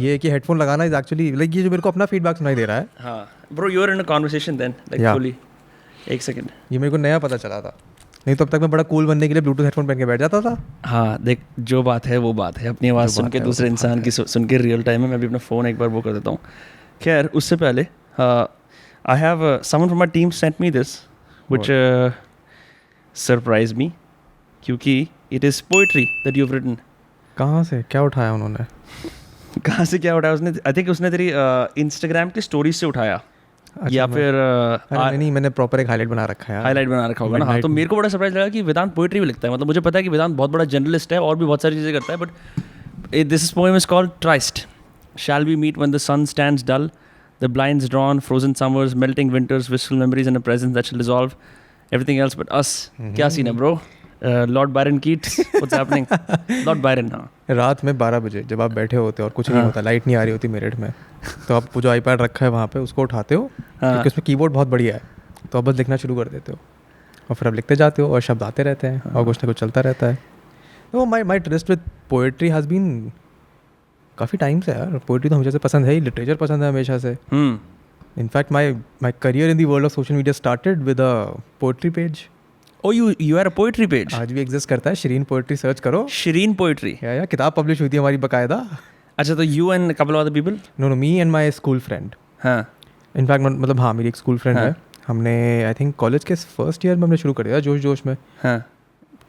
ये है कि हेडफोन लगाना इज एक्चुअली लाइक ये जो मेरे को अपना फीडबैक सुनाई दे रहा है. हाँ bro, you are in a conversation then like fully. एक सेकंड, ये मेरे को नया पता चला था. नहीं तो अब तक मैं बड़ा कूल बनने के लिए ब्लूटूथ हेडफोन पहन के बैठ जाता था. हाँ देख, जो बात है वो बात है. अपनी आवाज़ सुन के दूसरे इंसान की सुन के रियल टाइम में मैं भी अपना फ़ोन एक बार वो कर देता हूँ. खैर उससे पहले I have someone from my team sent me this which surprise me, क्योंकि it is poetry that you have written. कहाँ से क्या उठाया उन्होंने? कहाँ से क्या उठाया उसने? आई थिंक उसने तेरी इंस्टाग्राम की स्टोरीज से उठाया. या फिर नहीं, मैंने प्रॉपर एक हाईलाइट बना रखा है. हाईलाइट बना रखा होगा ना. हाँ, तो मेरे को बड़ा सरप्राइज लगा कि वेदांत पोइट्री भी लिखता है. मतलब मुझे पता है कि वेदांत बहुत बड़ा जर्नलिस्ट है और भी बहुत सारी चीज़ें करता है, but this poem is called tryst. Shall we meet when the sun stands dull, the blinds drawn, frozen summers, melting winters, wishful memories and a presence that shall dissolve everything else but us. क्या scene है bro? Lord Byron Keats, what's happening? Lord Byron. हाँ, रात में 12 बजे जब आप बैठे होते हो और कुछ नहीं होता, लाइट नहीं आ रही होती मेरठ में, तो आप जो आईपैड रखा है वहाँ पे उसको उठाते हो, क्योंकि उसमें कीबोर्ड बहुत बढ़िया है, तो आप बस लिखना शुरू कर देते हो और फिर आप लिखते जाते हो और शब्द आते रहते हैं और कुछ ना कुछ चलता रहता है. तो my interest with poetry has been काफ़ी टाइम से यार. पोएट्री तो हमेशा से पसंद है ही, लिटरेचर पसंद है हमेशा से. In fact my career in the world of social media started with a poetry page. Oh, you are a poetry page. आज भी एग्जिस्ट करता है. शिरीन पोएट्री सर्च करो. शिरीन पोएट्री. या किताब पब्लिश हुई थी हमारी बकायदा. अच्छा, तो you and a couple of other people? No, me and my school friend. हाँ. इनफैक्ट मतलब हाँ, मेरी एक स्कूल फ्रेंड है. हमने आई थिंक कॉलेज के फर्स्ट ईयर में हमने शुरू कर दिया जोश में. हाँ.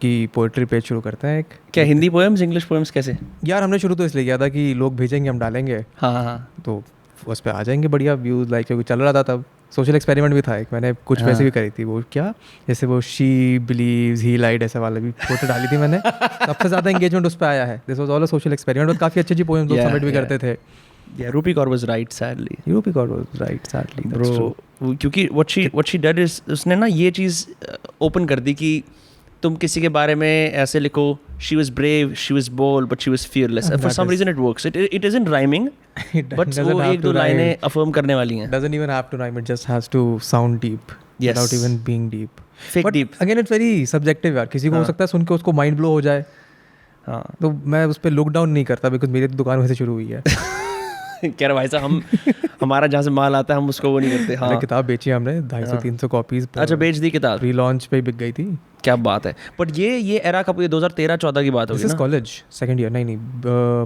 कि पोएट्री पेज शुरू करते हैं. एक क्या हिंदी पोएम्स, इंग्लिश पोएम्स, कैसे? यार हमने शुरू तो इसलिए किया था कि लोग भेजेंगे, हम डालेंगे. हाँ. तो उस पर आ जाएंगे बढ़िया व्यूज़, लाइक क्योंकि चल रहा था तब. सोशल एक्सपेरिमेंट भी था एक, मैंने कुछ वैसे भी करी थी. वो क्या, जैसे वो शी बिलीव्स ही लाइड ऐसा वाला भी फोटो डाली थी मैंने. सबसे ज़्यादा एंगेजमेंट उस पर आया है. This was all a social experiment. और काफ़ी अच्छी पोएम्स लोग सबमिट भी करते थे. Yeah, Rupi Kaur was right, sadly. Rupi Kaur was right, sadly. That's Bro, true. क्योंकि what she did is उसने ना ये चीज़ ओपन कर दी कि तुम किसी के बारे में ऐसे लिखो, she was brave, she was bold, but she was fearless. For some reason it works. It isn't rhyming, but वो एक दो लाइनें affirm करने वाली हैं. Doesn't even have to rhyme. It just has to sound deep. Yes. Without even being deep. Fake but deep. Again, it's very subjective यार. किसी को हो सकता है सुन के उसको माइंड ब्लो हो जाए. हाँ. तो मैं उस पर लुक डाउन नहीं करता, बिकॉज मेरी दुकान वैसे शुरू हुई है. कह रहा भाई साहब, हमारा जहाँ से माल आता है हम उसको वो नहीं करते. हाँ, किताब बेची हमने 250-300 कॉपीज. अच्छा, बेच दी किताब. प्री लॉन्च पे बिक गई थी. क्या बात है. बट ये एरा कब, ये 2013-14 की बात होगी ना? College second year. नहीं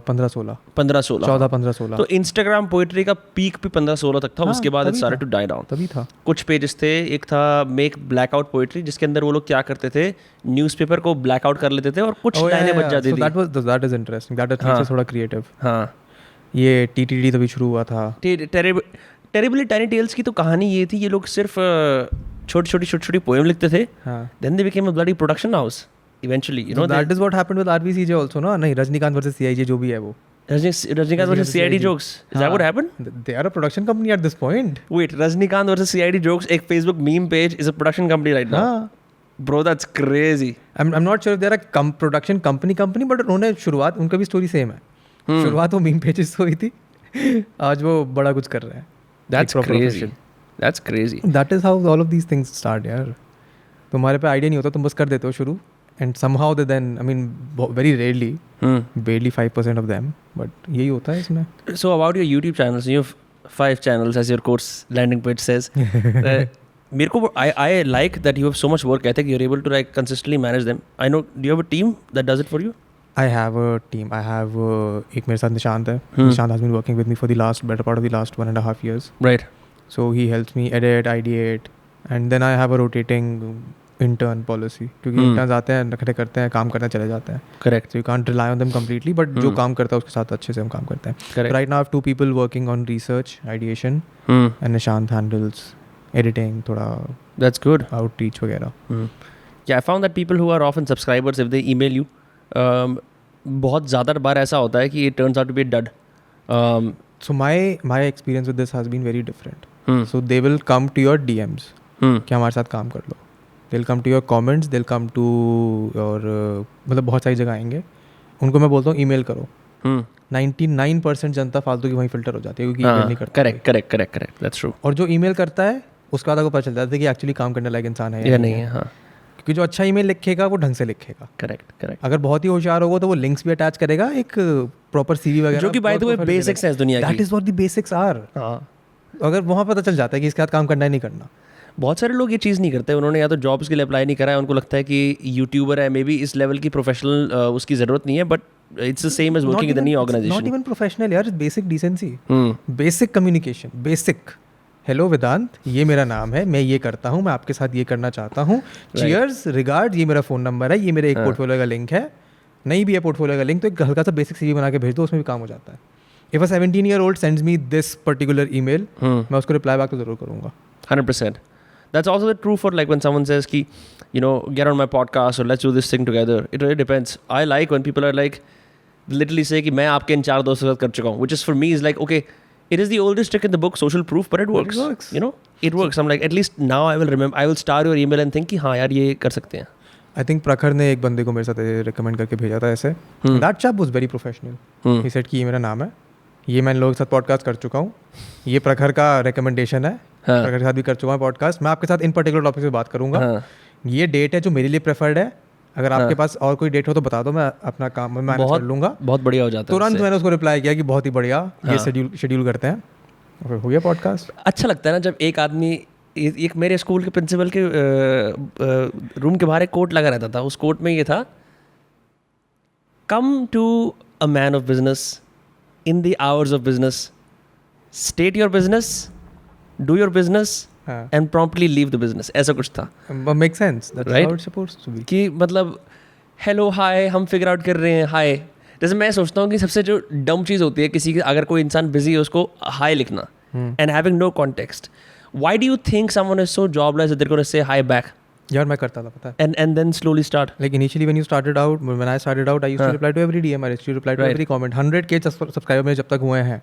15-16. 14-15-16. तो इंस्टाग्राम पोएट्री का पीक भी 15-16 तक था. उसके बाद it started to die down. तभी था. कुछ पेजेस थे. एक था मेक ब्लैकआउट पोएट्री, जिसके अंदर वो लोग क्या करते थे, न्यूज़पेपर को ब्लैकआउट कर लेते थे और कुछ लाइनें बच जाती थी. That is interesting. That is थोड़ा क्रिएटिव. हाँ, ये टीटीडी तभी शुरू हुआ था. टेरिबली टाइनी टेल्स की तो कहानी ये थी, ये लोग सिर्फ छोटी पोएम लिखते थे. Then they became a bloody production house eventually, you know. That is what happened with RBCJ also ना. नहीं, रजनीकांत वर्सेस सीआईजे जो भी है वो. Rajinikanth versus CID jokes, is that what happened? They are a production company at this point. Wait, Rajinikanth versus CID jokes एक Facebook meme page is a production company right now. Bro, that's crazy. I'm not sure if they're a production company, but उन्होंने शुरुआत, उनका भी story same है. शुरुआत वो meme pages से हुई थी, आज वो बड़ा कुछ कर रहे हैं. That's crazy. That's crazy. That is how all of these things start यार. तुम्हारे पे आइडिया नहीं होता, तुम बस कर देते हो शुरू. And somehow they then, I mean, very rarely, barely 5% of them, but यही होता है इसमें. So about your YouTube channels, you have 5 channels as your course landing page says. मेरे को I like that you have so much work ethic. You're able to like consistently manage them. I know. Do you have a team that does it for you? I have a team. I have एक मेरे साथ निशांत है. Nishant has been working with me for the better part of the last 1.5 years. Right. So he helps me edit, ideate, and then I have a rotating intern policy. क्योंकि interns आते हैं, नखरे करते हैं, काम करने चले जाते हैं. Correct. So you can't rely on them completely, but जो काम करता है उसके साथ अच्छे से हम काम करते हैं. Correct. Right now I have 2 people working on research, ideation, and Nishant handles editing, थोड़ा. That's good. Outreach वगैरह. Yeah, I found that people who are often subscribers, if they email you, बहुत ज़्यादा बार ऐसा होता है कि it turns out to be a dud. So my experience with this has been very different. So they will come to your DMs कि हमारे साथ काम कर लो. They'll come to your comments, they'll come to your मतलब बहुत सारी जगह आएंगे. उनको मैं बोलता हूँ ईमेल करो. 99% जनता फालतू की वहीं फिल्टर हो जाती है क्योंकि ईमेल नहीं करता. Correct, that's true. और जो ईमेल करता है उसके बाद आपको पता चल जाता है कि एक्चुअली काम करने लायक इंसान है या नहीं है. हाँ, क्योंकि जो अच्छा ईमेल लिखेगा वो ढंग से लिखेगा. करेक्ट. अगर बहुत ही होशियार होगा तो वो लिंक्स भी अटैच करेगा एक प्रॉपर सीवी वगैरह, जो कि बाय द वे बेसिक्स है इस दुनिया की. That is what the basics are. अगर वहाँ पता चल जाता है कि इसके साथ काम करना है नहीं करना. बहुत सारे लोग ये चीज़ नहीं करते. उन्होंने या तो जॉब्स के लिए अप्लाई नहीं करा है, उनको लगता है कि यूट्यूबर है, मे बी इस लेवल की प्रोफेशनल उसकी ज़रूरत नहीं है, but it's the same as working in any organization. Not even professional यार, basic decency, basic communication, basic. Hello Vedant, ये मेरा नाम है, मैं ये करता हूँ, मैं आपके साथ ये करना चाहता हूँ, चीयर्स, रिगार्ड, ये मेरा फ़ोन नंबर है, ये मेरे एक पोर्टफोलियो का लिंक है. नहीं भी है पोर्टफोलियो का लिंक तो एक हल्का सा बेसिक सीवी बना के भेज दो, उसमें भी काम हो जाता है. If a 17-year-old sends me this particular email, मैं उसको रिप्लाई बैक तो ज़रूर करूँगा. 100%. That's also true for like when someone says कि you know get on my podcast or let's do this thing together. It really depends. I like when people are like literally say कि मैं आपके इन 4 दोस्तों के साथ कर चुका हूँ, which is for me is like okay, it is the oldest trick in the book, social proof, but it works. It works. You know, it works. I'm like at least now I will remember. I will star your email and think कि हाँ यार ये कर सकते हैं. I think प्रखर ने एक बंदे को मेरे साथ रिकमेंड करके भेजा था ऐसे. That chap was very professional. He said कि ये मेरा नाम है, ये मैं लोगों के साथ पॉडकास्ट कर चुका हूँ, ये प्रखर का रिकमेंडेशन है, प्रखर के साथ भी कर चुका हूँ पॉडकास्ट, मैं आपके साथ इन पर्टिकुलर टॉपिक पे बात करूँगा, ये डेट है जो मेरे लिए प्रेफर्ड है, अगर आपके पास और कोई डेट हो तो बता दो, मैं अपना काम मैं मैनेज कर लूँगा. बहुत बढ़िया हो जाता है. तुरंत मैंने उसको रिप्लाई किया कि बहुत ही बढ़िया, ये शेड्यूल करते हैं, और हो गया पॉडकास्ट. अच्छा लगता है ना जब एक आदमी, एक मेरे स्कूल के प्रिंसिपल के रूम के बाहर एक कोट लगा रहता था. उस कोट में ये था, come to a man of business in the hours of business, state your business, do your business, and promptly leave the business. ऐसा कुछ था. Makes sense. That's right? how it's supposed to be. कि मतलब hello hi हम figure out कर रहे हैं hi. जैसे मैं सोचता हूँ कि सबसे जो डम चीज़ होती है किसी की, अगर कोई इंसान बिजी है उसको hi लिखना and having no context. Why do you think someone is so jobless that they're going to say hi back? यार मैं करता था पता है. And then slowly start. Like initially when I started out, I used to reply to every DM, I used to reply to every comment. 100K subscriber मेरे जब तक हुए हैं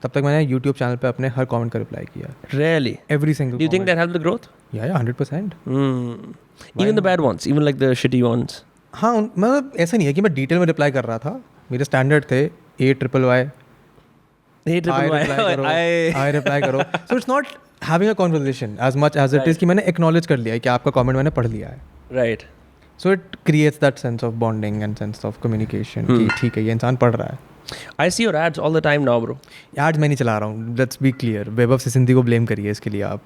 तब तक मैंने YouTube चैनल पे अपने हर कमेंट का रिप्लाई किया. Really? Every single. Do you think that helped the growth? Yeah, 100%. Even the bad ones, even like the shitty ones. हाँ, मतलब ऐसा नहीं है कि मैं डिटेल में रिप्लाई कर रहा था. मेरे स्टैंडर्ड थे AYYY. I reply करो. So it's not having a conversation as much as it is कि मैंने acknowledge कर लिया है कि आपका comment मैंने पढ़ लिया है. Right. So it creates that sense of bonding and sense of communication कि ठीक है ये इंसान पढ़ रहा है. I see your ads all the time now, bro. Ads मैं नहीं चला रहा हूँ. Let's be clear. वैभव सिंधी को blame करिए इसके लिए आप.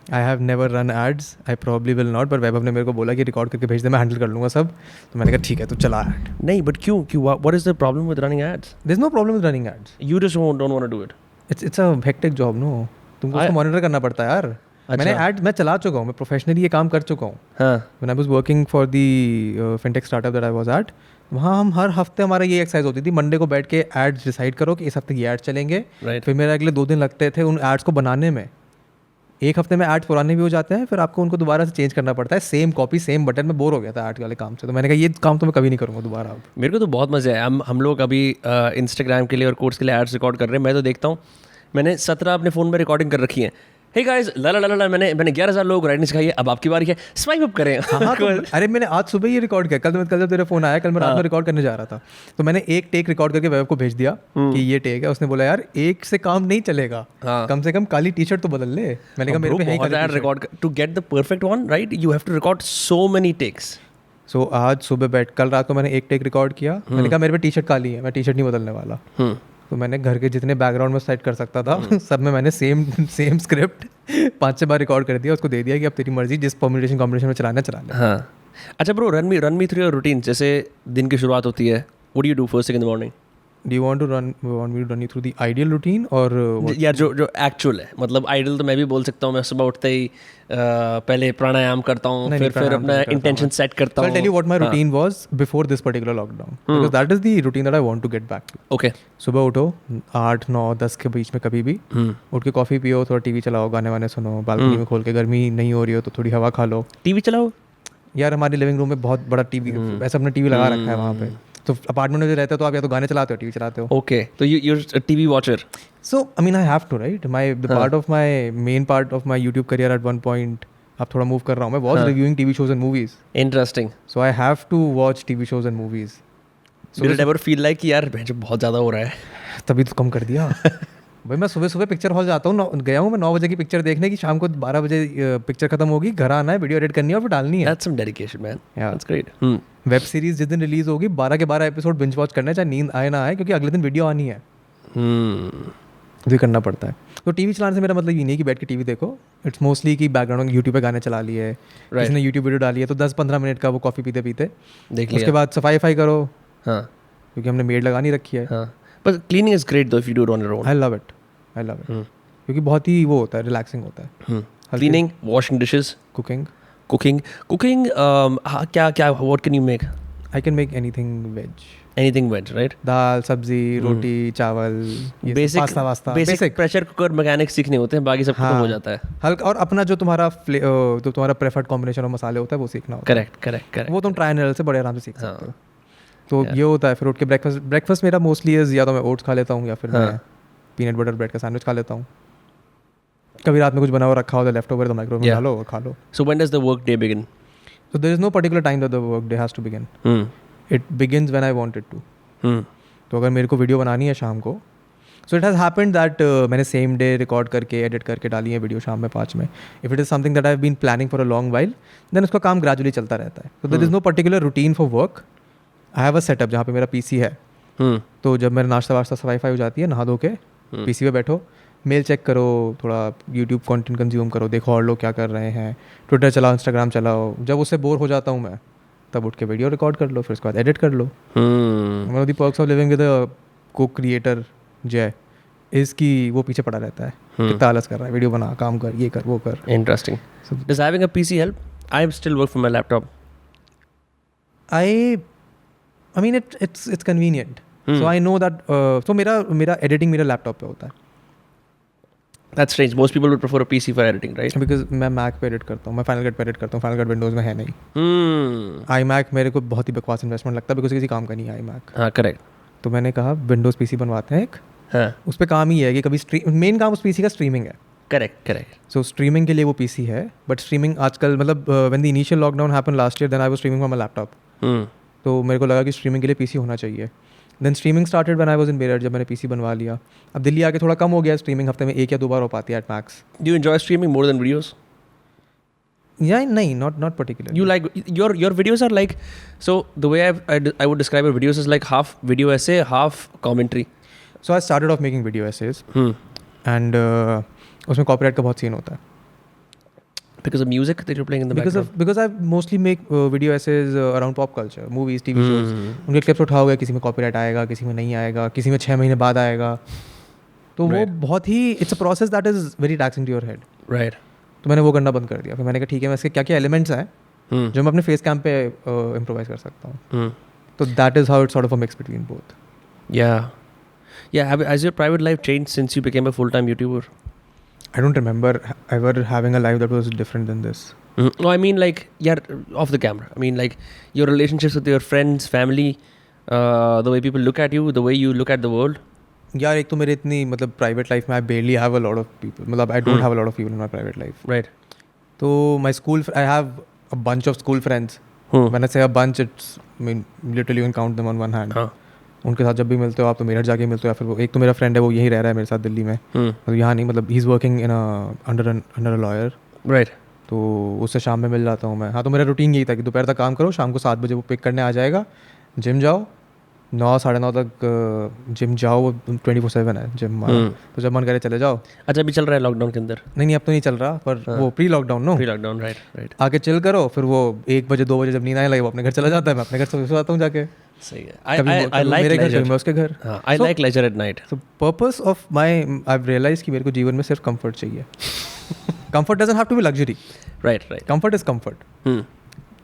I have never run ads. I probably will not. पर वैभव ने मेरे को बोला कि रिकॉर्ड करके भेज दे, मैं हैंडल कर लूँगा सब. तो मैंने कहा ठीक है तो चला ad. नहीं, but क्यों? What is the problem with running ads? There's no problem with running ads. You just don't want to do it. It's a hectic job, no. तुमको उसको मॉनिटर करना पड़ता है यार. मैंने एड मैं चला चुका हूँ, मैं प्रोफेशनली ये काम कर चुका हूँ. When I was working for the fintech startup that I was at, वहाँ हम हर हफ्ते हमारा ये एक्सरसाइज होती थी. मंडे को बैठ के एड्स डिसाइड करो कि इस हफ्ते ये एड्स चलेंगे. फिर मेरे अगले 2 दिन लगते थे उन एड्स को बनाने में. एक हफ्ते में एड्स पुराने भी हो जाते हैं, फिर आपको उनको दोबारा से चेंज करना पड़ता है. सेम कॉपी सेम बटन में बोर हो गया था एड वाले काम से. तो मैंने कहा ये काम तो मैं कभी नहीं करूँगा दोबारा. अब मेरे को तो बहुत मज़ा है. हम लोग अभी इंस्टाग्राम के लिए और कोर्स के लिए एड्स रिकॉर्ड कर रहे हैं. मैं तो देखता हूँ, मैंने 17 अपने फ़ोन में रिकॉर्डिंग कर रखी है. हे गाइस ला मैंने 11,000 लोगों को राइटिंग सिखाई है. अब आपकी बारी है, स्वाइप अप करें. हाँ, तो, अरे मैंने आज सुबह ही रिकॉर्ड किया. कल जब तेरा फोन आया, कल मैं रात में रिकॉर्ड करने जा रहा था, तो मैंने एक टेक रिकॉर्ड करके वैभव को भेज दिया कि ये टेक है. उसने बोला यार एक से काम नहीं चलेगा, कम से कम काली टी शर्ट तो बदल ले. मैंने कहा मेरे पे है काली record to get the perfect one, right? You have to record so many takes. So आज सुबह कल रात को मैंने एक टेक रिकॉर्ड किया. मैंने कहा मेरे पे टी शर्ट काली है, मैं टी शर्ट नहीं बदलने वाला. तो मैंने घर के जितने बैकग्राउंड में सेट कर सकता था सब में मैंने सेम स्क्रिप्ट 5-6 बार रिकॉर्ड कर दिया. उसको दे दिया कि अब तेरी मर्जी, जिस कॉम्बिनेशन में चला ले. हाँ. अच्छा bro, run me through your routine. जैसे दिन की शुरुआत होती है, what do you do first thing in the morning? Do you want me to run you through the ideal routine or यार जो एक्चुअल है, मतलब आइडियल तो मैं भी बोल सकता हूँ. मैं सुबह उठते ही पहले प्राणायाम करता हूँ, फिर अपना इंटेंशन सेट करता हूँ. I'll tell you what my routine was before this particular lockdown, because that is the routine that I want to get back to. Okay. सुबह उठो 8, 9, 10 के बीच में कभी भी उठ के कॉफ़ी पियो, थोड़ा टीवी चलाओ, गाने वाने सुनो, बालकनी में खोल के, गर्मी नहीं हो रही हो तो थोड़ी हवा खा लो. टीवी चलाओ यार, हमारे लिविंग रूम में बहुत बड़ा टीवी, ऐसा अपने टीवी लगा रखा है वहाँ पे. तो अपार्टमेंट में जो रहते हो तो आप या तो गाने चलाते हो, टीवी चलाते हो. ओके, तो you're a TV watcher. So I mean I have to, right? The main part of my YouTube career at one point, अब थोड़ा मूव कर रहा हूँ मैं, was reviewing TV shows and movies. Interesting. So I have to watch TV shows and movies. So did it ever feel like कि यार बहुत ज़्यादा हो रहा है? तभी तो कम कर दिया. भाई मैं सुबह सुबह पिक्चर हॉल जाता हूँ, गया हूँ मैं 9 बजे की पिक्चर देखने की, शाम को 12 बजे पिक्चर खत्म होगी, घर आना है, वीडियो एडिट करनी है और फिर डालनी है. That's some dedication, man. Yeah. That's great. Web series जिस दिन रिलीज होगी 12 के 12 एपिसोड बिंज वॉच करना है, चाहे नींद आए ना आए, क्योंकि अगले दिन वीडियो आनी है. ये करना पड़ता है. तो टीवी चलाने से मेरा मतलब ये नहीं है कि बैठ के टीवी देखो. इट्स मोस्टली कि बैकग्राउंड में यूट्यूब पे गाने चला लिए, किसी ने यूट्यूब वीडियो डाली है तो 10-15 मिनट का वो कॉफ़ी पीते पीते देख लिया. उसके बाद सफाई करो. हाँ, क्योंकि हमने मेड लगा नहीं रखी है. हाँ. But cleaning is great though if you do it on your own. I love it. क्योंकि बहुत ही वो होता है, रिलैक्सिंग होता है. Cleaning, washing dishes, cooking. cooking. क्या what can you make? I can make anything veg. Anything veg, right? दाल, सब्जी, रोटी, चावल, pasta. Basic pressure cooker mechanics सीखने होते हैं, बाकी सब खत्म हो जाता है. हल्का. और अपना जो तुम्हारा प्रेफर्ड कॉम्बिनेशन ऑफ मसाले होता है वो सीखना होता है. करेक्ट. वो तुम ट्राई एंड एरर से बड़े आराम से सीख सकते हो. तो ये होता है. फिर उठ के ब्रेकफास्ट मेरा मोस्टली या तो मैं ओट्स खा लेता हूँ या फिर मैं पीनट बटर ब्रेड का सैंडविच खा लेता हूँ. कभी रात में कुछ बना हुआ रखा होता है लेफ्ट ओवर, तो माइक्रोवेव में डालो और खा लो. So when does the work day begin? So there is no particular time that the work day has to begin. It begins when I want it to. तो अगर मेरे को वीडियो बनानी है शाम को, so it has happened that मैंने same day record करके एडिट करके डाली है वीडियो शाम में 5 में. If it is something that I have been planning for a long while, then उसका काम ग्रेजुअली चलता रहता है. तो there is no particular routine for work. I have a setup जहाँ पे मेरा पीसी है. तो जब मेरा नाश्ता वाश्ता सफाई हो जाती है, नहा धो के पीसी पे बैठो, मेल चेक करो, थोड़ा यूट्यूब कंटेंट कंज्यूम करो, देखो और लोग क्या कर रहे हैं, ट्विटर चलाओ, इंस्टाग्राम चलाओ. जब उससे बोर हो जाता हूँ मैं, तब उठ के वीडियो रिकॉर्ड कर लो, फिर उसके बाद एडिट कर लो. One of the perks of living with a co creator जय इज कि वो पीछे पड़ा रहता है. कितना आलस कर रहा है, वीडियो बना, काम कर, ये कर, वो कर. Interesting. Does having a PC help? I still work from my laptop. I mean it's convenient. So I know that so मेरा एडिटिंग मेरा लैपटॉप पे होता है. That's strange. Most people would prefer a PC for editing, right? Because मैं Mac पे edit करता हूँ, मैं फाइनल कट पे एडिट करता हूँ. फाइनल कट विंडोज़ में है नहीं. आई मैक मेरे को बहुत ही बकवास इन्वेस्टमेंट लगता है, बिकॉज किसी काम का नहीं है आई मैक. हाँ, करेक्ट. तो मैंने कहा विंडोज़ पीसी बनवाते हैं एक. हाँ. उस पर काम ही है कि कभी मेन काम उस पीसी का स्ट्रीमिंग है. करेक्ट. सो स्ट्रीमिंग के लिए वो पीसी है, बट स्ट्रीमिंग आजकल मतलब when the initial lockdown happen last year, then I was streaming from my laptop. तो मेरे को लगा कि स्ट्रीमिंग के लिए पीसी होना चाहिए. Then streaming started when I was in Meerut, जब मैंने पीसी बनवा लिया. अब दिल्ली आके थोड़ा कम हो गया स्ट्रीमिंग, हफ्ते में 1 या 2 बार हो पाती है at max. Do you enjoy streaming more than videos? Yeah, नहीं, not particularly. You like your videos are like, so the way I would describe your videos is like half video essay, half commentary. So I started off making video essays. And उसमें copyright का बहुत scene होता है. Because of music that you're playing in the background? Because I mostly make video essays around pop culture, movies, TV shows. उनके clips उठाओगे, किसी में copyright आएगा, किसी में नहीं आएगा, किसी में 6 महीने बाद आएगा. तो वो बहुत ही it's a process that is very taxing to your head. Right. तो मैंने वो करना बंद कर दिया. फिर मैंने कहा ठीक है, मैं इसके क्या क्या एलिमेंट्स हैं जो मैं अपने फेस कैम पे इम्प्रोवाइज कर सकता हूँ. तो that is how it's sort of a mix between both. Yeah. Has your private life changed since you became a full-time YouTuber? I don't remember ever having a life that was different than this. No, I mean like, off the camera. I mean like your relationships with your friends, family, the way people look at you, the way you look at the world. यार एक तो मेरे इतनी मतलब private life में I barely have a lot of people, मतलब I don't have a lot of people in my private life. Right. तो my school I have a bunch of school friends. When I say a bunch, it's I mean literally you can count them on one hand. उनके साथ जब भी मिलते हो आप, तो मेरठ जाके मिलते हो, या फिर वो एक तो मेरा फ्रेंड है वो यहीं रह रहा है मेरे साथ दिल्ली में, मतलब यहाँ नहीं, मतलब he is working in under a lawyer. Right. तो उससे शाम में मिल जाता हूँ मैं. हाँ, तो मेरा रूटीन यही था कि दोपहर तक काम करो, शाम को 7 बजे वो पिक करने आ जाएगा, जिम जाओ, 9-9:30 तक जिम जाओ, 24/7 है जिम. तो जब मन करे चले जाओ. अच्छा, अभी चल रहा है लॉकडाउन के अंदर? नहीं, अब तो नहीं चल रहा, पर वो pre lockdown. No, pre lockdown. Right. आके चिल करो, फिर वो 1 बजे 2 बजे जब नींद आने लगे वो अपने घर चला जाता है, मैं अपने घर से आता हूँ जाके. सही है. I like मेरे घर, leisure. मैं उसके घर. I like leisure at night. So purpose of my, I've realized कि मेरे को जीवन में सिर्फ कंफर्ट चाहिए. Comfort doesn't have to be luxury. Right. Comfort is comfort.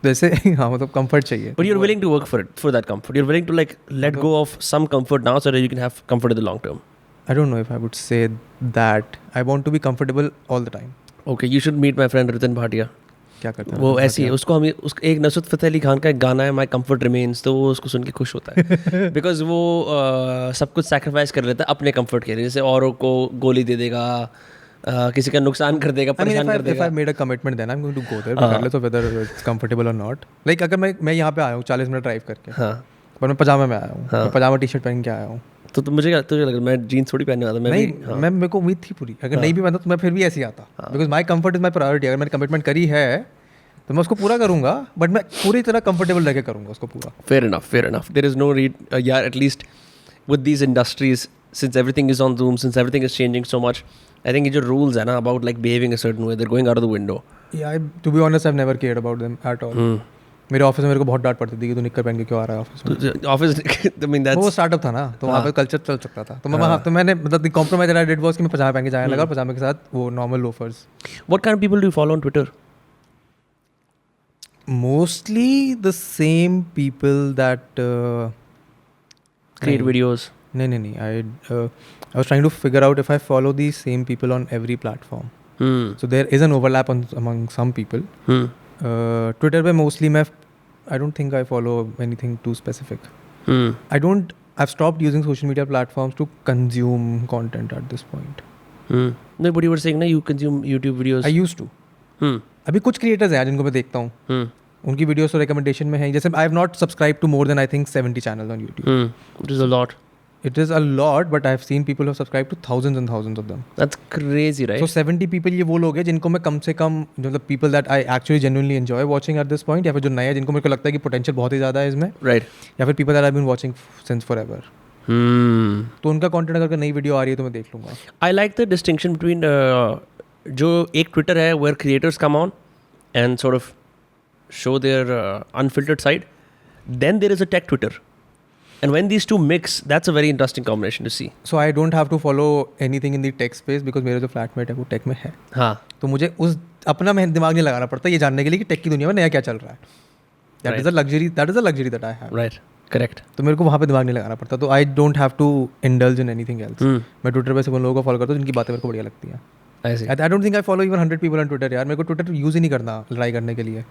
जैसे हाँ, मतलब कंफर्ट चाहिए. But you're willing to work for that comfort. You're willing to like let go of some comfort now so that you can have comfort in the long term. I don't know if I would say that. I want to be comfortable all the time. Okay, you should meet my friend Ritin Bhatia. क्या करता है वो? ऐसी है, उसको हम एक नुसरत फ़तेह अली खान का एक गाना है माई कम्फर्ट रिमेन्स, तो वो उसको सुन के खुश होता है. बिकॉज वो सब कुछ सैक्रिफाइस कर लेता है अपने कंफर्ट के लिए. जैसे औरों को गोली दे देगा, किसी का नुकसान कर देगा, परेशान कर देगा. If I made a commitment then I'm going to go there regardless of whether it's comfortable or not. Like अगर मैं यहाँ पे आया हूँ 40 मिनट ड्राइव करके, पर मैं पजामा में आया हूँ, मैं पजामा टी शर्ट पहन के आया हूँ, तो मुझे क्या तुझे लग रहा है मैं जीन्स थोड़ी पहनने वाला मैं नहीं भी, हाँ. मैं मेरे को उम्मीद थी पूरी, अगर नहीं भी पहनता तो मैं फिर भी ऐसे ही आता, because my comfort is my priority. अगर मैंने कमिटमेंट करी है तो मैं उसको पूरा करूंगा, बट मैं पूरी तरह कंफर्टेबल रह के करूंगा उसको पूरा. Fair enough. There is no read. Yeah, at least with these industries, since everything is on Zoom, since everything is changing so much, I think ये जो rules है ना about like behaving a certain way, they're going out of the window. Yeah, to be honest, I've never cared about them at all. मेरे office में मेरे को बहुत डांट पड़ती थी कि तू निक्कर पहन के क्यों आ रहा है ऑफिस में. Office, I mean that's. वो स्टार्टअप था ना, तो वहाँ पे कल्चर चल सकता था, तो मैं वहाँ तो मैंने मतलब कॉम्प्रोमाइज आई डिड वाज कि मैं पजामा पहन के जाने लगा, पजामे के साथ वो normal loafers. What kind of people do you follow on Twitter? Mostly the same people that Create videos. नहीं I was trying to figure out if I follow these same people on every platform. So there is an overlap among some people. Twitter पे mostly I don't think I follow anything too specific. I've stopped using social media platforms to consume content at this point. No, but you were saying ना you consume YouTube videos. I used to. अभी कुछ creators हैं जिनको मैं देखता हूँ, उनकी videos तो रिकमेंडेशन में है. जैसे I have not subscribe to more than I think 70 channels on YouTube. It is a lot. It is a lot, but I have seen people who have subscribed to thousands and thousands of them. That's crazy, right? So 70 people ये वो लोग हैं जिनको मैं कम से कम मतलब people that I actually genuinely enjoy watching at this point, या फिर जो नए हैं जिनको मेरे को लगता है कि potential बहुत ही ज़्यादा है इसमें, right. या फिर people that I've been watching since forever. तो उनका कंटेंट अगर नई वीडियो आ रही है तो मैं देख लूँगा. I like the distinction between जो एक ट्विटर है where creators come on and sort of show their unfiltered side. Then there is a tech Twitter. And when these two mix, that's a very interesting combination to see. So I don't have to follow anything in the tech space because मेरा जो flatmate है वो take में है. हाँ. तो मुझे उस अपना दिमाग नहीं लगाना पड़ता ये जानने के लिए कि टेक की दुनिया में नया क्या चल रहा है. That is a luxury that I have. Right. Correct. तो मेरे को वहाँ पे दिमाग नहीं लगाना पड़ता. तो I don't have to indulge in anything else. मैं ट्विटर पे सिर्फ उन लोगों को फॉलो करता हूँ जिनकी बातें मेरे को बढ़िया लगती हैं. I don't think I follow even 100 people on Twitter यार. मेरे को ट्विटर यूज़ ही नहीं करना लड़ाई करने के लिए.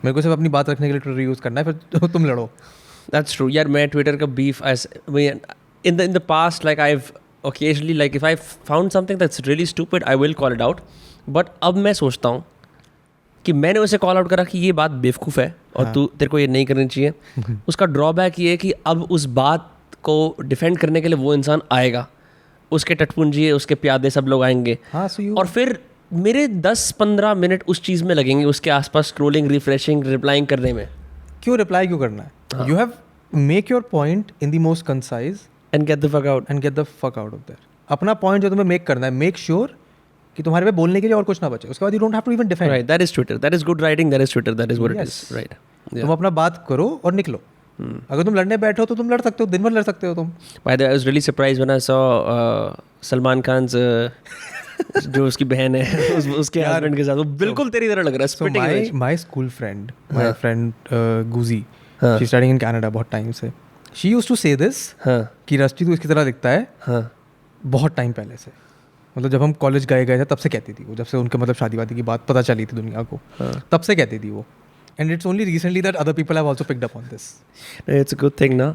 मेरे को सिर्फ अपनी बात रखने के लिए ट्विटर यूज़ करना है, फिर तुम लड़ो. That's true. यार मैं ट्विटर का beef in the past, like I've occasionally, like if I found something that's really stupid, I will call it out. But अब मैं सोचता हूँ कि मैंने उसे कॉल आउट करा कि ये बात बेवकूफ़ है और तेरे को ये नहीं करनी चाहिए. उसका ड्रॉबैक ये है कि अब उस बात को डिफेंड करने के लिए वो इंसान आएगा, उसके टटपुंजी उसके प्यादे सब लोग आएंगे. और फिर मेरे 10-15 मिनट उस चीज़ में लगेंगे, उसके आसपास स्क्रोलिंग, रिफ्रेशिंग, रिप्लाइंग करने में. क्यों रिप्लाई क्यों करना है? You have make your point in the most concise and get the fuck out of there. अपना point जो तुम्हें make करना है, make sure कि तुम्हारे पे बोलने के लिए और कुछ ना बचे. उसके बाद you don't have to even defend. Right, that is Twitter. That is good writing. That is Twitter. That is what it is. Right. तुम अपना बात करो और निकलो. अगर तुम लड़ने बैठो तो तुम लड़ सकते हो, दिन भर लड़ सकते हो तुम. By the way, I was really surprised when I saw Salman Khan's जो उसकी बहन है उसके हस्बैंड के साथ, वो बिल्कुल तेरी तरह लग रहा है. So my school friend, my friend Guzi, she's studying in Canada बहुत टाइम से. She used to say this कि रस्टी तू इसकी तरह दिखता है, बहुत टाइम पहले से. मतलब जब हम कॉलेज गए थे तब से कहती थी वो, जब से उनके मतलब शादी वादी की बात पता चली थी दुनिया को, तब से कहती थी वो. And it's only recently that other people have also picked up on this. It's a good thing, na?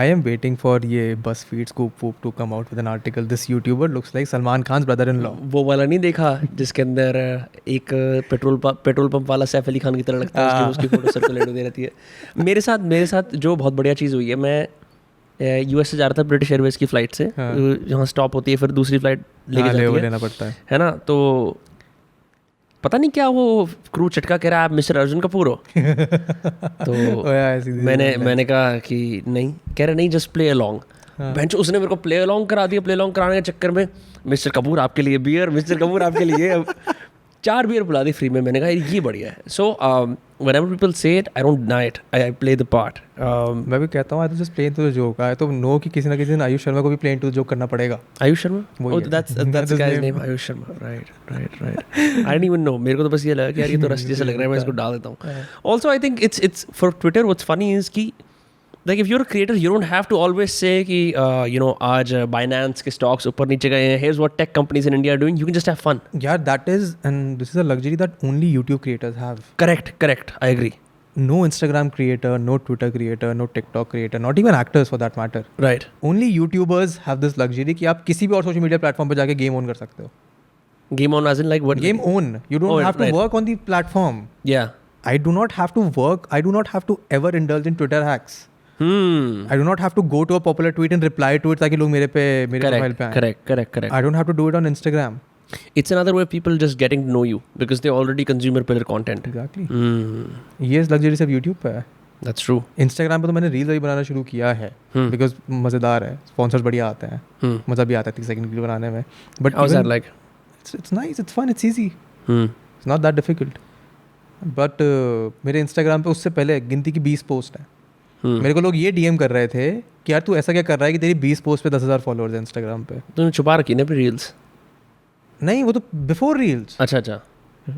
I am waiting for ये BuzzFeed Scoop Whoop to come out with an article. This YouTuber looks like Salman Khan's brother-in-law. वो वाला नहीं देखा जिसके अंदर एक petrol pump वाला सैफ अली खान की तरह लगता है, उसकी फोटो सर्कुलेट होती रहती है. मेरे साथ जो बहुत बढ़िया चीज़ हुई है, मैं यूएस से जा रहा था ब्रिटिश एयरवेज की फ़्लाइट से, जहाँ स्टॉप होती है फिर दूसरी फ्लाइट लेना पड़ता है ना. तो पता नहीं क्या वो क्रू चटका कह रहा है आप मिस्टर अर्जुन कपूर हो. तो मैंने कहा कि नहीं, कह रहे नहीं जस्ट प्ले अलोंग. बेंच उसने मेरे को प्ले अलोंग करा दिया. प्ले अलोंग कराने के चक्कर में मिस्टर कपूर आपके लिए बियर, मिस्टर कपूर आपके लिए 4 बियर बुला दी फ्री में. मैंने कहा ये बढ़िया है. सो whenever people say it, I don't deny it. I play the part. मैं भी कहता हूँ I just play into the joke. I तो नो कि किसी ना किसी दिन आयुष शर्मा को भी play into the joke करना पड़ेगा. Ayush Sharma? Oh, that's the guy's name. Ayush Sharma. Right. I didn't even know. मेरे को तो बस ये लगा कि यार ये तो रस्सी जैसा लग रहा है, मैं इसको डाल देता हूँ. Also, I think it's for Twitter. What's funny is कि like if you're a creator, you don't have to always say कि आज Binance के stocks ऊपर नीचे गए हैं. Here's what tech companies in India are doing. You can just have fun. Yeah, that is, and this is a luxury that only YouTube creators have. Correct. I agree. No Instagram creator, no Twitter creator, no TikTok creator, not even actors for that matter. Right. Only YouTubers have this luxury कि आप किसी भी और social media platform पे जाके game on कर सकते हो. Game on as in like what? Game on. You don't have to work on the platform. Yeah. I do not have to work. I do not have to ever indulge in Twitter hacks. I do not have to go to a popular tweet and reply to it ताकि लोग मेरे profile पे आएं. Correct. I don't have to do it on Instagram. It's another way of people just getting to know you because they already consume your pillar content. Exactly. ये luxury सिर्फ YouTube पे है. That's true. Instagram पे तो मैंने reels अभी बनाना शुरू किया है बिकॉज मज़ेदार है, स्पॉन्सर्स बढ़िया आते हैं, मज़ा भी आता है 30 सेकंड वीडियो बनाने में. But How's that like? It's nice, it's fun, it's easy. It's not that difficult. But मेरे Instagram पे उससे पहले गिनती की 20 पोस्ट हैं. मेरे को लोग ये DM कर रहे थे कि यार तू ऐसा क्या कर रहा है कि तेरी 20 पोस्ट पे 10,000 फॉलोअर्स हैं Instagram पे. तूने छुपा रखी ना अपनी रील्स? नहीं, वो तो बिफोर रील्स. अच्छा.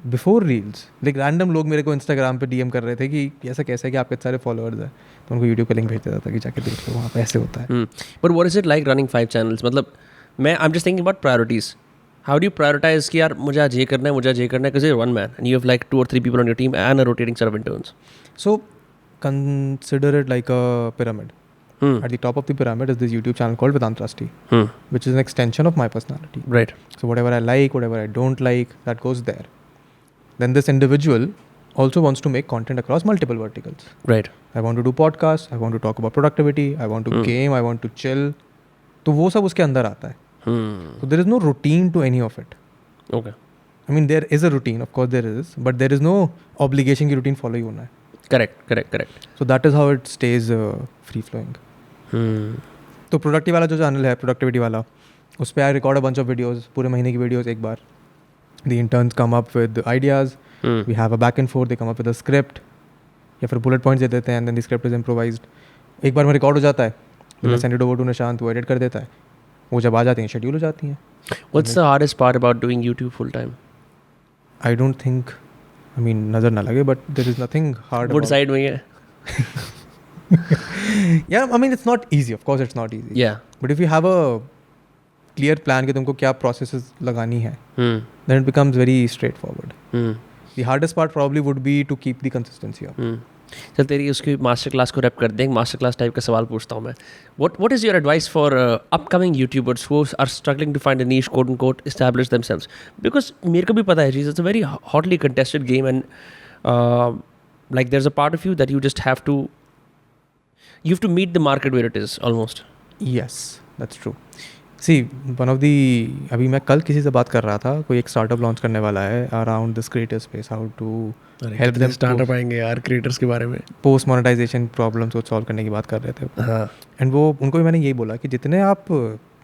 बिफोर रील्स लाइक रैंडम लोग मेरे को Instagram पे DM कर रहे थे कि ऐसा कैसे है कि आपके सारे फॉलोअर्स हैं, तो उनको यूट्यूब का लिंक भेज देता था कि जाके देख लो, वहाँ पे ऐसे होता है. But what is it like running 5 channels? मतलब मैं I am just thinking about priorities. How do you prioritize कि यार मुझे आज ये करना है, because you are one man and you have like 2 or 3 people on your team and a rotating set of interns. So consider it like a pyramid. At the top of the pyramid is this YouTube channel called Vedant Trusty, which is an extension of my personality. Right. So whatever I like, whatever I don't like, that goes there. Then this individual also wants to make content across multiple verticals. Right. I want to do podcasts, I want to talk about productivity, I want to game, I want to chill. तो वो सब उसके अंदर आता है. So there is no routine to any of it. Okay. I mean there is a routine, of course there is, but there is no obligation की routine follow ही होना है. Correct. So that is how it stays free flowing. तो productive वाला जो channel है, productivity वाला, उस पर I record a bunch of videos, पूरे महीने की वीडियोस एक बार. The interns come up with ideas, we have a back and forth, they come up with a script या फिर बुलेट पॉइंट्स दे देते हैं and then the script is improvised. एक बार में रिकॉर्ड हो जाता है, मैं send it over to Nishant, वो एडिट कर देता है, वो जब आ जाती हैं शेड्यूल हो जाती हैं. What's the hardest part about doing YouTube full time? I don't think, I mean नज़र ना लगे, but there is nothing hard. Good side में है. Yeah, I mean it's not easy, of course it's not easy. Yeah. But if you have a clear plan कि तुमको क्या processes लगानी है, then it becomes very straightforward. The hardest part probably would be to keep the consistency up. चल तेरी उसकी master class को rap कर दें. मास्टर क्लास टाइप का सवाल पूछता हूँ मैं. What is your advice for upcoming YouTubers who are struggling to find a niche, quote unquote, establish themselves? Because मेरे को भी पता है, it's a very hotly contested game and like there's a part of you that you just have to meet the market where it is almost. Yes, that's true. See, one of the अभी मैं कल किसी से बात कर रहा था, कोई एक स्टार्टअप लॉन्च करने वाला है around this creator space, how to help them. Startup आएंगे यार क्रिएटर्स के बारे में, पोस्ट मोनेटाइजेशन प्रॉब्लम्स को सॉल्व करने की बात कर रहे थे. हाँ. एंड वो उनको भी मैंने यही बोला कि जितने आप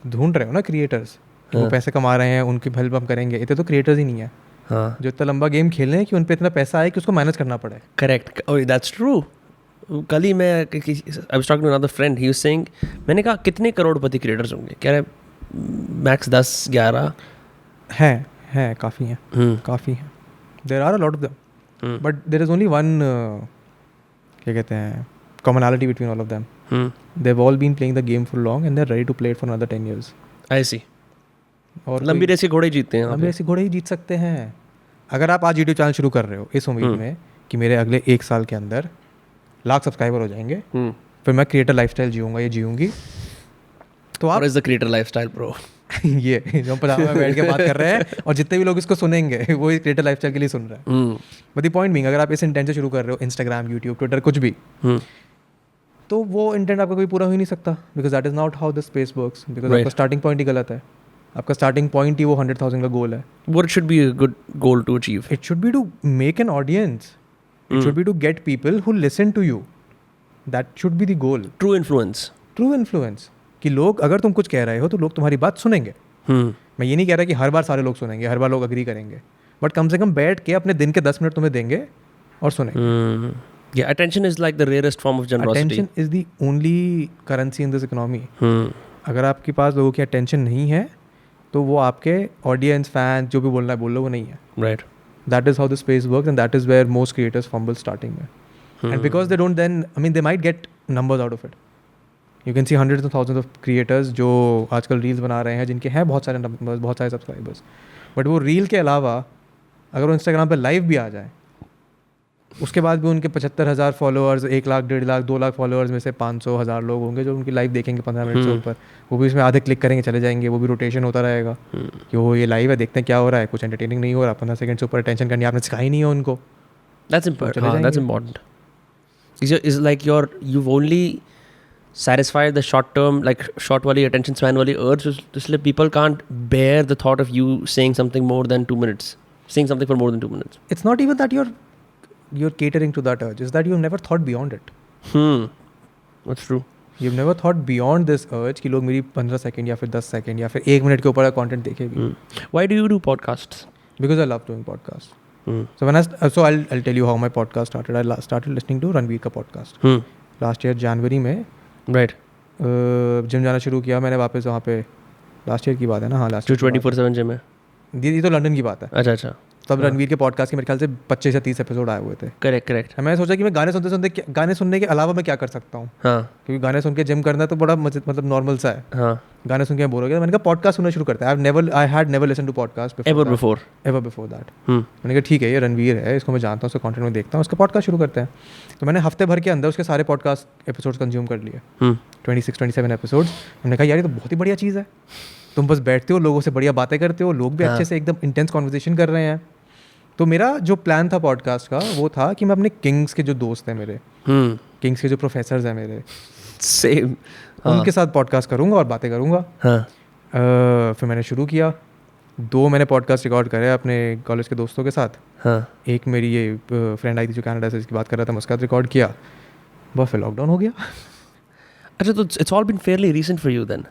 ढूंढ रहे हो ना क्रिएटर्स, वो पैसे कमा रहे हैं, उनकी हेल्प हम करेंगे, इतने तो क्रिएटर्स ही नहीं है. हाँ. जो इतना लंबा गेम खेल रहे हैं कि उन पर इतना पैसा आए कि उसको मैनेज करना पड़े. करेक्ट. Oh that's true. कल ही मैं I was talking to another friend, he was saying, मैंने कहा कितने करोड़पति क्रिएटर्स होंगे? कह रहे मैक्स 10-11 हैं, काफ़ी हैं. काफ़ी हैं. There are a lot of them, but there is only one, क्या कहते हैं, commonality between all of them. They have all been playing the game for long and they are ready to play it for another 10 years. I see. और लंबी race के घोड़े जीतते हैं. लंबी रेस के घोड़े ही जीत सकते हैं. अगर आप आज यूट्यूब चैनल शुरू कर रहे हो इस उम्मीद में कि मेरे अगले 1 साल के अंदर लाख सब्सक्राइबर हो जाएंगे, फिर मैं क्रिएटर लाइफस्टाइल जीऊंगा, ये जीऊंगी, तो आप is the creator lifestyle bro. ये जो हम पजामा में बैठ के बात कर रहे हैं और जितने भी लोग इसको सुनेंगे वो इस क्रिएटर लाइफस्टाइल के लिए सुन रहे हैं. बट द पॉइंट बीइंग, अगर आप इस इंटेंट से शुरू कर रहे हो, इंस्टाग्राम, यूट्यूब, ट्विटर, कुछ भी, तो वो इंटेंट आपका कोई पूरा हो ही नहीं सकता, because that is not how the space works. Because आपका स्टार्टिंग पॉइंट ही गलत है. आपका स्टार्टिंग पॉइंट ही वो 100,000 का गोल है. What should be a good goal to achieve? It should be to make an audience. It should be to get people who listen to you. That should be the goal. True influence. True influence. कि लोग, अगर तुम कुछ कह रहे हो तो लोग तुम्हारी बात सुनेंगे. मैं ये नहीं कह रहा कि हर बार सारे लोग सुनेंगे, हर बार लोग अग्री करेंगे, बट कम से कम बैठ के अपने दिन के 10 मिनट तुम्हें देंगे और सुनेंगे. Yeah, attention is like the rarest form of generosity. Attention is the only currency in this economy. अगर आपके पास लोगों की अटेंशन नहीं है तो वो आपके ऑडियंस, फैन, जो भी बोलना है बोल लो, वो नहीं है. Right. That is how the space works and that is where most creators fumble starting में. And because they don't then, I mean they might get numbers out of it. You can see hundreds of thousands of creators जो आजकल reels बना रहे हैं, जिनके हैं बहुत सारे नंबर्स, बहुत सारे सब्सक्राइबर्स, बट वो रील के अलावा अगर वो इंस्टाग्राम पे लाइव भी आ जाए, उसके बाद भी उनके 75,000 फॉलोअर्स, 1 लाख, 1.5 लाख, 2 लाख फॉलोअर्स में से 500,000 लोग होंगे जो उनकी लाइव देखेंगे 15 मिनट से ऊपर. वो भी उसमें आधे क्लिक करेंगे, चले जाएंगे. वो भी रोटेशन होता रहेगा कि वो ये लाइव है, देखते हैं क्या हो रहा है, कुछ एंटरटेनिंग नहीं हो रहा, 15 सेकंड से ऊपर अटेंशन करनी आपने सिखाई नहीं है उनको. That's important. That's important. Is like you've only satisfy the short term, like short wali attention span wali urge, इसलिए people can't bear the thought of you saying something more than 2 minutes, saying something for more than 2 minutes. It's not even that you're catering to that urge, it's that you've never thought beyond it. That's true. You've never thought beyond this urge कि लोग मेरी 15 second या फिर 10 second या फिर 1 minute के ऊपर का कंटेंट देखे भी. Why do you do podcasts? Because I love doing podcasts. So I'll tell you how my podcast started. I started listening to Ranveer का podcast. Last year January में. Right. जिम जाना शुरू किया मैंने वापस वहाँ पे. लास्ट ईयर की बात है ना. हाँ लास्ट जो 24/7 जिम है. ये तो लंदन की बात है. अच्छा. तब रणवीर के पॉडकास्ट के मेरे ख्याल से 25 या 30 एपिसोड आए हुए थे. करेक्ट. मैंने सोचा कि मैं गाने सुनने के अलावा मैं क्या कर सकता हूँ. हाँ. क्योंकि गाने सुन के जिम करना तो बड़ा मतलब नॉर्मल सा है. हाँ. गाने सुन के मैं बोर हो गया. मैंने कहा पॉडकास्ट सुनना शुरू करता है. I had never listen to podcast ever before that. मैंने कहा ठीक है ये रणवीर है, इसको मैं जानता हूँ, उसका कंटेंट में देखता हूँ, उसका पॉडकास्ट शुरू करते हैं. तो मैंने हफ्ते भर के अंदर उसके सारे पॉडकास्ट एपिसोड्स कंज्यूम कर लिए. 26-27 एपिसोड्स. मैंने कहा यार ये तो बहुत ही बढ़िया चीज़ है. तुम बस बैठते हो, लोगों से बढ़िया बातें करते हो, लोग भी अच्छे से एकदम इंटेंस कॉन्वर्सेशन कर रहे हैं. तो मेरा जो प्लान था पॉडकास्ट का वो था कि मैं अपने किंग्स के जो दोस्त हैं मेरे, किंग्स के जो प्रोफेसर्स हैं मेरे, सेम उनके साथ पॉडकास्ट करूँगा और बातें करूँगा. फिर मैंने शुरू किया. 2 मैंने पॉडकास्ट रिकॉर्ड करे अपने कॉलेज के दोस्तों के साथ. एक मेरी ये फ्रेंड आई थी जो कनाडा से, इसकी बात कर रहा था, मैं उसके साथ रिकॉर्ड किया. बस फिर लॉकडाउन हो गया. अच्छा, तो it's all been fairly recent for you then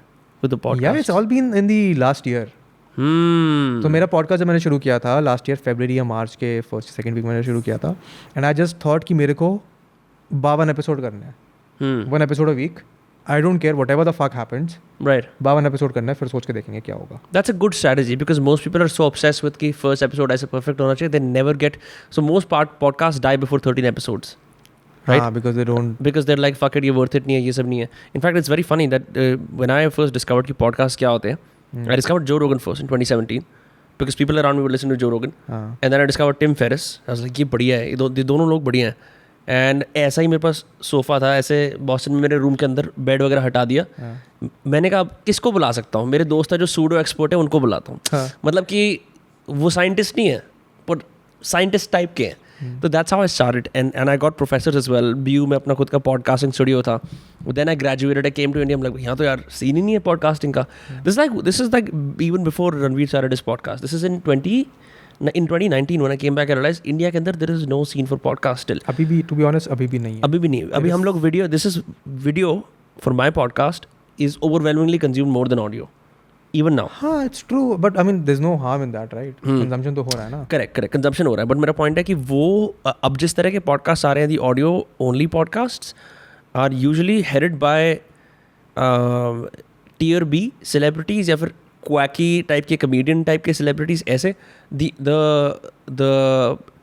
with the podcast? या it's all been in the last year. तो मेरा पॉडकास्ट जब मैंने शुरू किया था लास्ट ईयर फरवरी या मार्च के फर्स्ट सेकंड वीक मैंने शुरू किया था. एंड आई जस्ट थॉट कि मेरे को 52 एपिसोड करने हैं. 1 episode a week. I don't care whatever the fuck happens. Right. 52 episode करना है, फिर सोच के देखेंगे क्या होगा. That's a good strategy because most people are so obsessed with कि first episode ऐसे perfect होना चाहिए, they never get, so most podcasts die before 13 episodes. Right? Because they don't. Because they're like fuck it, ये worth it नहीं है, ये सब नहीं है. In fact, it's very funny that when I first discovered कि podcast क्या होते हैं, I discovered Joe Rogan first in 2017 because people around me would listen to Joe Rogan. And then I discovered Tim Ferriss. I was like ये बढ़िया है, ये दोनों लोग बढ़िया हैं. एंड ऐसा ही मेरे पास सोफ़ा था, ऐसे बॉस्टन में मेरे रूम के अंदर बेड वगैरह हटा दिया. मैंने कहा किसको बुला सकता हूँ, मेरे दोस्त है जो सूडो एक्सपर्ट है उनको बुलाता हूँ. मतलब कि वो साइंटिस्ट नहीं है पर साइंटिस्ट टाइप के हैं. तो that's how I started. And I got professors as well. BU में अपना खुद का पॉडकास्टिंग स्टूडियो था. Then I graduated, I came to India. मतलब यहाँ तो यार सीन ही नहीं है पॉडकास्टिंग का. This is like even before Ranveer started his podcast. This is in 2019 when I came back I realized India के अंदर there is no scene for podcast still. अभी भी to be honest अभी भी नहीं है. अभी भी नहीं. अभी हम लोग video, this is video for my podcast is overwhelmingly consumed more than audio even now. हाँ it's true but I mean there's no harm in that right. Consumption तो हो रहा है ना. Correct consumption हो रहा है. But मेरा point है कि वो अब जिस तरह के podcasts आ रहे हैं, the audio only podcasts are usually headed by tier B celebrities या फिर क्वैकी टाइप के कमेडियन टाइप के सेलिब्रिटीज. ऐसे the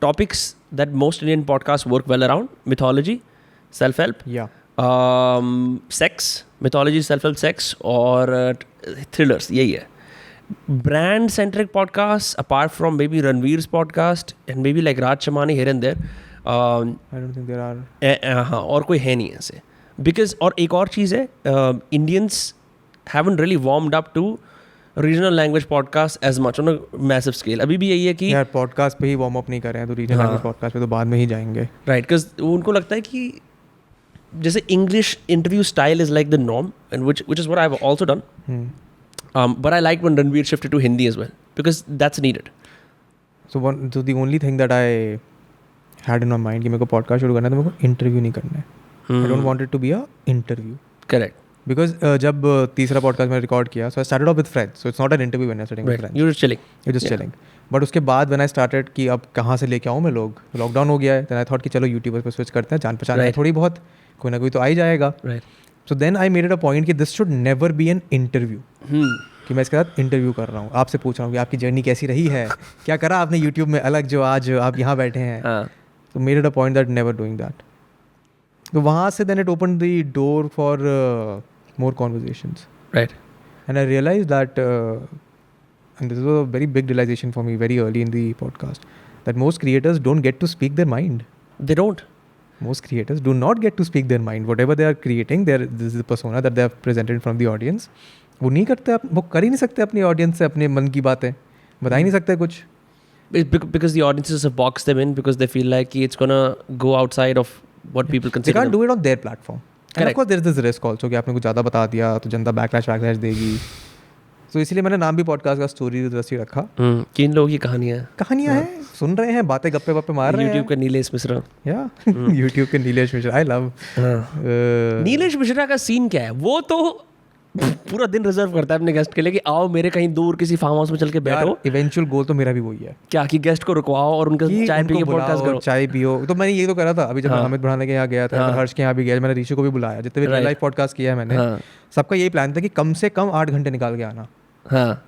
topics that most Indian podcasts work well around: mythology, self-help, sex, mythology, self-help, sex और thrillers. यही है. Brand centric podcasts apart from maybe Ranveer's podcast and maybe like Raj Shamani here and there. I don't think there are. हाँ, और कोई है नहीं ऐसे. Because और एक और चीज़ है, Indians haven't really warmed up to regional language podcast as much on a massive scale. अभी भी यही है कि यार पॉडकास्ट पे ही वार्म अप नहीं कर रहे हैं तो रीजनल लैंग्वेज पॉडकास्ट पे तो बाद में ही जाएंगे. राइट. बिकॉज उनको लगता है कि जैसे English interview style is like the norm and which is what I've also done. But I like when Ranveer shifted to Hindi as well because that's needed. So the only thing that I had in my mind कि मेरे को podcast शुरू करना है तो मेरे को interview नहीं करना है. I don't want it to be a interview. Correct. Because जब तीसरा पॉडकास्ट मैंने रिकॉर्ड किया, so I started off with friends, so it's not an interview when I'm sitting with friends. You're just chilling. You're just chilling. But उसके बाद when I started कि अब कहाँ से लेके आऊँ मैं लोग, लॉकडाउन हो गया है, then I thought कि चलो यूट्यूबर्स पे स्विच करते हैं, जान पहचान है थोड़ी बहुत, कोई ना कोई तो आ ही जाएगा. So then I made it a point कि this should never be an interview. कि मैं इसके साथ इंटरव्यू कर रहा हूँ, आपसे पूछ रहा हूँ कि आपकी जर्नी कैसी रही है, क्या करा आपने यूट्यूब में अलग जो आज आप यहाँ बैठे हैं. So made it a point that never doing that. तो वहाँ से then it opened the door for more conversations. Right. And I realized that, and this was a very big realization for me very early in the podcast, that most creators don't get to speak their mind. They don't. Most creators do not get to speak their mind. Whatever they are creating, this is the persona that they have presented in front of the audience. वो नहीं करते, वो कर ही नहीं सकते अपनी audience से अपने मन की बातें बता ही नहीं सकते कुछ. Because the audiences have boxed them in because they feel like it's gonna go outside of what people consider. They can't do it on their platform. And of course there is this risk also कि आपने कुछ ज़्यादा बता दिया तो जनता backlash देगी, तो इसीलिए मैंने नाम भी पॉडकास्ट का स्टोरी रसी रखा। किन लोगों की कहानियाँ हैं, सुन रहे हैं, बातें गप्पे मार रहे हैं। यूट्यूब के नीलेश मिश्रा, या यूट्यूब के नीलेश मिश्रा, आई लव नीलेश मिश्रा का सीन क्या है? वो तो पूरा दिन रिजर्व करता है अपने गेस्ट के लिए कि आओ मेरे कहीं दूर किसी फार्म हाउस में चल के बैठो। इवेंचुअल गोल तो मेरा भी वही है, क्या कि गेस्ट को रुकवाओ और उनका चाय पी के पॉडकास्ट करो, चाय पियो। तो मैंने ये तो करा था अभी जब मैं अमित बढ़ाने के यहाँ गया था, हर्ष के यहाँ भी गया, मैंने ऋषि को भी बुलाया, जितने भी लाइव पॉडकास्ट किया है मैंने, सबका यही प्लान था कि कम से कम 8 घंटे निकाल के आना। हाँ,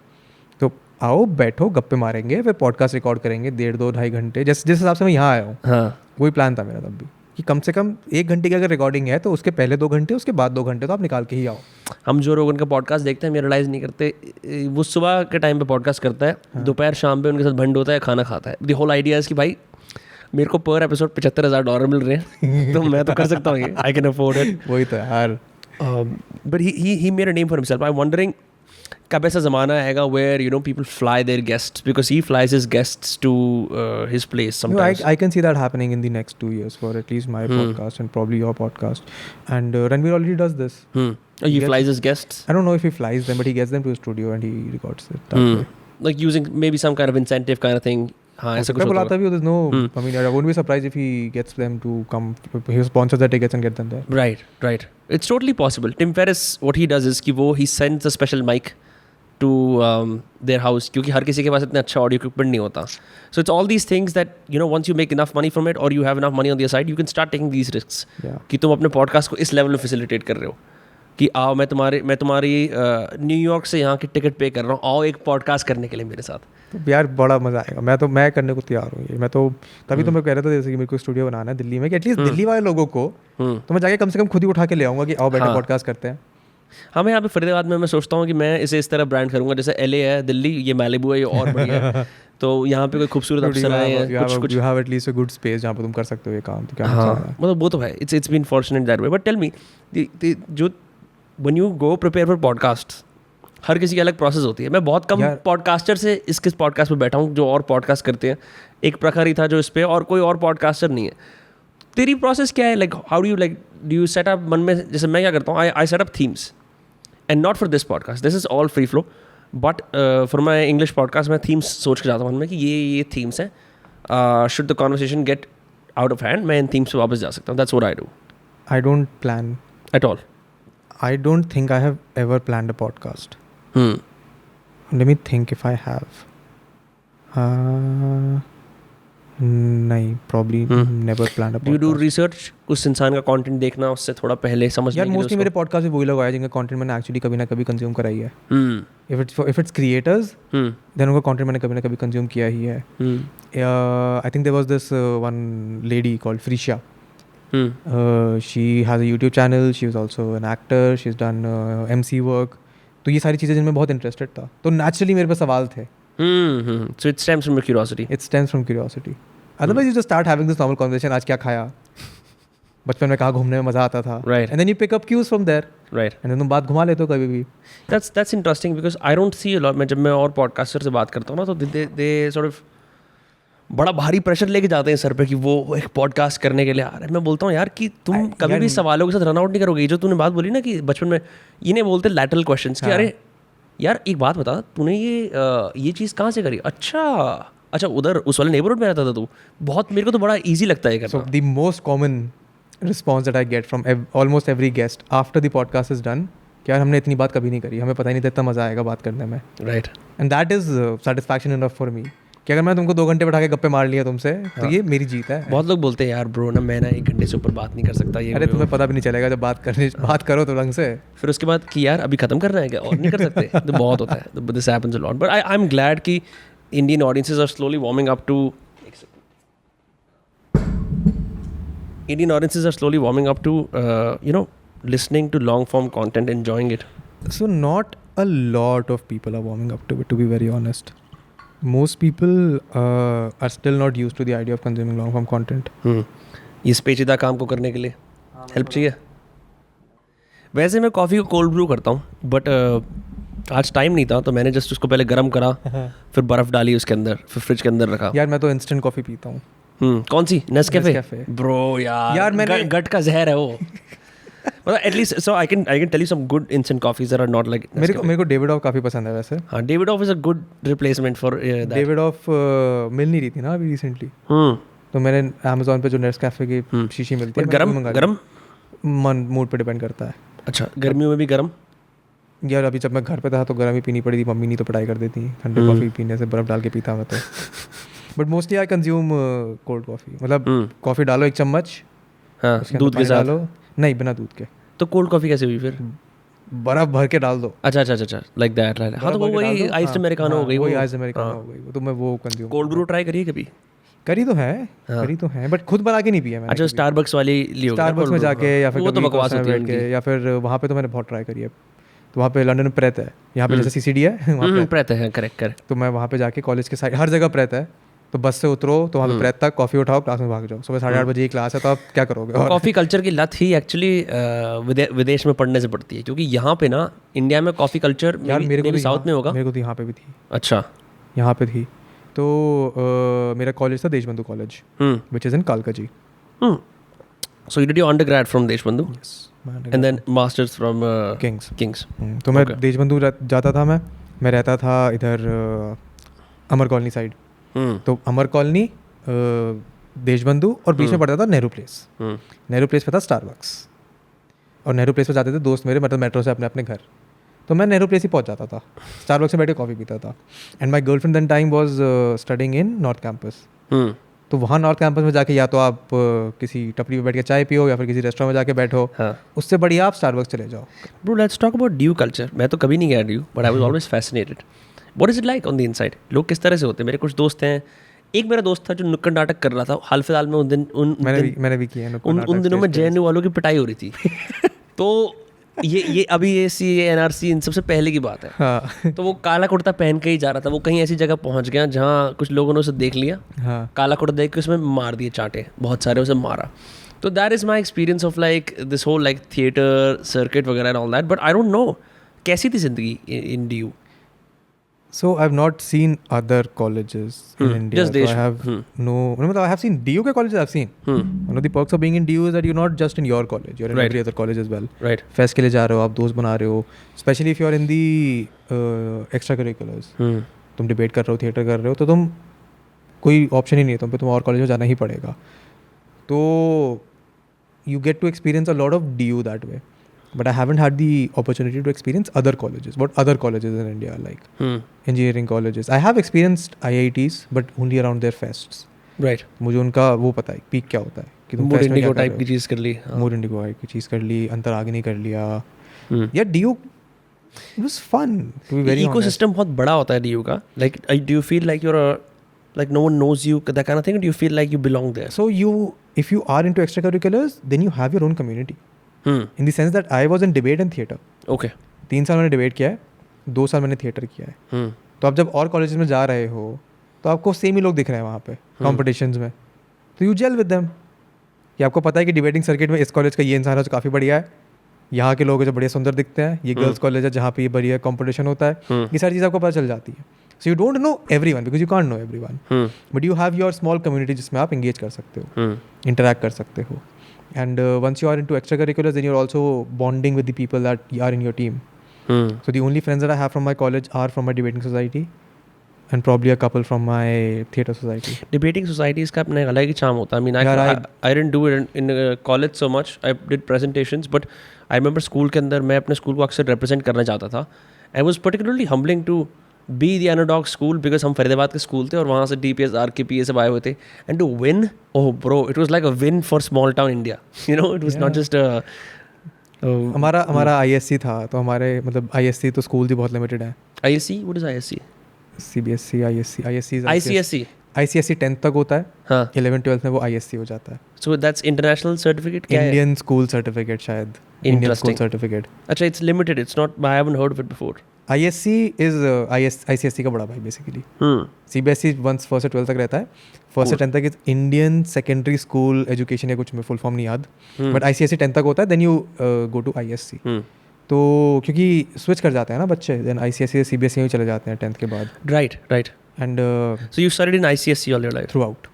तो आओ बैठो गप्पे मारेंगे, फिर पॉडकास्ट रिकॉर्ड करेंगे 1.5-2 घंटे, जिस हिसाब से मैं यहाँ आया हूँ। हाँ, वही प्लान था मेरा तब भी कि कम से कम 1 घंटे की अगर रिकॉर्डिंग है तो उसके पहले 2 घंटे, उसके बाद 2 घंटे तो आप निकाल के ही आओ। हम जो रोगन का पॉडकास्ट देखते हैं, हम रियलाइज़ नहीं करते वो सुबह के टाइम पे पॉडकास्ट करता है, दोपहर शाम पे उनके साथ भंड होता है, खाना खाता है। द होल आइडिया है कि भाई मेरे को पर एपिसोड $75,000 मिल रहे हैं तो मैं तो कर सकता हूँ, आई कैन अफोर्ड इट। वही तो यार। But he made a name for himself. I wondering कब ऐसा ज़माना आएगा where you know people fly their guests, because he flies his guests to his place sometimes. I can see that happening in the next 2 years for at least my podcast and probably your podcast. And Ranveer already does this. He flies his guests? I don't know if he flies them, but he gets them to his studio and he records it that way. Like using maybe some kind of incentive kind of thing. हाँ, ऐसा कुछ बुलाता भी हो, there's no, I mean, I won't be surprised if he gets them to come, he sponsors the tickets and get them there. Right. It's totally possible. Tim Ferriss, what he does is कि वो he sends a special mic to their house, क्योंकि हर किसी के पास इतना अच्छा audio equipment नहीं होता. So it's all these things that you know, once you make enough money from it or you have enough money on the side, you can start taking these risks. कि तुम अपने podcast को इस level में facilitate कर रहे हो कि आओ मैं तुम्हारी न्यूयॉर्क से यहाँ की टिकट पे कर रहा हूँ, आओ एक पॉडकास्ट करने के लिए मेरे साथ। तो यार बड़ा मजा आएगा। मैं करने को तैयार हूँ ये। मैं तो तभी तो मैं कह रहा था जैसे कि मेरे को स्टूडियो बनाना है दिल्ली में, कि एटलीस्ट दिल्ली वाले लोगों को तो मैं जाके कम से कम खुद ही उठा के ले आऊँगा कि आओ बैठे पॉडकास्ट करते हैं। हाँ, मैं यहाँ पे फरीदाबाद में मैं सोचता हूँ कि मैं इसे इस तरह ब्रांड करूँगा, जैसे LA है दिल्ली, ये मैलिबू है, ये और बढ़िया है। तो यहाँ पे कोई खूबसूरत अप्सराएं हैं, कुछ you have at least a good space जहाँ पे तुम कर सकते हो ये काम, तो क्या मतलब वो तो है। It's been fortunate that way, but tell me, जो when you go prepare for podcasts, हर किसी की अलग प्रोसेस होती है। मैं बहुत कम पॉडकास्टर से इसके पॉडकास्ट पे बैठा हूँ जो और पॉडकास्ट करते हैं। एक प्रखर ही था जो इस पे, और कोई और पॉडकास्टर नहीं है। तेरी प्रोसेस क्या है? Like how do you set up मन में, जैसे मैं क्या करता हूँ, I set up themes, and not for this podcast, this is all free flow, but for my English podcast मैं थीम्स सोच के जाता हूँ मन में कि ये थीम्स हैं, should the conversation get out of hand, मैं इन थीम्स पे वापस जा सकता हूँ। That's what I do. I don't plan at all. I don't think I have ever planned a podcast. Let me think if I have. नहीं, probably never planned a podcast. Do you do research? उस इंसान का content देखना, उससे थोड़ा पहले समझना। यार मोस्टली मेरे पॉडकास्ट में वही लोग आए जिनका कंटेंट मैंने एक्चुअली कभी ना कभी कंज्यूम करा ही है। If it's creators, then उनका कंटेंट मैंने कभी ना कभी कंज्यूम किया ही है। I think there was this one lady called Frisha. She has a YouTube channel. She was also an actor. She's done MC work. तो ये सारी चीज़ें जिनमें बहुत इंटरेस्टेड था, तो नेचुरली मेरे पे सवाल थे। So it stems from your curiosity. It stems from curiosity. Otherwise, you just start having this normal conversation. आज क्या खाया? बचपन में कहाँ घूमने में मज़ा आता था? Right. And then you pick up cues from there. Right. And then तुम बात घुमा लेते हो कभी भी। That's interesting because I don't see a lot. मैं जब मैं और पॉडकास्टर से बात करता हूँ ना, तो they sort of बड़ा भारी प्रेशर लेके जाते हैं सर पे कि वो एक पॉडकास्ट करने के लिए आ रहे हैं। मैं बोलता हूँ यार कि तुम कभी भी सवालों के साथ रन आउट नहीं करोगे। जो तूने बात बोली ना कि बचपन में इन्हें बोलते लैटरल क्वेश्चंस कि अरे यार एक बात बता, तूने ये चीज़ कहाँ से करी? अच्छा उधर उस वाले नेबरहुड में रहता था तू। बहुत मेरे को तो बड़ा ईजी लगता है करना। So the most common response that I get from almost every guest after the podcast is done, कि यार हमने इतनी बात कभी नहीं करी, हमें पता ही नहीं था इतना मज़ा आएगा बात करने में। Right. And that is satisfaction enough for me कि अगर मैं तुमको 2 घंटे बैठा के गप्पे मार लिया तुमसे, तो ये मेरी जीत है। बहुत लोग बोलते हैं यार ब्रो ना, मैं ना 1 घंटे से ऊपर बात नहीं कर सकता। ये अरे तुम्हें पता भी नहीं चलेगा जब बात करो तो ढंग से। फिर उसके बाद कि यार अभी खत्म करना है क्या, और नहीं कर सकते? तो बहुत होता है। This happens a lot, but I am glad कि Indian audiences are slowly warming up to listening to long form content, enjoying it. So not a lot of people are warming up to it, to be very honest. Most people are still not used to the idea of consuming long form content. इस पेचीदा काम को करने के लिए help चाहिए। वैसे मैं कॉफ़ी को कोल्ड ब्रू करता हूँ, बट आज टाइम नहीं था तो मैंने जस्ट उसको पहले गर्म करा, फिर बर्फ़ डाली उसके अंदर, फिर फ्रिज के अंदर रखा। यार मैं तो इंस्टेंट कॉफ़ी पीता हूँ। कौन सी? Nescafe bro. यार मैंने गट का जहर है वो। Well, at least so I can tell you some good instant coffees that are not like मेरे को डेविडॉफ काफ़ी पसंद है वैसे. हाँ, Davidoff is a good replacement for that. Davidoff मिल नहीं रही थी ना अभी रिसेंटली, तो मैंने अमेजोन पे जो नेस्कैफे की शीशी मिलती है, गरम मन मूड पे डिपेंड करता है. अच्छा, गर्मियों में भी गरम? यार अभी जब मैं घर पे था तो गर्म ही पीनी पड़ी थी, मम्मी नहीं तो पढ़ाई कर देती, ठंडे कॉफ़ी पीने से बर्फ़ डाल के पीता मैं तो. But mostly I consume cold coffee. मतलब कॉफ़ी डालो 1 चम्मच, हाँ, दूध के साथ डालो, नहीं बिना दूध के. तो कोल्ड कॉफ़ी कैसे हुई फिर? बर्फ भर के डाल दो. अच्छा, लाइक दैट, राइट. हाँ, तो वो वही आइस्ड अमेरिकानो हो गई. वही आइस्ड अमेरिकानो हो गई, तो मैं वो कंज्यूम. कोल्ड ब्रू ट्राई करिए कभी? करी तो है बट खुद बना के नहीं पिया मैंने. अच्छा, स्टारबक्स वाली ली होगी, स्टारबक्स में जाके या फिर वो तो बकवास होती है उनकी. या फिर वहाँ पे तो मैंने बहुत ट्राई करी है. तो वहाँ पे लंदन में प्रेत है, यहाँ पे जैसे सीसीडी है वहाँ प्रेत है, करेक्ट. तो मैं वहाँ पे जाके कॉलेज के साइड हर जगह प्रेत है, तो बस से उतरो तो वहाँ पे प्रेत तक कॉफ़ी उठाओ, क्लास में भाग जाओ. सुबह 8:30 बजे की क्लास है, तो आप क्या करोगे? और कॉफ़ी कल्चर की लत ही एक्चुअली विदेश में पढ़ने से पड़ती है, क्योंकि यहाँ पे ना इंडिया में कॉफ़ी कल्चर मेरे को साउथ में होगा. मेरे को तो यहाँ पे भी थी. अच्छा, यहाँ पे थी. तो मेरा कॉलेज था Deshbandhu college, which is in Kalkaji. So you did your undergrad from Deshbandhu? Yes. And then masters from Kings. तो मैं देशबंधु जाता था. मैं रहता था इधर अमर कॉलोनी साइड. तो अमर कॉलोनी, देशबंधु और बीच में पड़ता था नेहरू प्लेस. नेहरू प्लेस पे था स्टारबक्स, और नेहरू प्लेस पे जाते थे दोस्त मेरे, मतलब मेट्रो से अपने अपने घर. तो मैं नेहरू प्लेस ही पहुंच जाता था, स्टारबक्स में बैठ के कॉफ़ी पीता था. And my girlfriend than time was studying in north campus. तो वहाँ नॉर्थ कैंपस में जाके या तो आप किसी टपरी पे बैठ के चाय पियो या फिर किसी रेस्टोरेंट में जाके बैठो. उससे बढ़िया आप स्टारबक्स चले जाओ. Bro, let's talk about DU culture. मैं तो कभी नहीं गया DU, but I was always fascinated. What is it like on the inside? लोग किस तरह से होते हैं? मेरे कुछ दोस्त हैं. एक मेरा दोस्त था जो नुक्कड़ नाटक कर रहा था हाल फिलहाल में. मैंने भी किया उन दिनों में JNU वालों की पिटाई हो रही थी. तो ये अभी ये CA NRC इन सबसे पहले की बात है. हाँ. तो वो काला कुर्ता पहन के ही जा रहा था. वो कहीं ऐसी जगह पहुंच गया जहाँ कुछ लोगों ने उसे देख लिया. हाँ. काला कुर्ता देख के उसमें मार दिए चांटे, बहुत सारे उसे मारा. तो that is my experience of like this whole like theatre circuit वगैरह and all that. But I don't know कैसी थी जिंदगी इन DU. So I've not seen other colleges in India. Just so I have I have seen DU ke colleges. I've seen. One of the perks of being in DU is that you're not just in your college. You're in every other college as well. Right. Fest के लिए जा रहे हो, आप दोस्त बना रहे हो. Especially if you're in the extracurriculars. तुम डिबेट कर रहे हो, थिएटर कर रहे हो, तो तुम कोई ऑप्शन ही नहीं है तुम और कॉलेज में जाना ही पड़ेगा. तो you get to experience a lot of DU that way. But I haven't had the opportunity to experience other colleges. What other colleges in India are like? Engineering colleges. I have experienced IITs, but only around their fests. Right. मुझे उनका वो पता है peak क्या होता है कि तुम फेस्ट में क्या टाइप की चीज़ कर ली. मोर इंडिगो टाइप की चीज़ कर ली, अंतराग्नि कर लिया. यार DU it was fun to be very honest. Ecosystem बहुत बड़ा होता है DU का. Like do you feel like you're like no one knows you, that kind of thing? Or do you feel like you belong there? So if you are into extracurriculars, then you have your own community. In the sense that I was in debate and theatre. Okay. 3 साल मैंने debate किया है, 2 साल मैंने theatre किया है. तो आप जब और कॉलेज में जा रहे हो तो आपको सेम ही लोग दिख रहे हैं वहाँ पे कॉम्पिटिशन्स में. तो यू जेल विद देम. कि आपको पता है कि डिबेटिंग सर्किट में इस कॉलेज का ये इंसान है जो काफ़ी बढ़िया है, यहाँ के लोग जो बढ़िया सुंदर दिखते हैं, ये गर्ल्स कॉलेज है जहाँ पे ये बढ़िया कॉम्पिटिशन होता है. ये सारी चीज़ आपको पता चल जाती है. So you don't know everyone because you can't know everyone, but you have your small community जिसमें आप इंगेज कर सकते हो, इंटरैक्ट कर सकते हो. And once you are into extracurriculars, then you're also bonding with the people that are in your team. So the only friends that I have from my college are from my debating society, and probably a couple from my theatre society. Debating societies का अपना अलग ही charm होता है. I mean, I didn't do it in college so much. I did presentations, but I remember school के अंदर मैं अपने school को अक्सर represent करना चाहता था. I was particularly humbling to be the underdog school because हम फरीदाबाद के स्कूल थे और वहाँ से DPS RKPA सब आए हुए थे. And to win, oh bro, it was like a win for small town India. You know, it was not just a हमारा ISC था, तो हमारे मतलब ISC तो स्कूल भी बहुत लिमिटेड है. ISC? What is ISC? CBSC, ISC ICSE. ICSE 10th तक होता है. हाँ. 11th 12th में वो ISC हो जाता है. So that's international certificate? क्या है? Indian school certificate शायद. Indian school certificate. अच्छा, it's limited. It's not. I haven't heard of it before. ISC is ICSE का बड़ा भाई बेसिकली. CBSE 1 से 12 तक रहता है. 1 से 10 तक is Indian secondary school education या कुछ में फुल फॉर्म नहीं याद, बट ICSE 10 तक होता है. Then you go to ISC. तो क्योंकि स्विच कर जाते हैं ना बच्चे, देन ICSE से CBSE में चले जाते हैं 10th के बाद. Right. And so you studied in ICSE all your life? Throughout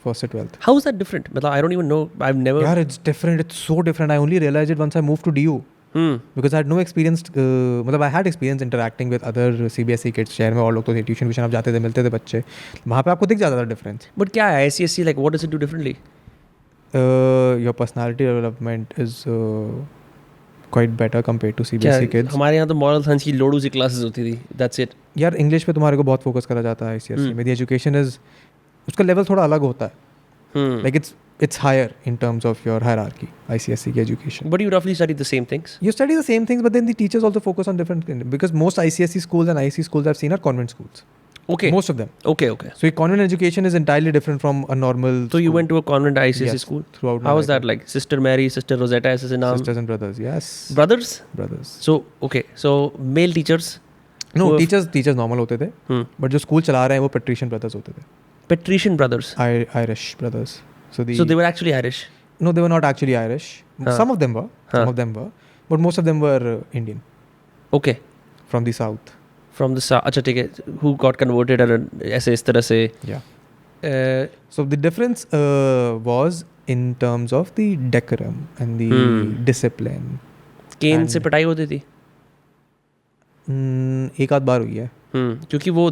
first से 12th. How is that different? मतलब I don't even know. I've never. यार it's different. It's so different. I only realized it once I moved to DU. Because I had no experience. मतलब I had experience interacting with other CBSE kids. शहर में और लोग तो थे, tuition आप जाते थे, मिलते थे बच्चे. वहाँ पे आपको दिख जाता था डिफरेंस. But क्या है ICSE? Like what does it do differently? Your personality development is quite better compared to CBSE kids. हमारे यहाँ तो moral science की लोडू सी क्लासेस होती थी. That's it. यार इंग्लिश पे तुम्हारे को बहुत फोकस करा जाता है ICSE में. The education is उसका लेवल थोड़ा अलग होता है. Like it's higher in terms of your hierarchy, ICSE की education. But you roughly study the same things. You study the same things, but then the teachers also focus on different things. Because most ICSE schools and IC schools I've seen are convent schools. Okay. Most of them. Okay. So convent education is entirely different from a normal So you school. went to a convent ICSE Yes, school? Throughout my How was life. that like? Sister Mary, Sister Rosetta, ऐसे नाम? Sisters and brothers, yes. Brothers? Brothers. So, okay. So, male teachers? No, who teachers normal होते थे. But जो school चला रहे हैं वो patrician brothers होते थे. Patrician brothers? Irish brothers. So they were actually Irish? No, they were not actually Irish. Some of them were. But most of them were Indian. Okay. From the south. From the south. अच्छा ठीक है. Who got converted और ऐसे इस तरह से? Yeah. So the difference was in terms of the decorum and the discipline. केन से पिटाई होती थी? एक आध बार हुई है. क्योंकि वो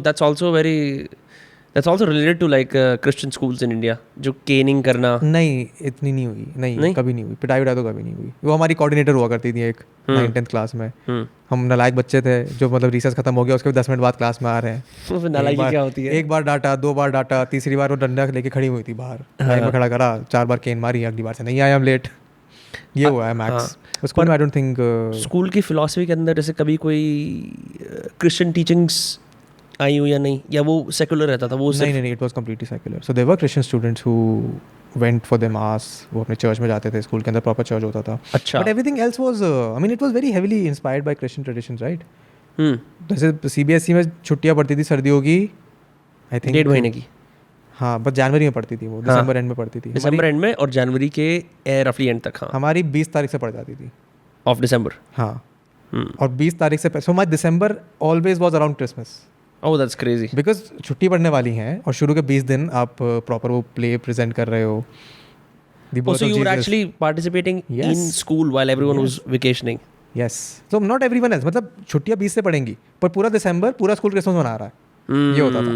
that's also related to like Christian schools in India जो caning करना. नहीं इतनी नहीं हुई. नहीं कभी नहीं हुई. पिटाई तो कभी नहीं हुई. वो हमारी कोऑर्डिनेटर हुआ करती थी एक 9th-10th क्लास में. हम नालायक बच्चे थे जो मतलब रिसेस खत्म हो गया उसके 10 मिनट बाद क्लास में आ रहे हैं. नालायकी क्या होती है? एक बार डांटा, 2 बार डांटा, तीसरी बार वो डंडा लेके खड़ी हुई थी बाहर. लाइन में खड़ा करा, 4 बार केन मारी, अगली बार से नहीं आया, हम लेट. ये हुआ है मैक्स. स्कूल में आई डोंट थिंक. स्कूल की फिलॉसफी के अंदर जैसे कभी कोई क्रिश्चियन टीचिंग्स आई हुई या नहीं, या वो सेकुलर रहता था? वो नहीं, it was completely secular. So there were Christian students who went for the mass. वो अपने चर्च में जाते थे. स्कूल के अंदर प्रॉपर चर्च होता था. अच्छा. But everything else was I mean it was very heavily inspired by Christian traditions, right? जैसे CBSE में छुट्टियां पड़ती थी सर्दियों की, आई थिंक 1.5 महीने की. हाँ, बस जनवरी में पड़ती थी. वो दिसंबर एंड में पड़ती थी. दिसंबर एंड में और जनवरी के रफली एंड तक. हाँ, हमारी 20 तारीख से पड़ जाती थी. Of December. हाँ. और 20 तारीख से so my December always was around Christmas. Oh that's crazy. Because छुट्टी पड़ने वाली हैं और शुरू के 20 दिन आप प्रॉपर वो प्ले प्रेजेंट कर रहे हो. So you were actually participating in school while everyone was vacationing. Yes. So not everyone else. मतलब छुट्टियाँ 20 से पड़ेंगी पर पूरा दिसंबर पूरा स्कूल क्रिसमस मना रहा है. ये होता था.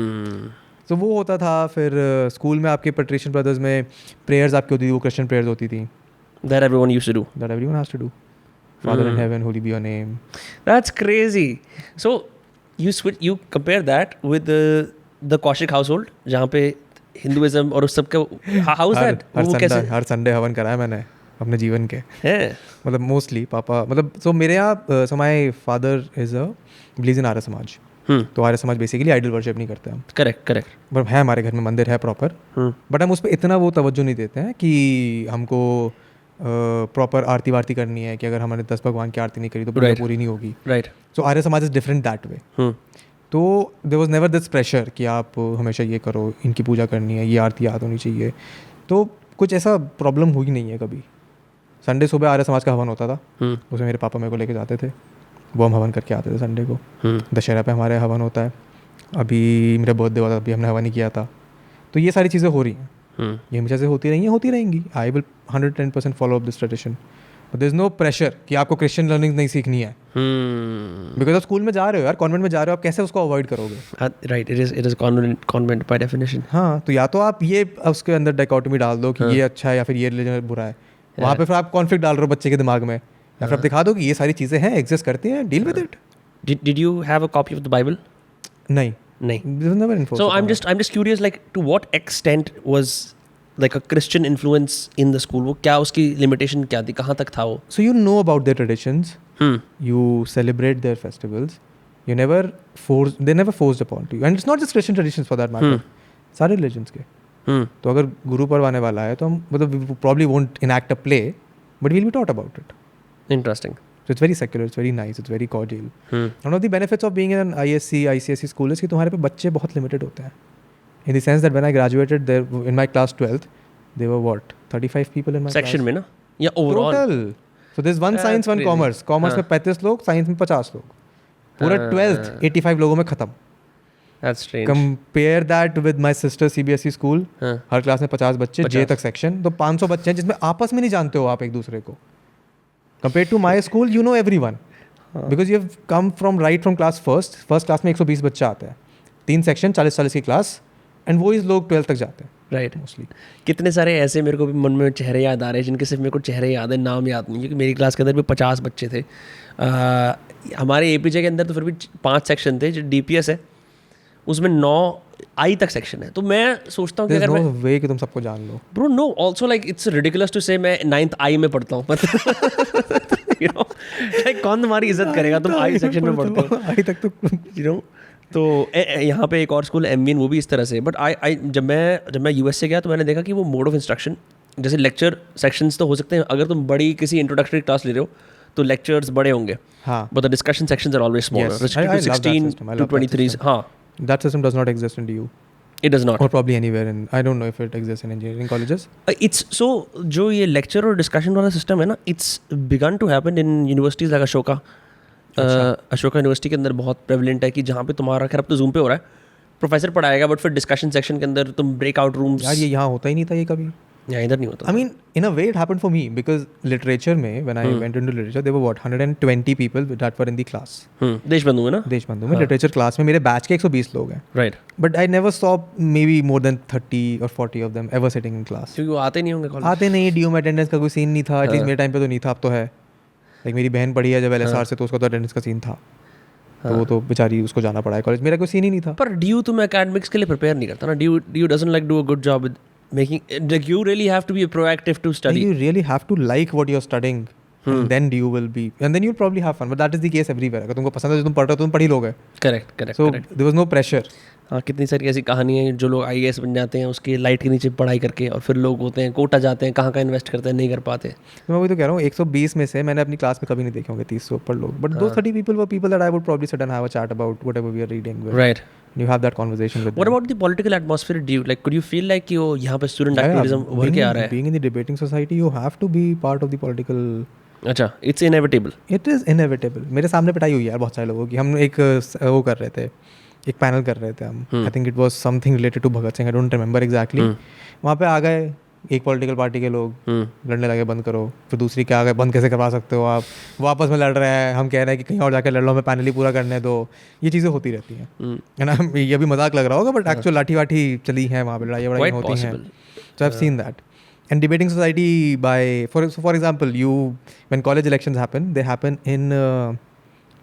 तो वो होता था. फिर स्कूल में आपके पेट्रिशियन ब्रदर्स में प्रेयर्स आपकी होती थी. वो क्रिश्चियन प्रेयर्स होती थी. That everyone used to do. That everyone has to do. Father in heaven, holy be your name. That's crazy. So you compare that with the Kaushik household जहाँ पे Hinduism और उस सब का. How is that? Her Sunday हवन कराया मैंने अपने जीवन के. मतलब मोस्टली पापा मतलब सो मेरे यहाँ so my father is a believes in Arya Samaj. तो Arya Samaj basically idol worship नहीं करते हम. करेक्ट. बट है हमारे घर में मंदिर है प्रॉपर. बट हम उस पर इतना वो तवज्जो नहीं देते हैं कि हमको प्रॉपर आरती वारती करनी है कि अगर हमने 10 भगवान की आरती नहीं करी तो पूरी नहीं होगी. Right. So Arya Samaj is different that way. तो there was never this pressure कि आप हमेशा ये करो, इनकी पूजा करनी है, ये आरती याद होनी चाहिए. तो कुछ ऐसा प्रॉब्लम हुई नहीं है कभी. संडे सुबह आर्य समाज का हवन होता था. उसमें मेरे पापा मेरे को लेके जाते थे. वो हम हवन करके आते थे संडे को. दशहरा पे हमारे हवन होता है. अभी मेरा बर्थडे हुआ था, अभी हमने हवन ही किया था. तो ये सारी चीज़ें हो रही हैं. ये हमेशा से होती रही हैं, होती रहेंगी. I will 110% follow up this tradition. But there is no pressure कि आपको क्रिश्चियन लर्निंग नहीं सीखनी है. बिकॉज आप स्कूल में जा रहे हो यार, कॉन्वेंट में जा रहे हो, आप कैसे उसको अवॉइड करोगे? Right. It is convent by definition. हाँ, तो या तो आप ये उसके अंदर डाइकोटमी डाल दो कि ये अच्छा है या फिर ये रिलीजन बुरा है. वहाँ पे फिर आप कॉन्फ्लिक्ट डाल रहे हो बच्चे के दिमाग में. या फिर आप दिखा दो कि ये सारी चीज़ें हैं, एग्जिस्ट करती हैं, deal with it. Did you have a copy of the Bible? नहीं. This was never enforced. So I'm just curious, like to what extent was like a Christian influence in the school? वो क्या उसकी limitation क्या थी? कहाँ तक था वो? So you know about their traditions. You celebrate their festivals. They never forced upon to you. And it's not just Christian traditions for that matter. सारे religions के. तो अगर गुरु पर्व आने वाला है तो हम मतलब probably won't enact a play, but we'll be taught about it. Interesting. So it's very secular, it's very nice, it's very cordial. One of the benefits of being in an ICSE school is कि तुम्हारे पे बच्चे बहुत limited होते हैं. In the sense that when I graduated there in my class 12th, there were what 35 people in my section class. में ना? या overall? Total. So there's one science, one commerce. Commerce में 35 लोग, science में 50 लोग. पूरा 12th 85 लोगों में खत्म. That's strange. Compare that with my sister CBSE school, हाँ. हर क्लास में 50 बच्चे, 50. J तक सेक्शन, तो 500 बच्चे हैं जिसमें आपस में नहीं जानते हो आप एक दूसरे को. Compare to my school you know everyone, because you have come from right from class first class में 120 बच्चे आते हैं, 3 सेक्शन, 40 की क्लास, एंड वो इस लोग 12th तक जाते हैं. राइट. मोस्टली कितने सारे ऐसे मेरे को भी मन में चेहरे याद आ रहे हैं जिनके सिर्फ मेरे को चेहरे याद है, नाम याद नहीं, क्योंकि मेरी क्लास के अंदर भी 50 बच्चे थे. हमारे APJ के अंदर तो फिर भी 5 सेक्शन थे. जो DPS है उसमें 9 I तक सेक्शन है. तो मैं सोचता हूँ कि अगर मैं वे कि तुम सबको जान लो. Bro no also like it's ridiculous to say मैं 9th I में पढ़ता हूँ. यू नो लाइक कौन तुम्हारी इज्जत करेगा, तुम I सेक्शन में पढ़ते हो. आई तक तो यू नो. तो यहाँ पे एक और स्कूल MVN, वो भी इस तरह से. बट आई जब मैं US से गया तो मैंने देखा कि वो मोड ऑफ इंस्ट्रक्शन, जैसे लेक्चर सेक्शंस तो हो सकते हैं, अगर तुम बड़ी किसी इंट्रोडक्टरी क्लास ले रहे हो तो लेक्चर्स बड़े होंगे, हाँ. But the discussion sections are always smaller, Yes. restricted I to love that 16 system. I to love that 23. system. हाँ, That system does not exist in DU, it does not. or probably anywhere in, I don't know if it exists in engineering colleges. It's so जो ये lecture और discussion वाला system है ना, it's begin to happen in universities like Ashoka. Ashoka university के अंदर बहुत prevalent है कि जहाँ पे तुम्हारा, खैर अब तो जूम पे हो रहा है, प्रोफेसर पढ़ाएगा बट फिर डिस्कशन सेक्शन के अंदर तुम ब्रेकआउट रूम्स. यार ये यहाँ होता ही नहीं था ये कभी. यहाँ इधर नहीं होता. I mean, in a way it happened for me because literature में when I went into literature there were what 120 people that were in the class. Deshbandhu है ना. देशबंधु में literature class में मेरे बैच के 120 लोग हैं. Right. But I never saw maybe more than 30 or 40 of them ever sitting in class. क्योंकि वो आते नहीं होंगे कॉलेज. आते नहीं, DU में अटेंडेंस का कोई सीन नहीं था. एटलीस्ट मेरे टाइम पे तो नहीं था, अब तो है. लाइक मेरी बहन पढ़ी है जब LSR से, तो उसका तो अटेंडेंस का सीन था. तो वो तो बेचारी उसको जाना पड़ा है कॉलेज. मेरा कोई सीन ही नहीं था. पर DU तुम्हें एकेडमिक्स के लिए प्रिपेयर नहीं करता ना. DU doesn't like do a good job with making, like you really have to be proactive to study. You really have to like what you're studying. And then DU will be, and then you'll probably have fun. But that is the case everywhere. अगर तुमको पसंद है जो तुम पढ़ रहे हो, तुम पढ़ ही लोगे. Correct. So there was no pressure. हाँ, कितनी सारी ऐसी कहानियाँ हैं जो लोग IAS बन जाते हैं उसके लाइट के नीचे पढ़ाई करके, और फिर लोग होते हैं कोटा जाते हैं, कहाँ इन्वेस्ट करते हैं, नहीं कर पाते. तो मैं वही तो कह रहा हूँ, 120 में से मैंने अपनी क्लास में कभी नहीं देखे होंगे 30 से ऊपर लोग. But those 30 people were people that I would probably sit and have a chat about whatever we are reading with. Right. You have that conversation with What them. about the political atmosphere? Do you like, could you feel like कि वो यहाँ पे student activism उभर के आ रहा है? Being in the debating society, you have to be part of the political. अच्छा, it's inevitable. It is inevitable. मेरे सामने पिटाई हुई है यार बहुत सारे लोगों की. हम एक वो कर रहे थे, एक पैनल कर रहे थे हम. I think it was something related to Bhagat Singh, I don't remember exactly. वहाँ पे आ गए एक पॉलिटिकल पार्टी के लोग, लड़ने लगे बंद करो. फिर दूसरी के आ गए बंद कैसे करवा सकते हो आप, वो आपस में लड़ रहे हैं, हम कह रहे हैं कि कहीं और जाकर लड़ लो, हमें पैनल ही पूरा करने दो. ये चीज़ें होती रहती हैं. है ना. ये भी मजाक लग रहा होगा बट एक्चुअल लाठी वाठी चली है वहाँ पे, लड़ाई वड़ाई होती हैं. So I have seen that. And debating society for example, when college elections happen, they happen in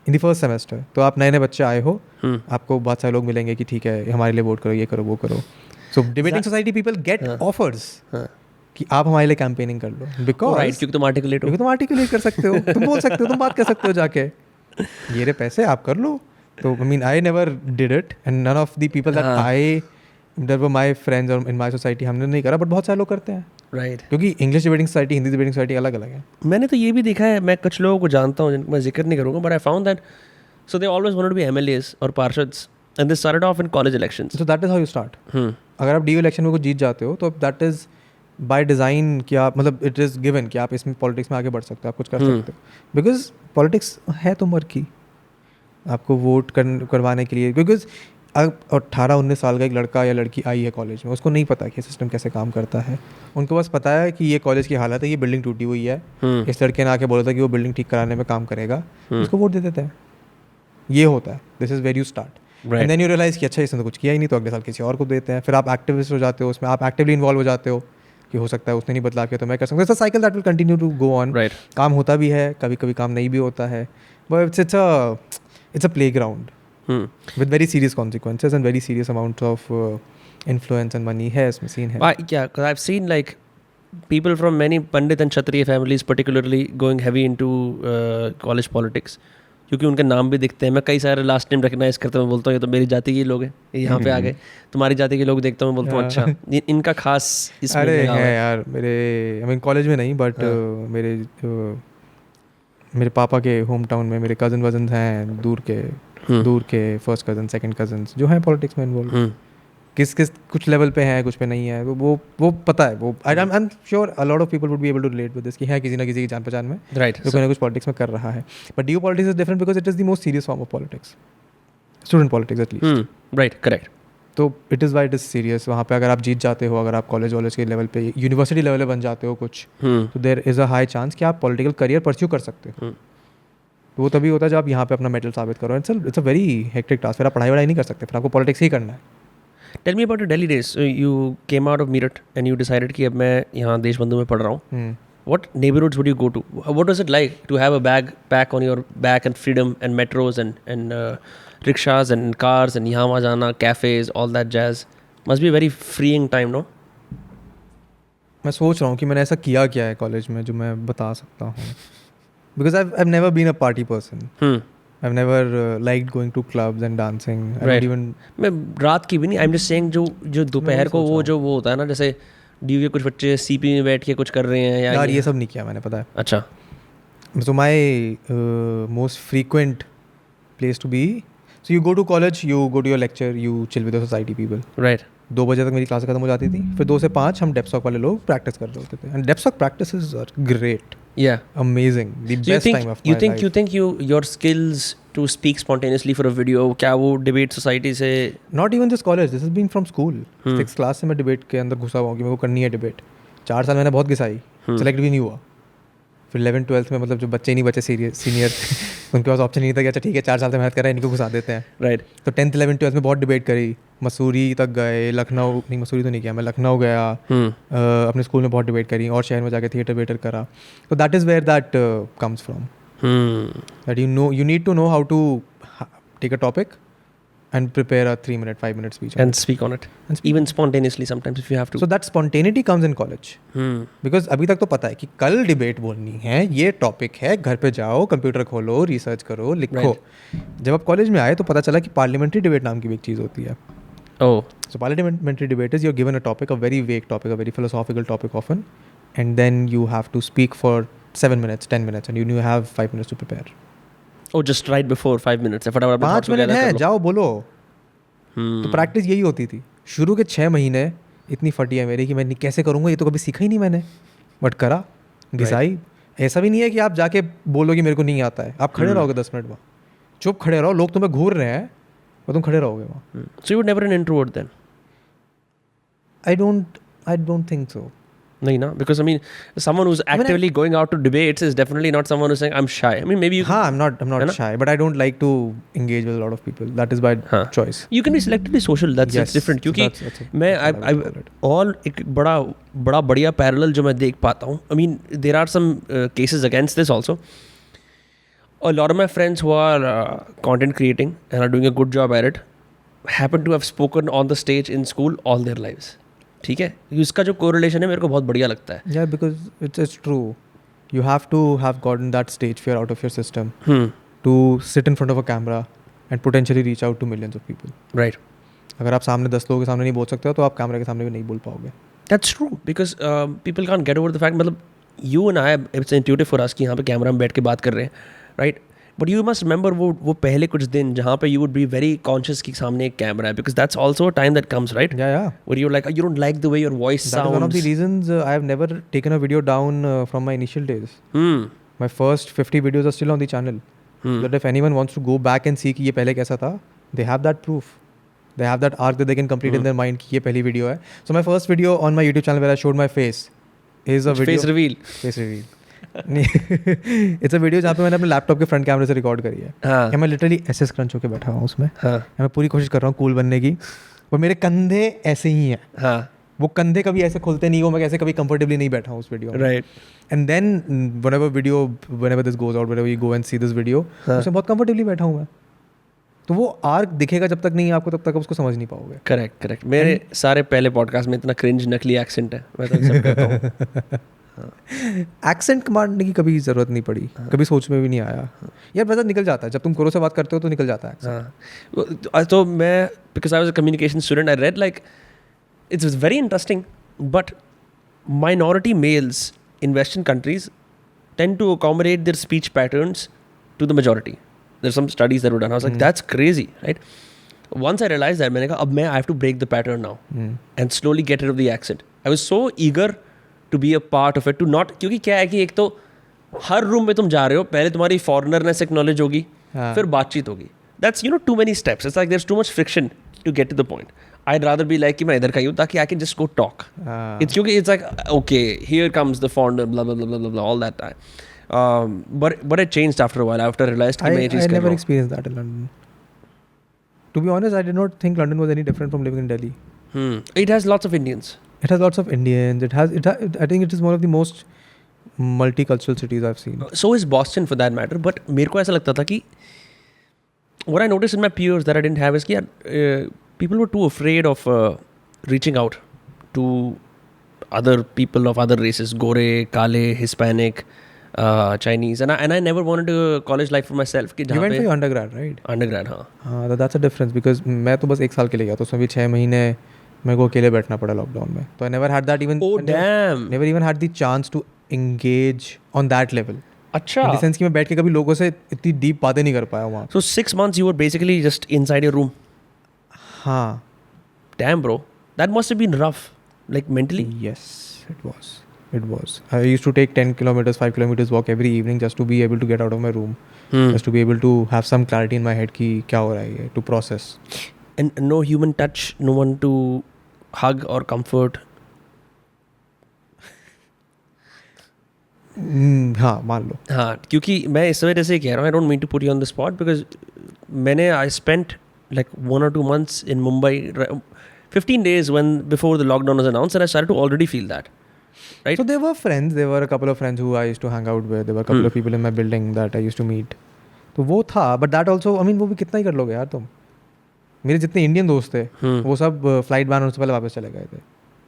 the first semester. तो आप नए बच्चे आए हो, आपको बहुत सारे लोग मिलेंगे कि ठीक है हमारे लिए वोट करो, ये करो, वो करो. So debating society people get offers कि आप हमारे लिए कैंपेनिंग कर लो, because क्योंकि तुम आर्टिकुलेट कर सकते हो, तुम बोल सकते हो, तुम बात कर सकते हो जाके, ये रे पैसे आप कर लो. तो I mean I never did it and none of the people that were my friends or in my society हमने नहीं करा, बट बहुत सारे लोग करते हैं. राइट. क्योंकि English debating society, Hindi debating society अलग अलग है. मैंने तो ये भी देखा है, मैं कुछ लोगों को जानता हूँ जिनको मैं जिक्र नहीं करूँगा, but I found that so they always wanted to be MLAs और पार्षद्स and they started off in college elections. So that is how you start. अगर आप DU इलेक्शन में कुछ जीत जाते हो तो दैट इज बाय डिज़ाइन कि आप, मतलब इट इज़ गिवन कि आप इसमें पॉलिटिक्स में आगे बढ़ सकते हो, आप कुछ कर सकते हो. बिकॉज पॉलिटिक्स है तो उम्र की, आपको वोट करवाने के लिए. बिकॉज 18-19 साल का एक लड़का या लड़की आई है कॉलेज में, उसको नहीं पता कि सिस्टम कैसे काम करता है. उनको बस पता है कि ये कॉलेज की हालत है, ये बिल्डिंग टूटी हुई है, इस लड़के ने आके बोला था कि वो बिल्डिंग ठीक कराने में काम करेगा, उसको वोट दे देते हैं. ये होता है. This is where you start. And then you realize कि अच्छा इसने तो कुछ किया ही नहीं, तो अगले साल किसी और को देते हैं. फिर आप एक्टिविस्ट हो जाते हो, उसमें आप एक्टिवली इन्वॉल्व हो जाते हो कि हो सकता है उसने नहीं बदलाव किया तो मैं कर सकता हूँ. It's a cycle that will continue to go on. काम होता भी है, कभी कभी काम नहीं भी होता है, but it's a play ground with very serious consequences and very serious amounts of influence and money है इसमें सीन है. Yeah, because I've seen like people from many Pandit and Kshatriya families particularly going heavy into college politics, क्योंकि उनके नाम भी दिखते हैं. मैं कई सारे लास्ट नेम रिकग्नाइज करता हूँ, बोलता हूँ ये तो मेरी जाति के लोग हैं, ये यहाँ पे आ गए. तुम्हारी जाति के लोग देखता हूँ, बोलता हूँ अच्छा इनका खास इसमें. अरे है यार, मेरे आई मीन कॉलेज में नहीं बट मेरे पापा के होम टाउन में मेरे कज़न हैं, दूर के फर्स्ट कज़न, सेकंड कज़न्स जो हैं पॉलिटिक्स में इन्वॉल्व. किस कुछ लेवल पे हैं, कुछ पे नहीं है. वो पता है. वो I am sure a lot of people would be able to relate with this कि है किसी ना किसी की जान पहचान में राइट जो कोई ना कुछ पॉलिटिक्स में कर रहा है. But DU politics is different because it is the most serious form of politics. Student politics at least. Right, correct. तो it is why it is serious. वहाँ पे अगर आप जीत जाते हो, अगर आप कॉलेज वॉलेज के लेवल पे, यूनिवर्सिटी लेवल पे बन जाते हो कुछ, तो there is a high chance कि आप पॉलिटिकल करियर परस्यू कर सकते हो. तो वो तभी होता है जब आप यहाँ पे अपना मेटल साबित करो. It's a very hectic task. फिर आप पढ़ाई नहीं कर सकते, फिर आपको पॉलिटिक्स ही करना है. Tell me about your Delhi days. You came out of Meerut and you decided कि अब मैं यहाँ देशबंधु में पढ़ रहा हूँ. What neighborhoods would you go to? What was it like to have a bag pack on your back and freedom and metros and rickshaws and cars and यहाँ वहाँ जाना, cafes, all that jazz? Must be a very freeing time, no? मैं सोच रहा हूँ कि मैंने ऐसा किया क्या है कॉलेज में जो मैं बता सकता हूँ. Because I've never been a party person. I've never liked going to clubs and dancing. I don't even. मैं रात की भी नहीं. I'm just saying जो दोपहर को वो होता है ना, जैसे डी के कुछ बच्चे सीपी में बैठ के कुछ कर रहे हैं यार ये सब नहीं किया मैंने, पता है. अच्छा. So my most frequent place to be. So you go to college, you go to your lecture, you chill with the society people. Right. 2 बजे तक मेरी क्लास खत्म हो जाती थी. फिर 2 से 5 हम डेप्सॉक वाले लोग प्रैक्टिस कर रहे होते थे. And डेप्सॉक practices are great. Yeah. Amazing. The best time of my life. You think your skills to speak spontaneously for a video, क्या वो debate society से? Not even just college. This has been from school. 6th class से मैं debate के अंदर घुसा हुआ हूँ कि मेरे को करनी है debate. 4 साल मैंने बहुत घिसाई. Select भी नहीं हुआ. फिर 11th-12th में मतलब जो बच्चे नहीं बचे सीनियर उनके पास ऑप्शन नहीं था कि अच्छा ठीक है 4 साल से मेहनत कर रहे हैं, इनको घुसा देते हैं. राइट. तो 10th 11th 12th में बहुत डिबेट करी. मसूरी तक गए, लखनऊ नहीं, मसूरी तो नहीं किया मैं, लखनऊ गया. अपने स्कूल में बहुत डिबेट करी और शहर में जाके थिएटर वेटर करा. तो that is where that comes from. That you need to know how to take a topic and prepare a 3-minute, 5-minute speech and speak on it, even spontaneously sometimes if you have to. So that spontaneity comes in college. Because अभी तक तो पता है कि कल debate बोलनी है, ये टॉपिक है, घर पे जाओ, कंप्यूटर खोलो, रिसर्च करो, लिखो. जब आप कॉलेज में आए तो पता चला कि पार्लियामेंट्री डिबेट नाम की भी एक चीज़ होती है. So parliamentary debate is you're given a topic, a very vague topic, a very philosophical topic often, and then you have to speak for 7 minutes, 10 minutes, and you have 5 minutes to prepare. Oh, just right before 5 minutes. 5 minute है, जाओ बोलो. तो practice यही होती थी. शुरू के 6 महीने इतनी फटी है मेरी कि मैं कैसे करूँगा, ये तो कभी सीखा ही नहीं मैंने, बट करा, घिसाई. ऐसा भी नहीं है कि आप जाके बोलो कि मेरे को नहीं आता है. आप खड़े रहोगे 10 मिनट वहाँ, चुप खड़े रहो, लोग तुम्हें घूर रहे हैं और तुम खड़े रहोगे वहाँ. So you were never an introvert then? I don't think so. नहीं ना, because I mean someone who's actively going out to debates is definitely not someone who's saying I'm shy. I mean maybe you I'm not shy, but I don't like to engage with a lot of people. That is by choice. You can be selectively social. That's different. क्योंकि मैं all एक बड़ा बढ़िया parallel जो मैं देख पाता हूँ. I mean there are some cases against this also. A lot of my friends who are content creating and are doing a good job at it happen to have spoken on the stage in school all their lives. ठीक है, इसका जो correlation है मेरे को बहुत बढ़िया लगता है. Yeah, because it's true. You have to have gotten that stage fear out of your system to sit in front of a camera and potentially reach out to millions of people. Right. अगर आप सामने 10 लोगों के सामने नहीं बोल सकते हो तो आप कैमरे के सामने भी नहीं बोल पाओगे. That's true because people can't get over the fact, मतलब you and I, it's intuitive for us कि यहाँ पे कैमरा में बैठ के बात कर रहे हैं, right? But you must remember वो पहले कुछ दिन जहाँ पे you would be very conscious कि सामने एक कैमरा है, because that's also a time that comes, right? Yeah. Where you're like, you don't like the way your voice sounds. That is one of the reasons I have never taken a video down from my initial days. My first 50 videos are still on the channel. That if anyone wants to go back and see कि ये पहले कैसा था, they have that proof. They have that arc that they can complete in their mind कि ये पहली video है. So my first video on my YouTube channel where I showed my face is a video. Face reveal. It's a video जहाँ पे मैंने अपने laptop के front कैमरे से रिकॉर्ड करी है. मैं लिटरली ऐसे स्क्रंच होके बैठा हूँ उसमें. मैं पूरी कोशिश कर रहा हूँ कूल बनने की, पर मेरे कंधे ऐसे ही हैं. वो कंधे कभी ऐसे खुलते नहीं हो, मैं ऐसे कभी कंफर्टेबली नहीं बैठा हूँ उस वीडियो में. Right. And then whenever this goes out, whenever you go and see this video, उसमें बहुत कंफर्टेबली बैठा हूँ मैं. तो वो आर्क दिखेगा जब तक नहीं आपको, तब तक उसको समझ नहीं पाओगे. करेक्ट. मेरे सारे पहले पॉडकास्ट में इतना क्रिंज नकली एक्सेंट है, मैं तो एक्सेप्ट करता हूँ. एक्सेंट कमांडने की कभी ज़रूरत नहीं पड़ी, कभी सोच में भी नहीं आया. यार पता निकल जाता है जब तुम कोरो से बात करते हो तो निकल जाता है. तो मैं, because I was a communication student, I read like it was very interesting, but minority males in Western countries tend to accommodate their speech patterns to the majority. There's some studies that were done. I was like, that's crazy, right? Once I realized that, मैंने कहा अब मैं I have to break the pattern now and slowly get rid of the accent. I was so eager to be a part of it, to not, क्योंकि क्या है कि एक तो हर रूम में तुम जा रहे हो, पहले तुम्हारी फॉरेनरनेस एक्नॉलेज होगी, फिर बातचीत होगी, that's too many steps. It's like there's too much friction to get to the point. I'd rather be like कि मैं इधर का ही हूँ ताकि I can just go talk. It's like okay, here comes the founder, blah blah blah blah blah, blah all that time. But it changed after a while. After I realized कि मैं ये चीज़ कर रहा हूँ. I never experienced that in London. To be honest, I did not think London was any different from living in Delhi. It has lots of Indians. It has lots of Indians. I think it is one of the most multicultural cities I've seen. So is Boston for that matter. But मेरे को ऐसा लगता था कि what I noticed in my peers that I didn't have is कि people were too afraid of reaching out to other people of other races, Gore, Kale, Hispanic, Chinese, and I never wanted a college life for myself. कि You went for your undergrad, right? Undergrad, हाँ. That's a difference because मैं तो बस 1 साल के लिए गया तो उसमें भी 6 महीने मेरे को अकेले बैठना पड़ा लॉकडाउन में. तो I never had that even. Oh damn. Never even had the chance to engage on that level. अच्छा. In the sense कि मैं बैठ के कभी लोगों से इतनी deep बातें नहीं कर पाया वहाँ. So 6 months you were basically just inside your room. हाँ. Damn, bro. That must have been rough, like mentally. Yes, it was. It was. I used to take 10 kilometers, 5 kilometers walk every evening just to be able to get out of my room. Just to be able to have some clarity in my head कि क्या हो रहा है ये, to process. And no human touch, no one to hug or comfort. हाँ मान लो. हाँ, क्योंकि मैं इस वजह से कह रहा हूँ. I don't mean to put you on the spot because I spent like 1 or 2 months in Mumbai, 15 days before the lockdown was announced, and I started to already feel that. Right? So there were friends. There were a couple of friends who I used to hang out with. There were a couple of people in my building that I used to meet. तो वो था, but that also, I mean, वो भी कितना ही कर लोगे यार तुम. मेरे जितने इंडियन दोस्त थे वो सब फ्लाइट बैन होने से पहले वापस चले गए थे.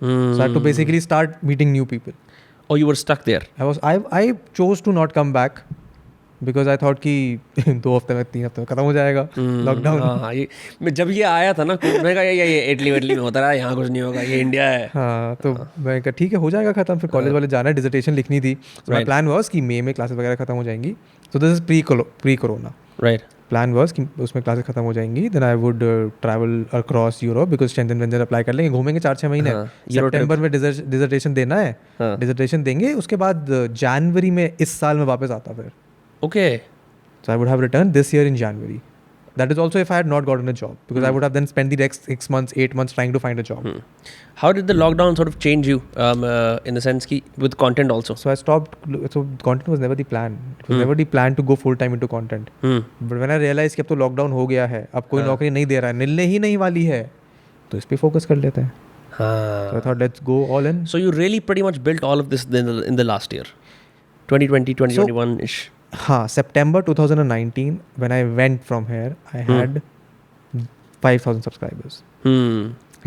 So I had to basically start meeting new people. Oh, you were stuck there. I chose to not come back because I thought कि 2 हफ्ते में 3 हफ्ते में खत्म हो जाएगा लॉकडाउन. हाँ, ये जब ये आया था ना, मैं कहा ये इटली में होता रहा, यहाँ कुछ नहीं होगा, ये इंडिया है. हाँ, तो मैं कहा ठीक है हो जाएगा खत्म. फिर कॉलेज वाले जाना है, डिसर्टेशन लिखनी थी. So my plan was कि मई में क्लासेस वगैरह खत्म हो जाएंगी. So this is pre-corona. Right. Plan was कि उसमें क्लासेस खत्म हो जाएंगी. Then I would travel across Europe because Schengen वेंजन अप्लाई कर लेंगे, घूमेंगे 4-6 महीने. सितंबर में डिसर्टेशन देना है, डिसर्टेशन देंगे, उसके बाद जनवरी में इस साल में वापस आता फिर. Okay. So I would have returned this year in January. That is also if I had not gotten a job because I would have then spent the next 6 months, 8 months trying to find a job. How did the lockdown sort of change you in the sense ki with content also? So I stopped. So content was never the plan. It was never the plan to go full time into content. But when I realized कि अब तो lockdown हो गया है, अब कोई नौकरी नहीं दे रहा है, मिलने ही नहीं वाली है, तो इस पे फोकस कर लेते हैं. So I thought let's go all in. So you really pretty much built all of this in the last year, 2020, 2021-ish. हाँ, September 2019 when I went from here, I had 5,000 subscribers.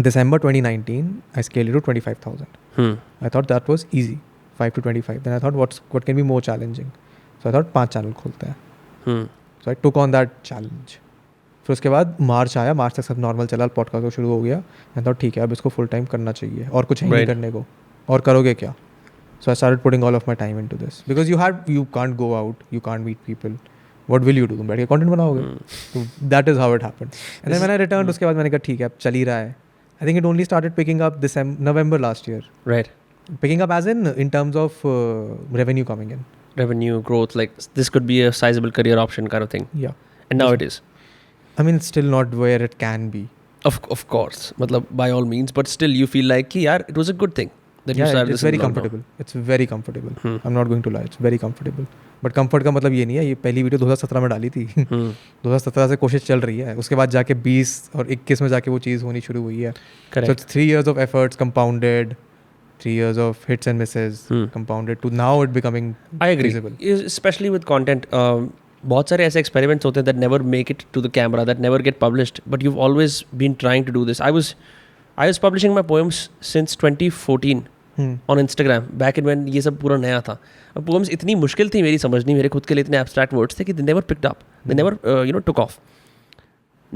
December 2019, I scaled it to 25,000. I thought that was easy, 5 to 25. Then I thought what can be more challenging? So I thought 5 channel खोलते हैं. So I took on that challenge. फिर उसके बाद मार्च आया, मार्च तक सब normal चला, podcast शुरू हो गया. I thought ठीक है अब इसको फुल टाइम करना चाहिए और कुछ नहीं करने को, और करोगे क्या? So I started putting all of my time into this because you can't go out, you can't meet people. What will you do? तुम बैठ के content बनाओगे. So that is how it happened. And then when I returned, उसके बाद मैंने कहा ठीक है अब चल ही रहा है. I think it only started picking up November last year. Right. Picking up as in terms of revenue coming in. Revenue growth, like this could be a sizable career option kind of thing. Yeah. And now it is. I mean, it's still not where it can be. Of course. मतलब by all means, but still you feel like कि यार it was a good thing. It's very comfortable. It's very comfortable. I'm not going to lie. It's very comfortable. But comfort का मतलब ये नहीं है. ये पहली वीडियो 2017 में डाली थी. 2017 से कोशिश चल रही है. उसके बाद जाके 20 और 21 में जाके वो चीज़ होनी शुरू हुई है. Correct. So it's 3 years of efforts compounded, 3 years of hits and misses compounded to now it becoming I agree. feasible. Especially with content. बहुत सारे ऐसे experiments होते हैं that never make it to the camera, that never get published. But you've always been trying to do this. I was publishing my poems since 2014 on Instagram, back in when ये सब पूरा नया था. अब poems इतनी मुश्किल थी मेरी समझनी, मेरे खुद के लिए इतने abstract words थे कि they never picked up, they never took off.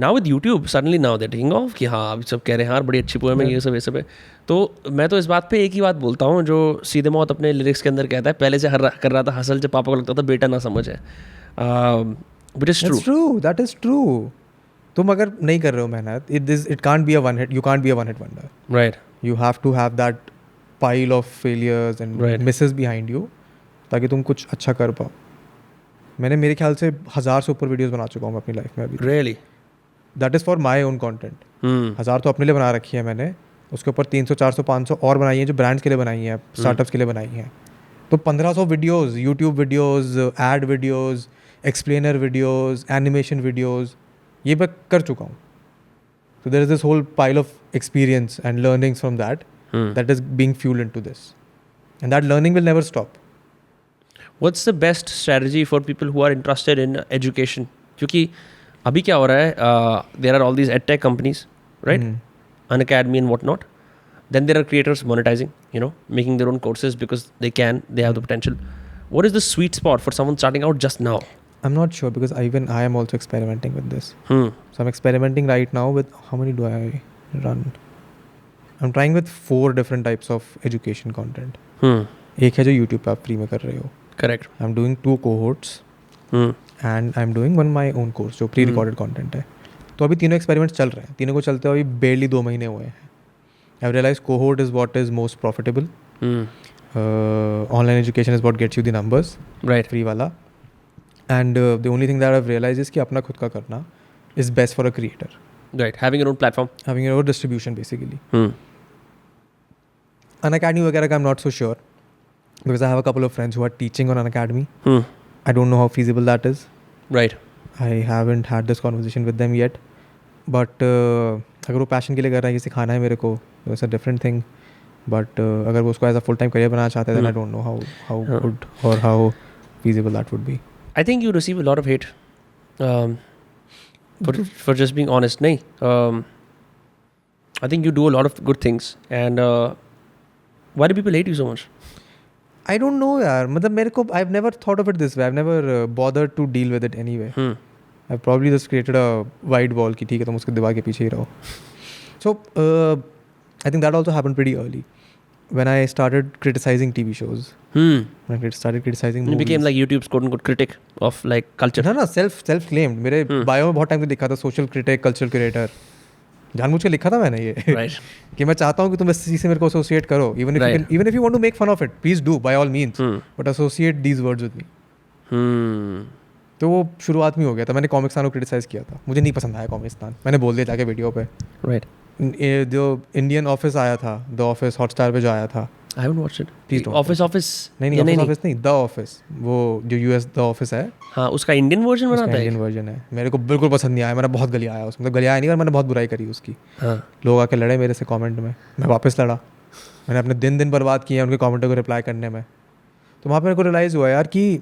Now with YouTube, suddenly now they're taking off कि हाँ अभी सब कह रहे हैं यार बड़ी अच्छी poem है, ये सब है. तो मैं तो इस बात पे एक ही बात बोलता हूँ जो सीधे मौत अपने लिरिक्स के अंदर कहता है, पहले से कर रहा था हसल, जब पापा को लगता था बेटा ना समझ है. But it's true. That is true. तुम अगर नहीं कर रहे हो मेहनत, it can't be a one hit. You can't be a one hit wonder. Right. You have to have that pile of failures and misses behind you ताकि तुम कुछ अच्छा कर पाओ. मैंने मेरे ख्याल से 1000 से ऊपर वीडियोस बना चुका हूँ अपनी लाइफ में अभी. Really? That is for my own content. 1000 तो अपने लिए बना रखी है मैंने, उसके ऊपर 300 400 500 और बनाई हैं जो ब्रांड्स के लिए बनाई हैं, स्टार्टअप्स के लिए बनाई हैं. तो 1500 videos, YouTube videos, ad videos, explainer videos, animation videos, ये मैं कर चुका हूँ. So there is this whole pile of experience and learnings from that that is being fueled into this. And that learning will never stop. What's the best strategy for people who are interested in education? क्योंकि अभी क्या हो रहा है, there are all these edtech companies, right? Unacademy and whatnot. Then there are creators monetizing, you know, making their own courses because they have the potential. What is the sweet spot for someone starting out just now? I'm not sure because I am also experimenting with this. So I'm experimenting right now with, how many do I run? I'm trying with 4 different types of education content. एक है जो YouTube पे आप free में कर रहे हो. Correct. I'm doing 2 cohorts. And I'm doing one my own course जो pre-recorded content है. तो अभी तीनों experiments चल रहे हैं. तीनों को चलते हुए अभी barely 2 महीने हुए हैं. I've realized cohort is what is most profitable. Online education is what gets you the numbers. Right. Free वाला. And the only thing that I've realized is कि अपना खुद का करना is best for a creator. Right. Having your own platform. Having your own distribution basically. Unacademy वगैरह का I'm not so sure because I have a couple of friends who are teaching on Unacademy. I don't know how feasible that is. Right. I haven't had this conversation with them yet. But अगर वो passion के लिए कर रहा है, ये सिखाना है मेरे को, it's a different thing. But अगर वो उसको as a full time career बनाना चाहते हैं, then I don't know how good or how feasible that would be. I think you receive a lot of hate for just being honest. Nahi. I think you do a lot of good things. And why do people hate you so much? I don't know यार, मतलब मेरे को, I've never thought of it this way. I've never bothered to deal with it anyway. I've probably just created a white wall कि ठीक है तुम उसके दीवार के पीछे ही रहो. So I think that also happened pretty early. When I started criticizing TV shows. When I started criticizing movies. You became like YouTube's quote-unquote critic of like culture. ना self-claimed. मेरे bio में बहुत टाइम से लिखा था social critic, cultural creator. जानबूझ के लिखा था मैंने ये. Right. कि मैं चाहता हूँ कि तुम इस चीज़ से मेरे को associate करो. Even if you want to make fun of it, please do by all means. But associate these words with me. तो वो शुरुआत में हो गया था. मैंने कॉमिक्स को क्रिटिसाइज किया था. मुझे नहीं पसंद आया कॉमिक्स. मैंने बोल दिया जाके वीडियो पे. Right. जो इंडियन ऑफिस आया था, द ऑफिस हॉटस्टार पे जो आया था. I haven't watched it. Please don't. Office नहीं ऑफिस नहीं, द ऑफिस. वो जो यूएस द ऑफिस है. हाँ, उसका इंडियन वर्जन बनाता है. इंडियन वर्जन है. मेरे को बिल्कुल पसंद नहीं आया. मैंने बहुत गलिया आया उसमें. मतलब गलिया आया नहीं, पर मैंने बहुत बुराई करी उसकी. हाँ. लोग आके लड़े मेरे से कमेंट में. मैं वापस लड़ा. मैंने अपने दिन बर्बाद किए उनके कमेंटों को रिप्लाई करने में. तो वहाँ पर मेरे को रियलाइज़ हुआ यार कि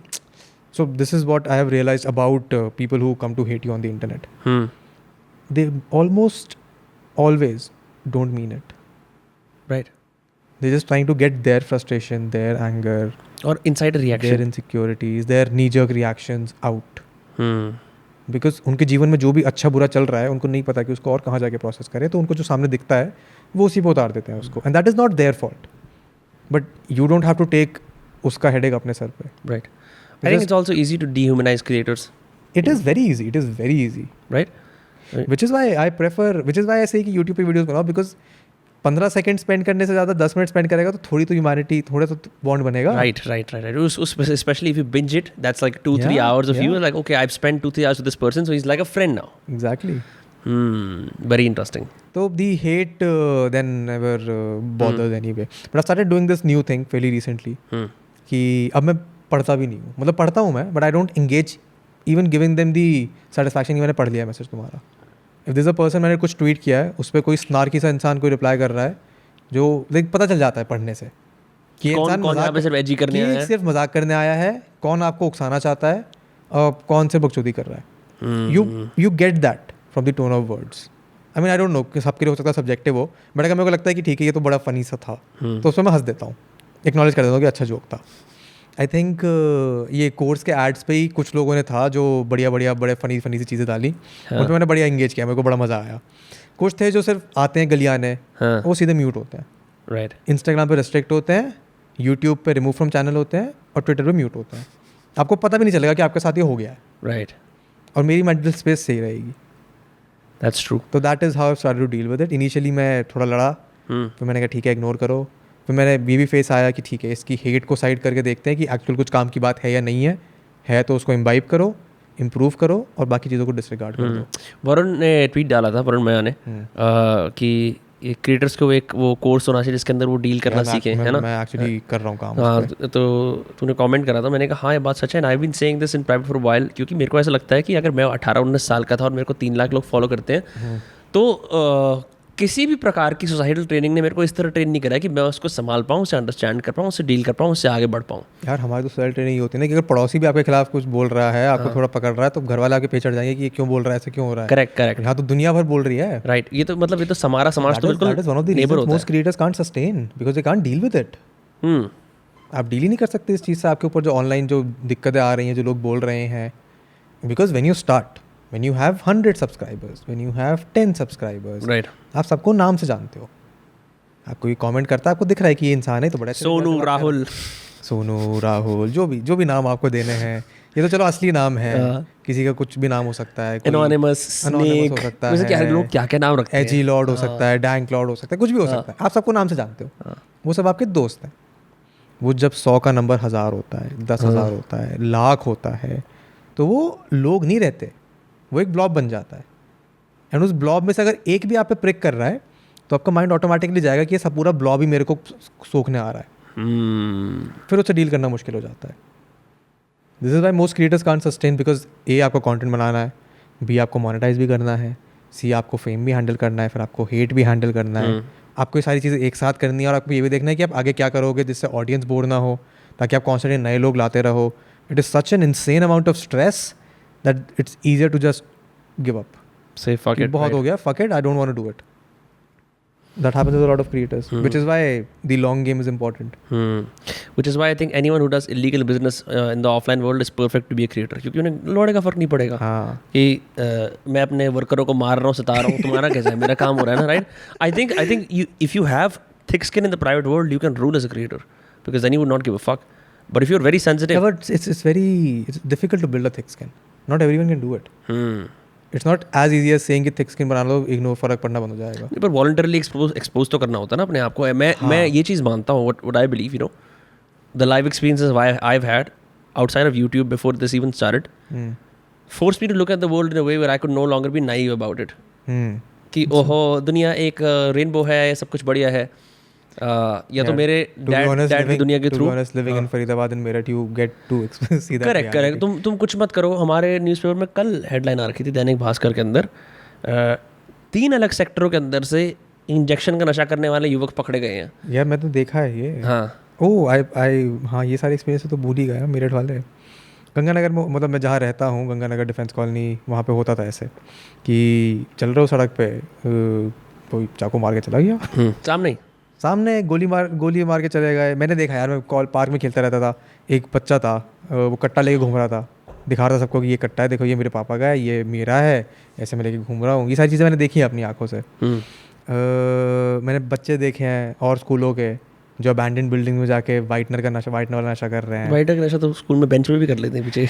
so this is what I have realized about people who come to hate you on the internet. They almost always don't mean it. Right. They're just trying to get their frustration, their anger, or insider reaction, their insecurities, their knee-jerk reactions out. Because उनके जीवन में जो भी अच्छा बुरा चल रहा है उनको नहीं पता कि उसको और कहाँ जाके प्रोसेस करें. तो उनको जो सामने दिखता है वो उसी पे उतार देते हैं उसको. And that is not their fault. But you don't have to take उसका headache अपने सर पे. Right. I think it's also easy to dehumanize creators. It is very easy. It is very easy. Right. Which is why I say कि YouTube पे videos बनाओ because 15 second spend करने से ज़्यादा 10 minute spend करेगा तो थोड़ी तो ह्यूमैनिटी, थोड़ा तो बॉन्ड बनेगा. Right. Especially if you binge it, that's like 2-3 hours of you. Like, okay, I've spent 2-3 hours with this person, so he's like a friend now. Exactly. Very interesting. So the hate then never bothers anyway. But I started doing this new thing fairly recently. कि अब मैं पढ़ता भी नहीं हूँ. मतलब पढ़ता हूँ मैं, but I don't engage even giving them the satisfaction कि मैंने पढ़ लिया मैसेज तुम्हारा. If there's a person, मैंने कुछ ट्वीट किया है उस पर कोई स्नार्की सा इंसान कोई रिप्लाई कर रहा है जो लाइक पता चल जाता है पढ़ने से कि इंसान सिर्फ मजाक करने आया है, कौन आपको उकसाना चाहता है और कौन से बकचोदी कर रहा है. You get that from the tone of words. I mean I don't no कि सबके लिए हो सकता है सब्जेक्टिव हो, बट अगर मेरे को लगता है कि ठीक है ये तो बड़ा फनी सा था तो उसमें मैं हंस देता हूँ, एक्नॉलेज कर देता हूँ कि अच्छा जोक था. आई थिंक ये कोर्स के एड्स पे ही कुछ लोगों ने था जो बड़े फनी सी चीज़ें डाली. उन पर मैंने बढ़िया इंगेज किया, मेरे को बड़ा मज़ा आया. कुछ थे जो सिर्फ आते हैं गलियाने, वो सीधे म्यूट होते हैं. राइट. इंस्टाग्राम पे रेस्ट्रिक्ट होते हैं, यूट्यूब पे रिमूव फ्रॉम चैनल होते हैं और ट्विटर पे म्यूट होते हैं. आपको पता भी नहीं चलेगा कि आपके साथ ये हो गया है. राइट. और मेरी मेंटल स्पेस सही रहेगी. That's true. तो that is how I started to deal with it. Initially मैं थोड़ा लड़ा, फिर मैंने कहा ठीक है इग्नोर करो. फिर मैंने भी फेस आया कि ठीक है इसकी हेट को साइड करके देखते हैं कि एक्चुअल कुछ काम की बात है या नहीं है. है तो उसको इम्बाइब करो, इम्प्रूव करो और बाकी चीज़ों को डिसरिगार्ड कर दो। वरुण ने ट्वीट डाला था, वरुण मैया ने कि क्रिएटर्स को एक वो कोर्स होना चाहिए जिसके अंदर वो डील करना सीखे, है ना। मैं एक्चुअली कर रहा हूँ काम। हाँ, तो तूने कमेंट करा था, मैंने कहा हाँ ये बात सच है, and I been saying this in private for while, क्योंकि मेरे को ऐसा लगता है कि अगर मैं 18-19 साल का था और मेरे को 3 लाख लोग फॉलो करते हैं तो किसी भी प्रकार की सोसाइटल ट्रेनिंग ने मेरे को इस तरह ट्रेन नहीं करा है कि मैं उसको संभाल पाऊँ, उसे अंडरस्टैंड कर पाऊँ, उससे डील कर पाऊँ, उससे आगे बढ़ पाऊँ। यार हमारी तो सोसाइटी ट्रेनिंग होती है ना कि अगर पड़ोसी भी आपके खिलाफ कुछ बोल रहा है, आपको थोड़ा पकड़ रहा है, तो घर वाले आके पीछे चढ़ जाएंगे कि ये क्यों बोल रहा है, ऐसे क्यों हो रहा है। करेक्ट। यहाँ तो दुनिया भर बोल रही है। राइट, ये तो मतलब ये तो हमारा समाज तो बिल्कुल नेबर होता है। Most creators can't sustain because they can't deal with it. आप डील ही नहीं कर सकते इस चीज़ से। आपके ऊपर जो ऑनलाइन जो दिक्कतें आ रही हैं, जो लोग बोल रहे हैं, because when you start, when you have 100 subscribers, when you have 10 subscribers, right, आप सबको नाम से जानते हो। आपको ये कमेंट करता है, आपको दिख रहा है कि ये इंसान है, तो बड़ा सोनू राहुल जो भी नाम आपको देने हैं, ये तो चलो असली नाम है, किसी का कुछ भी नाम हो सकता है, एनोनिमस, स्नेक हो सकता है, क्या लोग क्या क्या नाम रखते हैं, एजी लॉर्ड हो सकता है, डैंक लॉर्ड हो सकता है, कुछ भी हो सकता है, आप सबको नाम से जानते हो। वो सब आपके दोस्त हैं। वो जब 100 का नंबर 1000 होता है, 10,000 होता है, लाख होता है, तो वो लोग नहीं रहते, वो एक ब्लॉब बन जाता है। एंड उस ब्लॉब में से अगर एक भी आप पे प्रिक कर रहा है तो आपका माइंड ऑटोमेटिकली जाएगा कि ये सब पूरा ब्लॉब ही मेरे को सोखने आ रहा है। फिर उससे डील करना मुश्किल हो जाता है। This is why most creators can't sustain, because uh आपको कंटेंट बनाना है, बी आपको मोनेटाइज भी करना है, सी आपको फेम भी हैंडल करना है, फिर आपको हेट भी हैंडल करना है। आपको ये सारी चीज़ें एक साथ करनी है और आपको ये भी देखना है कि आप आगे क्या करोगे जिससे ऑडियंस बोर ना हो, ताकि आप कॉन्स्टेंटली नए लोग लाते रहो। It is such an insane amount of stress that it's easier to just give up, say fuck it, बहुत हो गया, fuck it, I don't want to do it. That happens with a lot of creators, which is why the long game is important. Which is why I think anyone who does illegal business in the offline world is perfect to be a creator, क्योंकि उन्हें लोड़े का फर्क नहीं पड़ेगा कि मैं अपने वर्करों को मार रहा हूँ, सता रहा हूँ, तुम्हारा कैसा है, मेरा काम हो रहा है ना, right. I think if you have thick skin in the private world, you can rule as a creator, because then you would not give a fuck. But if you're very sensitive, yeah, but it's difficult to build a thick skin. Not everyone can do it. It's not as easy as saying कि thick skin बना लो, ignore फर्क पड़ना बंद हो जाएगा। पर voluntarily expose तो करना होता है ना अपने आप को। मैं ये चीज़ मानता हूँ, what I believe, you know, the live experiences I've had outside of YouTube before this even started forced me to look at the world in a way where I could no longer be naive about it. कि ओहो दुनिया एक rainbow है, सब कुछ बढ़िया है, या तो मेरे डैड की दुनिया के through living in Faridabad and Meerut you get to see that. Correct. तुम कुछ मत करो। हमारे न्यूज़पेपर में कल हेडलाइन आ रखी थी दैनिक भास्कर के अंदर, 3 अलग सेक्टरों के अंदर से इंजेक्शन का नशा करने वाले युवक पकड़े गए हैं। यार मैं तो देखा है ये। हाँ हाँ, ये सारे एक्सपीरियंस तो भूल ही गया। मेरठ वाले गंगानगर में, मतलब मैं जहाँ रहता हूँ, गंगानगर डिफेंस कॉलोनी, वहाँ पे होता था ऐसे कि चल रहे हो सड़क पे, कोई चाकू मार के चला गया, सामने गोली मार के चले गए। मैंने देखा यार, मैं पार्क में खेलता रहता था, एक बच्चा था वो कट्टा लेके घूम रहा था, दिखा रहा था सबको कि ये कट्टा है, देखो ये मेरे पापा का है, ये मेरा है, ऐसे मैं लेके घूम रहा हूँ। ये सारी चीज़ें मैंने देखी हैं अपनी आंखों से। मैंने बच्चे देखे हैं और स्कूलों के जो अबैंडन बिल्डिंग में जाके वाइटनर वाला नशा कर रहे हैं। वाइटनर का नशा तो स्कूल में बेंच पे भी कर लेते हैं पीछे।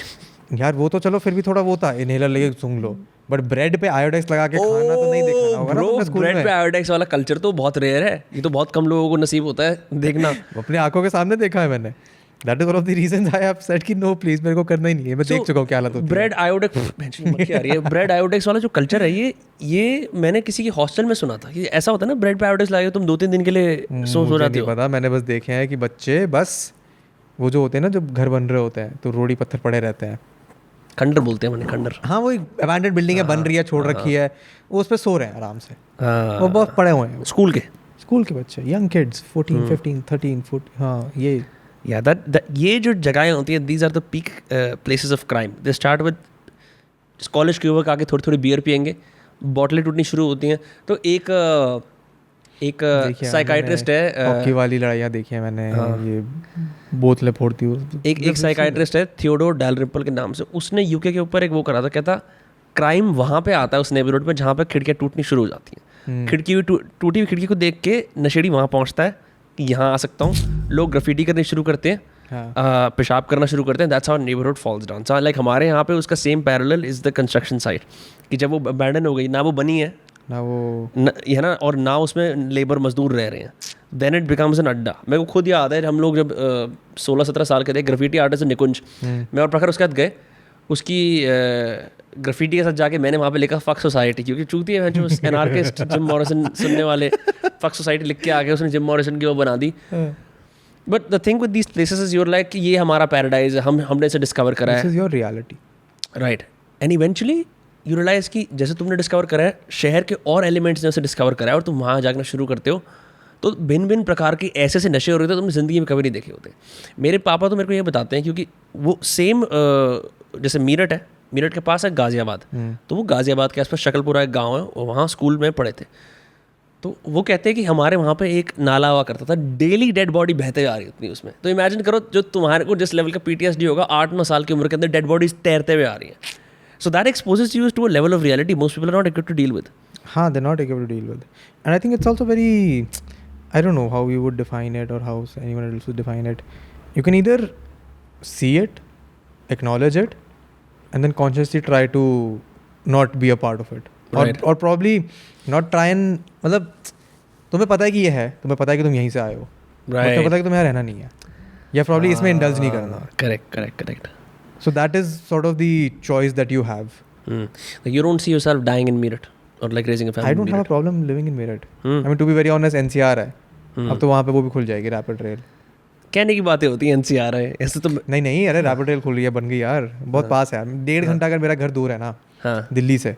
यार वो तो चलो फिर भी थोड़ा वो था, इनहेलर लेके सूंघ लो, बट ब्रेड पे आयोडेक्स लगा के खाना तो नहीं देखना होगा ना स्कूल में। ब्रेड पे आयोडेक्स वाला कल्चर तो बहुत रेयर है, ये तो बहुत कम लोगों को नसीब होता है देखना। अपनी आंखों के सामने देखा है मैंने। That is one of the reasons I have said कि नो प्लीज, मेरे को करना ही नहीं है। मैं देख चुका हूँ क्या हालत होती है। ब्रेड आयोडेक्स वाला जो कल्चर है, ये मैंने किसी की हॉस्टल में सुना था कि ऐसा होता है ना, ब्रेड पे आयोडेक्स लाए तुम 2-3 दिन के लिए सो जाते हो। पता, मैंने बस देखे हैं कि बच्चे बस वो जो होते हैं ना, जब घर बन रहे होते हैं तो रोड़ी पत्थर पड़े रहते हैं, खंडर बोलते हैं, मैंने खंडर। हाँ, वो एक अबैंडन बिल्डिंग है, बन रही है, छोड़ रखी है, वो उस पर सो रहे हैं आराम से, वो बहुत पड़े हुए हैं। स्कूल के बच्चे, यंग किड्स, 14, 15, 13, 14। हाँ, ये जो जगहें होती हैं, these are the peak places of crime. They start with college के युवक आके थोड़ी बियर पियेंगे, बॉटलें टूटनी शुरू होती हैं। तो एक साइकाइट्रिस्ट है, हॉकी वाली लड़ाइयाँ देखी है मैंने, ये बोतलें फोड़ती हुई। एक साइकाइट्रिस्ट है थियोडोर डैलरिम्पल के नाम से, उसने यूके के ऊपर एक वो करा था, कहता क्राइम वहाँ पे आता है उस नेबरहुड पे जहाँ पे खिड़कियाँ टूटनी शुरू हो जाती हैं। टूटी हुई खिड़की को देख के नशेड़ी वहाँ पहुँचता है कि यहाँ आ सकता हूँ। लोग ग्राफिटी करने शुरू करते हैं, पेशाब करना शुरू करते हैं। That's how neighbourhood falls down. Like हमारे यहाँ पे उसका same parallel is the construction site, कि जब वो अबैंडन हो गई ना, वो बनी है, ना वो है ना, और ना उसमें लेबर मजदूर रह रहे हैं, देन इट बिकम्स एन अड्डा. मेरे को खुद याद है हम लोग जब 16-17 साल के थे, ग्राफिटी आर्टिस्ट निकुंज, मैं और प्रखर उसके साथ गए, उसकी ग्राफिटी के साथ जाके मैंने वहाँ पे लिखा फक सोसाइटी, क्योंकि चूती है जो एनार्किस्ट जिम मॉरिसन सुनने वाले, फक सोसाइटी लिख के आ गए, उसने जिम मॉरिसन की वो बना दी. But the thing with these places is your like कि ये हमारा पैराडाइज है, हमने इसे डिस्कवर करा है. This is your reality. Right. And eventually you realize कि जैसे तुमने डिस्कवर करा है, शहर के और एलिमेंट्स ने उसे डिस्कवर करा है, और तुम वहाँ जाना शुरू करते हो, तो भिन्न भिन्न प्रकार के ऐसे ऐसे नशे हो रहे थे तुमने ज़िंदगी में कभी नहीं देखे होते. मेरे पापा तो मेरे को ये बताते हैं, क्योंकि वो सेम जैसे मीरठ है, मीरठ के पास है गाज़ियाबाद, तो वो गाज़ियाबाद के आसपास शकलपुरा एक गाँव है, वहाँ स्कूल में पढ़े थे. तो वो कहते हैं कि हमारे वहाँ पे एक नाला हुआ करता था, डेली डेड बॉडी बहते जा रही होती उसमें. तो इमेजिन करो जो तुम्हारे को जिस लेवल का PTSD होगा, 8-9 साल की उम्र के अंदर डेड बॉडीज तैरते हुए आ रही हैं. So that exposes you to a level of reality most people are not equipped to deal with. हाँ, they're not equipped to deal with. And I think it's also very, I don't know how you would define it or how anyone else would define it. You can either see it, acknowledge it, and then consciously try to not be a part of it. Right. Or probably not try and, मतलब तुम्हें पता है कि ये है, तुम्हें पता है कि तुम यहीं से आए हो, तुम्हें पता है कि तुम्हें यहाँ रहना नहीं है, या probably इसमें indulge नहीं करना. Correct. So that is sort of the choice that you have. Like you don't see yourself dying in Meerut or like raising a family. I don't have a problem living in Meerut. I mean, to be very honest, NCR है. अब तो वहाँ पे वो भी खुल जाएगी, rapid rail. कहने की बातें होती हैं NCR है, ऐसे तो नहीं, अरे रैपिड रेल खुल रही है, बन गई यार, बहुत पास है. 1.5 घंटा अगर मेरा घर दूर है ना दिल्ली से,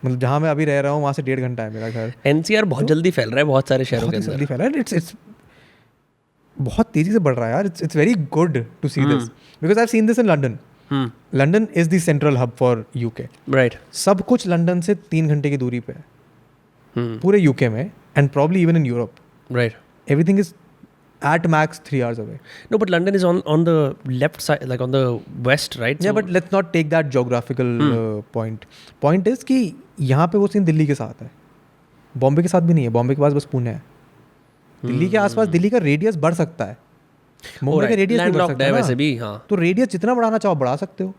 मतलब जहाँ मैं अभी रह रहा हूँ वहाँ से 1.5 घंटा है मेरा घर. NCR बहुत जल्दी फैल रहा है, बहुत सारे शहरों के अंदर जल्दी फैल रहा है. It's बहुत तेजी से बढ़ रहा है यार. It's very good to see this because I've seen this in London. London is the central hub for UK. Right. सब कुछ लंदन से 3 घंटे की दूरी पे है पूरे यूके में, and probably even in Europe. Right. Everything is at max 3 hours away. No, but London is on the left side, like on the west, right? Yeah, but let's not take that geographical point. Point is कि यहाँ पे वो scene Delhi के साथ है, बॉम्बे के साथ भी नहीं है. बॉम्बे के पास बस पुणे है. दिल्ली के आसपास दिल्ली का रेडियस बढ़ सकता है, मुंबई का रेडियस नहीं बढ़ सकता है वैसे भी. हाँ, तो रेडियस जितना बढ़ाना चाहो बढ़ा सकते हो.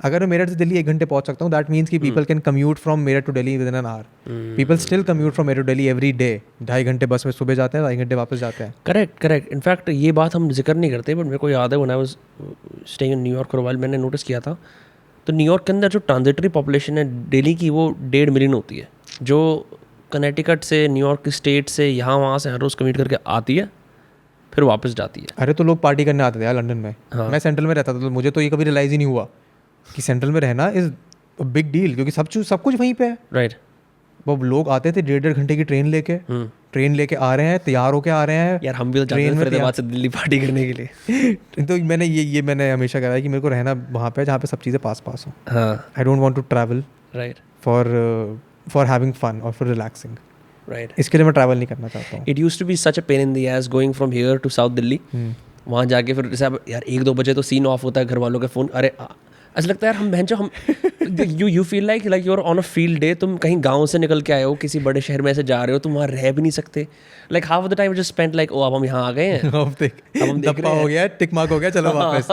अगर मैं मेरठ से दिल्ली 1 घंटे पहुंच सकता हूँ, दैट मीन्स कि people can commute from Meerut to Delhi within an hour. People still commute from Meerut to Delhi every day. 2.5 घंटे बस में सुबह जाते हैं, 2.5 घंटे वापस जाते हैं. करेक्ट. इनफैक्ट ये बात हम जिक्र नहीं करते, बट मेरे को याद है when I was staying in New York for a while, मैंने नोटिस किया था, तो न्यूयॉर्क के अंदर जो ट्रांजिटरी पॉपुलेशन है दिल्ली की, वो 1.5 मिलियन होती है, जो कनेटिकट से, न्यूयॉर्क स्टेट से, यहाँ वहाँ से हर रोज़ कम्यूट करके आती है, फिर वापस जाती है. अरे तो लोग पार्टी करने आते थे यार लंदन में. हाँ. मैं सेंट्रल में रहता था, तो मुझे तो ये कभी रियलाइज ही नहीं हुआ कि सेंट्रल में रहना इज अ बिग डील, क्योंकि सब कुछ वहीं पे है. राइट. वो लोग आते थे 1.5 घंटे की ट्रेन लेके आ रहे हैं, तैयार होके आ रहे हैं. यार हम भी तो ट्रेन में फरीदाबाद से दिल्ली पार्टी करने के लिए. तो मैंने हमेशा कहा है कि मेरे को रहना वहाँ पे जहाँ पे सब चीज़ें पास हो. हाँ. I don't want to travel right for having fun और फॉर रिलैक्सिंग. राइट. इसके लिए मैं ट्रैवल नहीं करना चाहता हूँ. It used to be such a pain in the ass going from here to south Delhi. वहाँ जाके फिर जैसे यार 1-2 बजे तो सीन ऑफ होता है, घर वालों के फ़ोन. अरे ऐसा लगता है यार हम बहनचो हम you feel like you are on a field day. तुम कहीं गांव से निकल के आए हो, किसी बड़े शहर में ऐसे जा रहे हो, तुम वहाँ रह भी नहीं सकते. Like half of the time just spent like, oh अब हम यहाँ आ गए हैं, अब हम दप्पा हो गया, टिक मार्क हो गया, चलो वापस.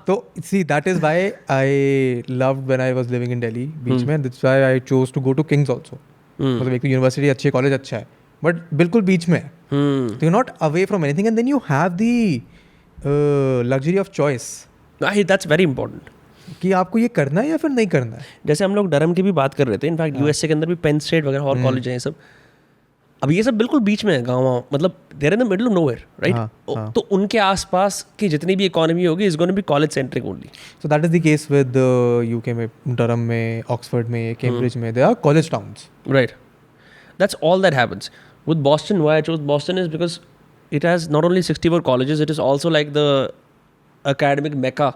तो see that is why I loved when I was living in Delhi बीच में. That's why I chose to go to King's also. मतलब एक तो यूनिवर्सिटी अच्छी है, कॉलेज अच्छा है, बट बिल्कुल बीच में है. तो you not away from anything, and then you have the luxury of choice. That's very important कि आपको ये करना है या फिर नहीं करना है. जैसे हम लोग डरम की भी बात कर रहे थे, इनफैक्ट यूएसए के अंदर भी पेन स्टेट वगैरह और कॉलेज हैं ये सब. अब ये सब बिल्कुल बीच में है, गाँव, मतलब there in the middle of nowhere, right. तो उनके आसपास की जितनी भी इकोनॉमी होगी is going to be college centric only. So that is the case with UK में, डरम में, ऑक्सफोर्ड में, कैम्ब्रिज में, they are college towns. Right. That's all that happens. With Boston, why I chose Boston is because it has not only 64 colleges, it is also like the academic mecca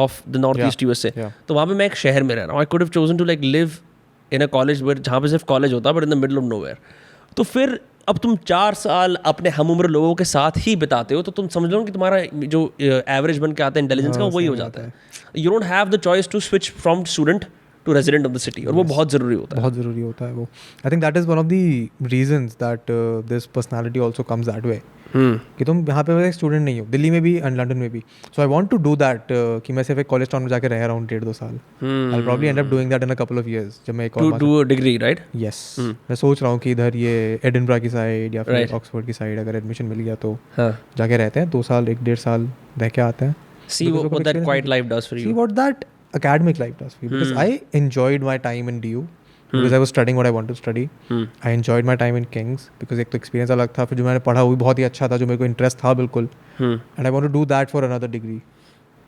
of the northeast USA. तो वहाँ पे मैं एक शहर में रह रहा हूँ. I could have chosen to like live in a college where जहाँ पे सिर्फ कॉलेज होता, but in the middle of nowhere. तो फिर अब तुम 4 साल अपने हम उम्र लोगों के साथ ही बिताते हो, तो तुम समझ लो कि तुम्हारा जो एवरेज बन के आता है इंटेलिजेंस का, वही हो जाता है. You don't have the choice to switch from student to resident of the city, और वो बहुत ज़रूरी होता है. बहुत ज़रूरी होता है वो. I think that is one of the reasons that this personality also comes that way. कि तुम यहाँ पे एक स्टूडेंट नहीं हो, दिल्ली में भी एंड लंदन में भी. So I want to do that कि मैं सिर्फ एक कॉलेज टाउन में जाके रह रहा हूँ 1.5-2 साल. I probably and up doing that in a couple of years जब मैं एक और to do a degree, right? Yes मैं सोच रहा हूँ कि इधर ये एडिनबरा की साइड या फिर ऑक्सफोर्ड की साइड अगर एडमिशन मिल गया तो जाके रहते हैं 2 साल 1.5 साल रह के आते हैं. See what that quiet life does for you. See what that academic life does for you. Because I enjoyed my time in DU because I was studying what I wanted to study. I enjoyed my time in Kings because एक तो experience अलग था, फिर जो मैंने पढ़ा वो भी बहुत ही अच्छा था, जो मेरे को interest था बिल्कुल. And I want to do that for another degree.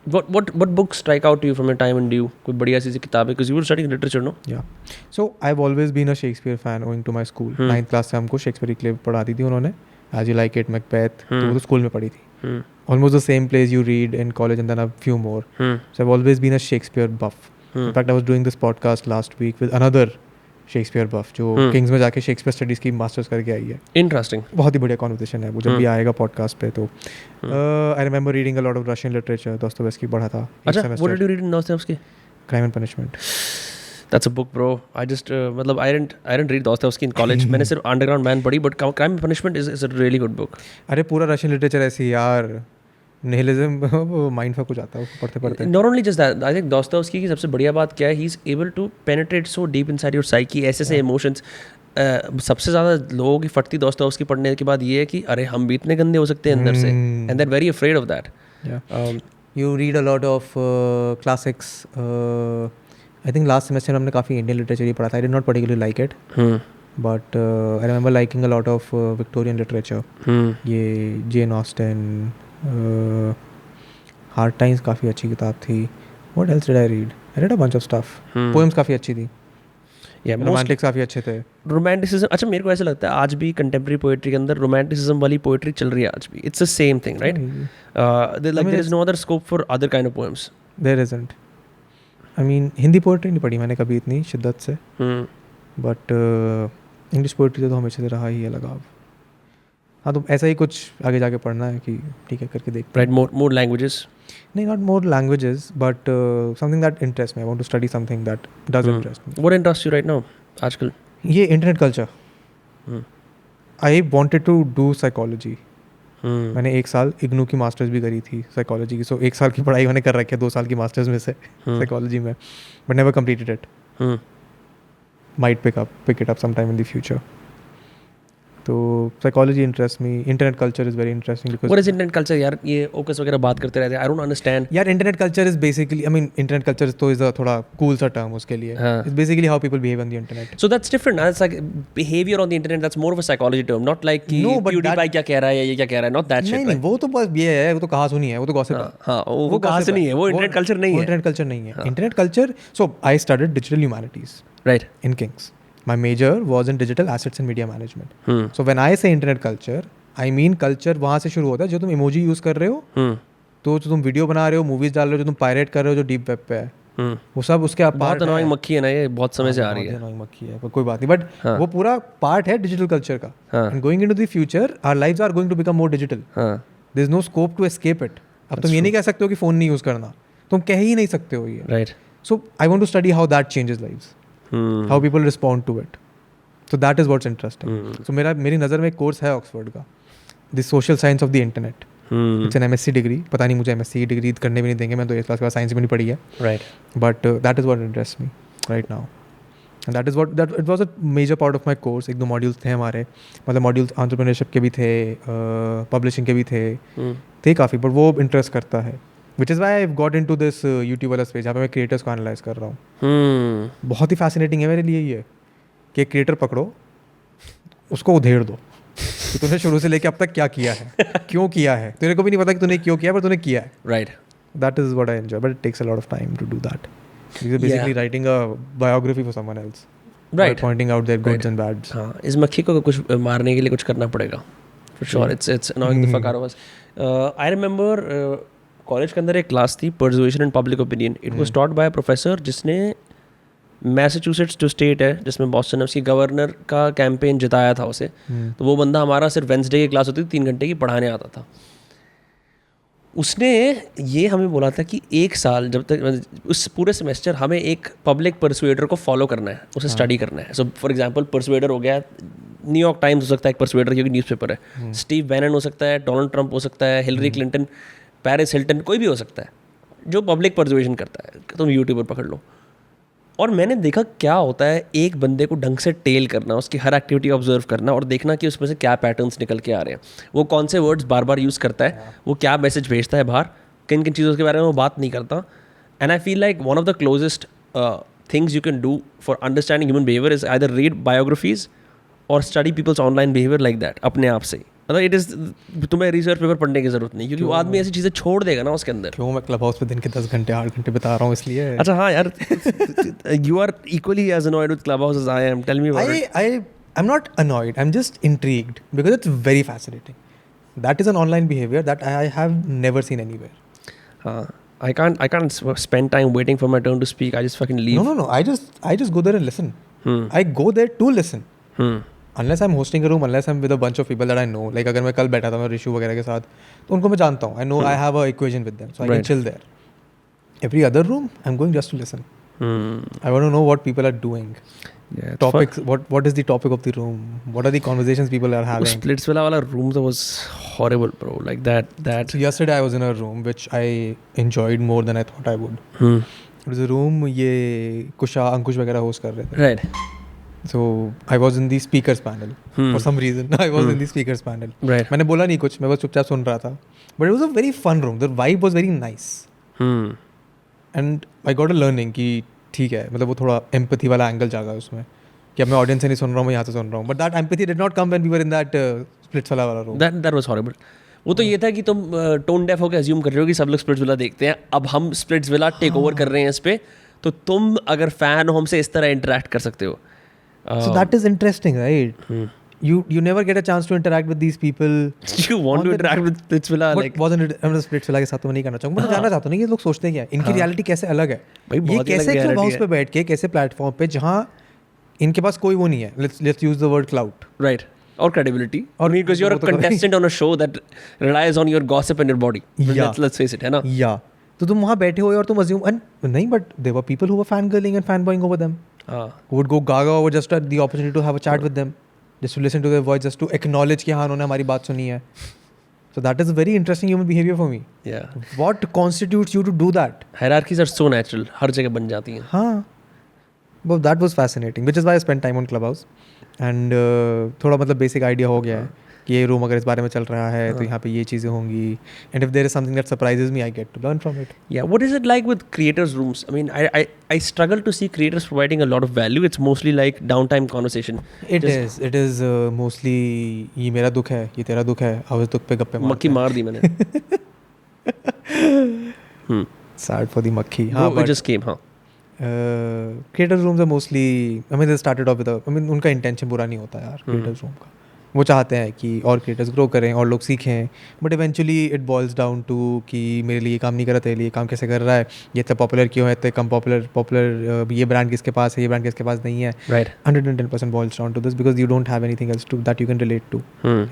What books strike out to you from your time in DU? कोई बढ़िया सी किताब है? Because you were studying literature, no? Yeah. So I've always been a Shakespeare fan owing to my school. 9th class से हमको Shakespeare की play पढ़ाती थी उन्होंने. As You Like It, Macbeth. तो वो तो स्कूल में पढ़ी थी. Almost the same plays you read in college and then a few more. So I've always been a Shakespeare buff. In fact, I was doing this podcast last week with another Shakespeare buff जो Kings में जाके Shakespeare studies की masters करके आई है. Interesting. बहुत ही बढ़िया conversation है वो जब भी आएगा पॉडकास्ट पे. तो I remember reading a lot of Russian literature. Dostoevsky पढ़ा था. अच्छा, what did you read in Dostoevsky? Crime and Punishment. That's a book, bro. I just मतलब I didn't read Dostoevsky in college. मैंने सिर्फ Underground Man पढ़ी, but Crime and Punishment is a really good book. अरे पूरा Russian literature ऐसी यार nihilism mind fuck हो जाता है पढ़ते पढ़ते. Not only just that, I think Dostoevsky की सबसे बढ़िया बात क्या है, he is able to penetrate so deep inside your psyche, ऐसे emotions. सबसे ज़्यादा लोगों की फटती Dostoevsky पढ़ने के बाद ये है कि अरे हम भी इतने गंदे हो सकते हैं अंदर से, and they're very afraid of that. Yeah. You read a lot of classics. I think last semester हमने काफ़ी इंडियन लिटरेचर ही पढ़ा था. I did not particularly like it. But I remember liking a lot of Victorian literature. ये Jane Austen. Hard Times काफ़ी अच्छी किताब थी. What else did I read? I read a bunch of stuff. Poems काफ़ी अच्छी थी. Romantics काफ़ी अच्छे थे. Romanticism, अच्छा मेरे को ऐसा लगता है आज भी contemporary poetry के अंदर romanticism वाली poetry चल रही है आज भी. It's the same thing, right? There is no other scope for other kind of poems. There isn't. I mean Hindi poetry नहीं पढ़ी मैंने कभी इतनी शिद्दत से. But इंग्लिश पोएट्री तो हमेशा से रहा ही है लगाव. हाँ तो ऐसा ही कुछ आगे जाके पढ़ना है कि ठीक है करके देख. Right, more languages. नहीं, not more languages, but something that interests me. I want to study something that does interest me. What interests you right now? आजकल ये internet culture. I wanted to do psychology. मैंने 1 साल इग्नू की masters भी करी थी psychology की. सो 1 साल की पढ़ाई मैंने कर रखी है 2 साल की मास्टर्स में से साइकोलॉजी में, but never completed it. Might pick it up sometime in the future. तो psychology interest me. Internet culture is very interesting because what is internet culture यार? ये ओकस वगैरह बात करते रहते हैं. आई डोंट अंडरस्टैंड यार. Internet culture is basically I mean internet culture तो इज अ थोड़ा कूल सा टर्म उसके लिए. It's basically how people behave on the internet. So that's different. It's like behaviour on the internet. That's more of a psychology term, not like कि PewDiePie क्या कह रहा है या ये क्या कह रहा है. Not that shit. नहीं वो तो बस ये है, वो तो कहा सुनी है, वो तो गॉसिप है. हां वो कहा सुनी है, वो इंटरनेट कल्चर नहीं है. इंटरनेट कल्चर नहीं है. Internet culture. So I studied digital humanities right in Kings. My major was in digital assets and media management. So when I say internet culture, I mean culture वहाँ से शुरू होता है जो तुम इमोजी यूज़ कर रहे हो, तो जो तुम वीडियो बना रहे हो, मूवीज डाल रहे हो, जो तुम पायरेट कर रहे हो जो डीप वेब पे है, वो सब उसके बहुत अनोइंग मक्खी है ना ये, बहुत समय से आ रही है. अनोइंग मक्खी है पर कोई बात नहीं. बट वो पूरा पार्ट है डिजिटल कल्चर का. And going into the future our lives are going to become more digital. There is no scope to escape it. अब तुम ये नहीं कह सकते हो कि फ़ोन नहीं यूज़ करना, तुम कह ही नहीं सकते हो ये. Right. So I want to study how that changes lives, how people respond to it. So that is what's interesting. So मेरी नज़र में एक कोर्स है ऑक्सफोर्ड का, the social science of the internet. It's an MSc degree. पता नहीं मुझे MSc की डिग्री करने भी नहीं देंगे, मैं तो 8th क्लास के बाद साइंस में नहीं पढ़ी है. Right. But that is what interest me right now. And that is what that it was a major part of my course. 1-2 modules थे हमारे, मतलब मॉड्यूल्स एंटरप्रेन्योरशिप के भी थे, पब्लिशिंग के भी थे काफ़ी. बट वो इंटरेस्ट करता है, which is why I got into this YouTube वाला स्पेस जहाँ पे मैं क्रिएटर्स को एनालाइज कर रहा हूँ. बहुत ही फैसिनेटिंग है मेरे लिए ये कि एक क्रिएटर पकड़ो, उसको उधेड़ दो कि तूने शुरू से लेके अब तक क्या किया है, क्यों किया है. तेरे को भी नहीं पता कि तूने क्यों किया, पर तूने किया है. Right. That is what I enjoy, but it takes a lot of time to do that. You are basically writing a biography for someone else, right, pointing out their goods and bads. हां, इस मक्खी को कुछ मारने के लिए कुछ करना पड़ेगा for sure. It's annoying the fuck out of us. I remember college के अंदर एक क्लास थी, persuasion and public opinion. It was taught by a professor जिसने मैसाचुसेट्स जो स्टेट है जिसमें बॉस्टन है, उसकी गवर्नर का कैंपेन जिताया था उसे. तो वो बंदा हमारा सिर्फ वेंसडे की क्लास होती थी 3 घंटे की, पढ़ाने आता था. उसने ये हमें बोला था कि 1 साल जब तक उस पूरे सेमेस्टर हमें एक पब्लिक परसुएडर को फॉलो करना है, उसे स्टडी करना है. सो फॉर एग्जांपल परसुएडर हो गया, न्यूयॉर्क टाइम्स हो सकता है एक परसुएडर क्योंकि न्यूज़पेपर है, स्टीव बैनन हो सकता है, डोनाल्ड ट्रंप हो सकता है, हिलरी क्लिंटन, पैरिस हिल्टन, कोई भी हो सकता है जो पब्लिक परसुएशन करता है. तुम यूट्यूबर पकड़ लो. और मैंने देखा क्या होता है एक बंदे को ढंग से टेल करना, उसकी हर एक्टिविटी ऑब्जर्व करना और देखना कि उसमें से क्या पैटर्न्स निकल के आ रहे हैं, वो कौन से वर्ड्स बार बार यूज़ करता है, वो क्या मैसेज भेजता है बाहर, किन किन चीज़ों के बारे में वो बात नहीं करता. And I feel like one of the closest things you can do for understanding human behaviour is either read biographies और study people's online behaviour like that अपने आप से. मतलब इट इज़, तुम्हें रिसर्च पेपर पढ़ने की जरूरत नहीं, क्योंकि वो आदमी ऐसी चीज़ें छोड़ देगा ना उसके अंदर. क्यों मैं क्लब हाउस पे दिन के 10 घंटे 8 घंटे बिता रहा हूँ इसलिए. अच्छा हाँ यार, you are equally as annoyed with Clubhouse as I am. Tell me about it. I'm not annoyed. I'm just intrigued because it's very fascinating. That is an online behavior that I have never seen anywhere. I can't spend time waiting for my turn to speak. I just fucking leave. No. I just go there and listen. I go there to listen. Unless I'm hosting a room, unless I'm with a bunch of people that I know. Like अगर मैं कल बैठा था मैं ऋषु वगैरह के साथ, तो उनको मैं जानता हूँ. I know I have a equation with them, so I can chill there. Every other room, I'm going just to listen. I want to know what people are doing. Yeah, Topics. What is the topic of the room? What are the conversations people are having? Splitsvilla wala room was horrible, bro. Like that. So yesterday I was in a room which I enjoyed more than I thought I would. It was a room ये कुशा अंकुश वगैरह host कर रहे थे. Right. So I was in the speakers panel. For some reason I was in the speakers panel. Right. मैंने बोला नहीं कुछ, मैं बस चुपचाप सुन रहा था. But it was a very fun room. The vibe was very nice. And I got a learning कि ठीक है, मतलब वो थोड़ा empathy वाला एंगल जागा उसमें कि अब मैं ऑडियंस से नहीं सुन रहा हूँ, मैं यहाँ से सुन रहा हूँ. But that empathy did not come when we were in that Splitsvilla वाला room. That was horrible. वो तो ये था कि तुम टोन डेफ होकर अज्यूम कर रहे हो कि सब लोग स्प्लिट्सविला देखते हैं, अब हम स्प्लिट्सविला टेक ओवर कर रहे हैं इस पे, तो तुम अगर फैन हो हमसे इस तरह इंटरेक्ट कर सकते हो. So that is interesting, right? You never get a chance to interact with these people. You want to interact with Splitsvilla? Like wasn't it? I'm Splitsvilla के साथ तो मैं नहीं करना चाहूँगा. मैं जानना चाहता हूँ ना ये लोग सोचते हैं क्या, इनकी रियलिटी कैसे अलग है, ये कैसे क्लब हाउस पे बैठ के, कैसे प्लेटफॉर्म पे जहाँ इनके पास कोई वो नहीं है. Let's use the word clout. Right. Or credibility. Or because you're a contestant on a show that relies on your gossip and your body. Yeah. Let's face it, है ना? Yeah. तो तुम वहाँ बैठे हो और तुम assume नहीं, but there were people who were fangirling and fanboying over them. Who would go gaga over just the opportunity to have a chat with them, just to listen to their voice, just to acknowledge कि हाँ उन्होंने हमारी बात सुनी है. So that is a very interesting human behavior for me. Yeah. What constitutes you to do that? Hierarchies are so natural. हर जगह बन जाती हैं. हाँ. Well, that was fascinating, which is why I spent time on Clubhouse. And थोड़ा मतलब basic idea हो गया है कि ये रूम अगर इस बारे में चल रहा है तो यहाँ पे ये चीज़ें होंगी. And if there is something that surprises me, I get to learn from it. Yeah, what is it like with creators' rooms? I mean, I struggle to see creators providing a lot of value. It's mostly like downtime conversation. It is mostly ये मेरा दुख है, ये तेरा दुख है, अब इस दुख पे गप्पे मारते मक्खी मार दी मैंने. Sad for the मक्खी. हाँ, it just came. हाँ. Creators rooms are mostly, I mean they started off with उनका intention बुरा नहीं होता यार creators room का. वो चाहते हैं कि और क्रिएटर्स ग्रो करें और लोग सीखें, but eventually it boils down to कि मेरे लिए काम नहीं कर रहा, तेरे लिए काम कैसे कर रहा है, ये इतना पॉपुलर क्यों है, इतने कम पॉपुलर ये ब्रांड किसके पास है, ये ब्रांड किसके पास नहीं है. Right. 110% boils down to this because you don't have anything else to that you can relate to.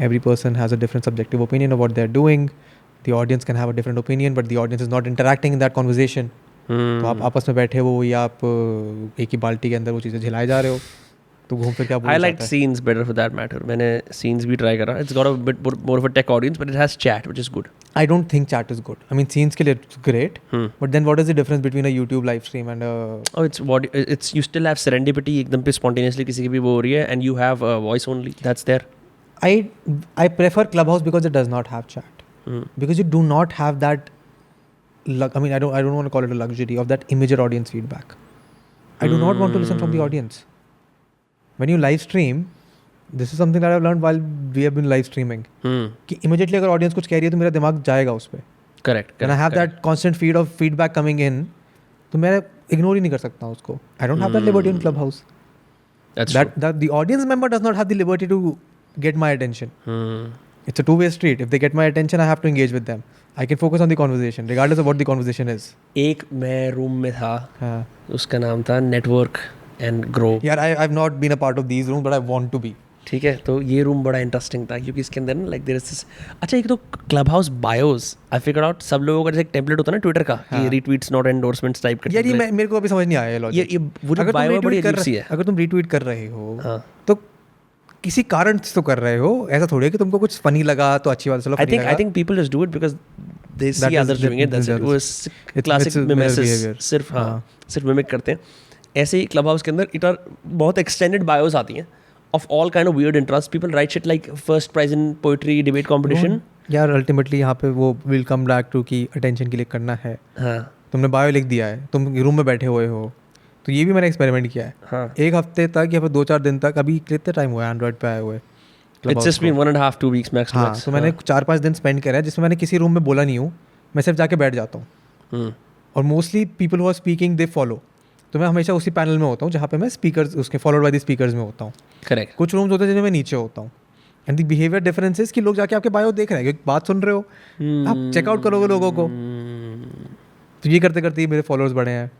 Every person has a different subjective opinion of what they are doing. The audience can have a different opinion but the audience is not interacting in that conversation. तो आप आपस में बैठे हो या आप एक ही बाल्टी के अंदर वो चीज़ें झिलाए जा रहे हो, तो घूम फिर क्या बोल. I like scenes better for that matter. मैंने scenes भी try करा. It's got a bit more of a tech audience, but it has chat, which is good. I don't think chat is good. I mean, scenes के लिए it's great, but then what is the difference between a YouTube live stream and a... Oh, it's you still have serendipity. एकदम पे spontaneously किसी की भी वो हो रही है, and you have voice only. That's there. I prefer Clubhouse because it does not have chat. Because you do not have that. I mean, I don't want to call it a luxury of that immediate audience feedback. I do not want to listen from the audience. When you live stream, this is something that I've learned while we have been live streaming. कि immediately अगर audience कुछ कह रही है तो मेरा दिमाग जाएगा उस पर. Correct. When I have that constant feed of feedback coming in, तो मैं ignore ही नहीं कर सकता उसको. I don't have that liberty in Clubhouse. That's true. That the audience member does not have the liberty to get my attention. It's a two-way street. If they get my attention, I have to engage with them. I can focus on the conversation, regardless of what the conversation is. एक मैं room में था. उसका नाम था Network and Grow. Yeah, I've not been a part of these rooms, but I want to be. ठीक है, तो ये रूम बड़ा इंटरेस्टिंग था क्योंकि इसके अंदर ना लाइक देयर इज दिस, अच्छा एक तो club house BIOS I figure out, सब लोगों का जैसे एक टेम्पलेट होता है ना ट्विटर का कि रीट्वीट्स नॉट एंडोर्समेंट्स टाइप का। यार ये मेरे को अभी समझ नहीं आया लॉजिक। ये वो जो बायो बड़ी अजीब सी है। अगर तुम रीट्वीट कर रहे हो तो किसी कारण से तो कर रहे हो, ऐसा थोड़ी है कि तुमको कुछ फनी लगा तो अच्छी बात। चलो I think people just do it because they see others doing it, that's it. वो classic mimesis, सिर्फ मिमिक करते हैं। ऐसे ही क्लब हाउस के अंदर इट आर बहुत एक्सटेंडेड बायोस आती हैं of all kind of weird interests. People write shit like first prize in poetry debate competition. यार अल्टीमेटली यहाँ पे वो विल कम बैक टू कि अटेंशन के लिए करना है। हाँ, तुमने बायो लिख दिया है, तुम रूम में बैठे हुए हो, तो ये भी मैंने एक्सपेरिमेंट किया है। हाँ, एक हफ्ते तक या फिर 2-4 दिन तक, अभी कितने टाइम हुआ है एंड्रॉइड पे आए हुए? it's just been 1.5-2 weeks max. हाँ, तो मैंने 4-5 दिन स्पेंड करा है जिसमें मैंने किसी रूम में बोला नहीं हूँ, मैं सिर्फ जाके बैठ जाता हूँ। और mostly people who are speaking they follow, तो मैं हमेशा उसी पैनल में होता हूँ जहाँ पे मैं स्पीकर्स उसके फॉलोड बाय द स्पीकर्स में होता हूँ। करेक्ट। कुछ रूम्स होते हैं जिनमें मैं नीचे होता हूँ। एंड द बिहेवियर डिफरेंसेस कि लोग जाके आपके बायो देख रहे हैं, क्योंकि बात सुन रहे हो, आप चेकआउट करोगे लोगों को। तो ये करते करते मेरे फॉलोअर्स बढ़े हैं।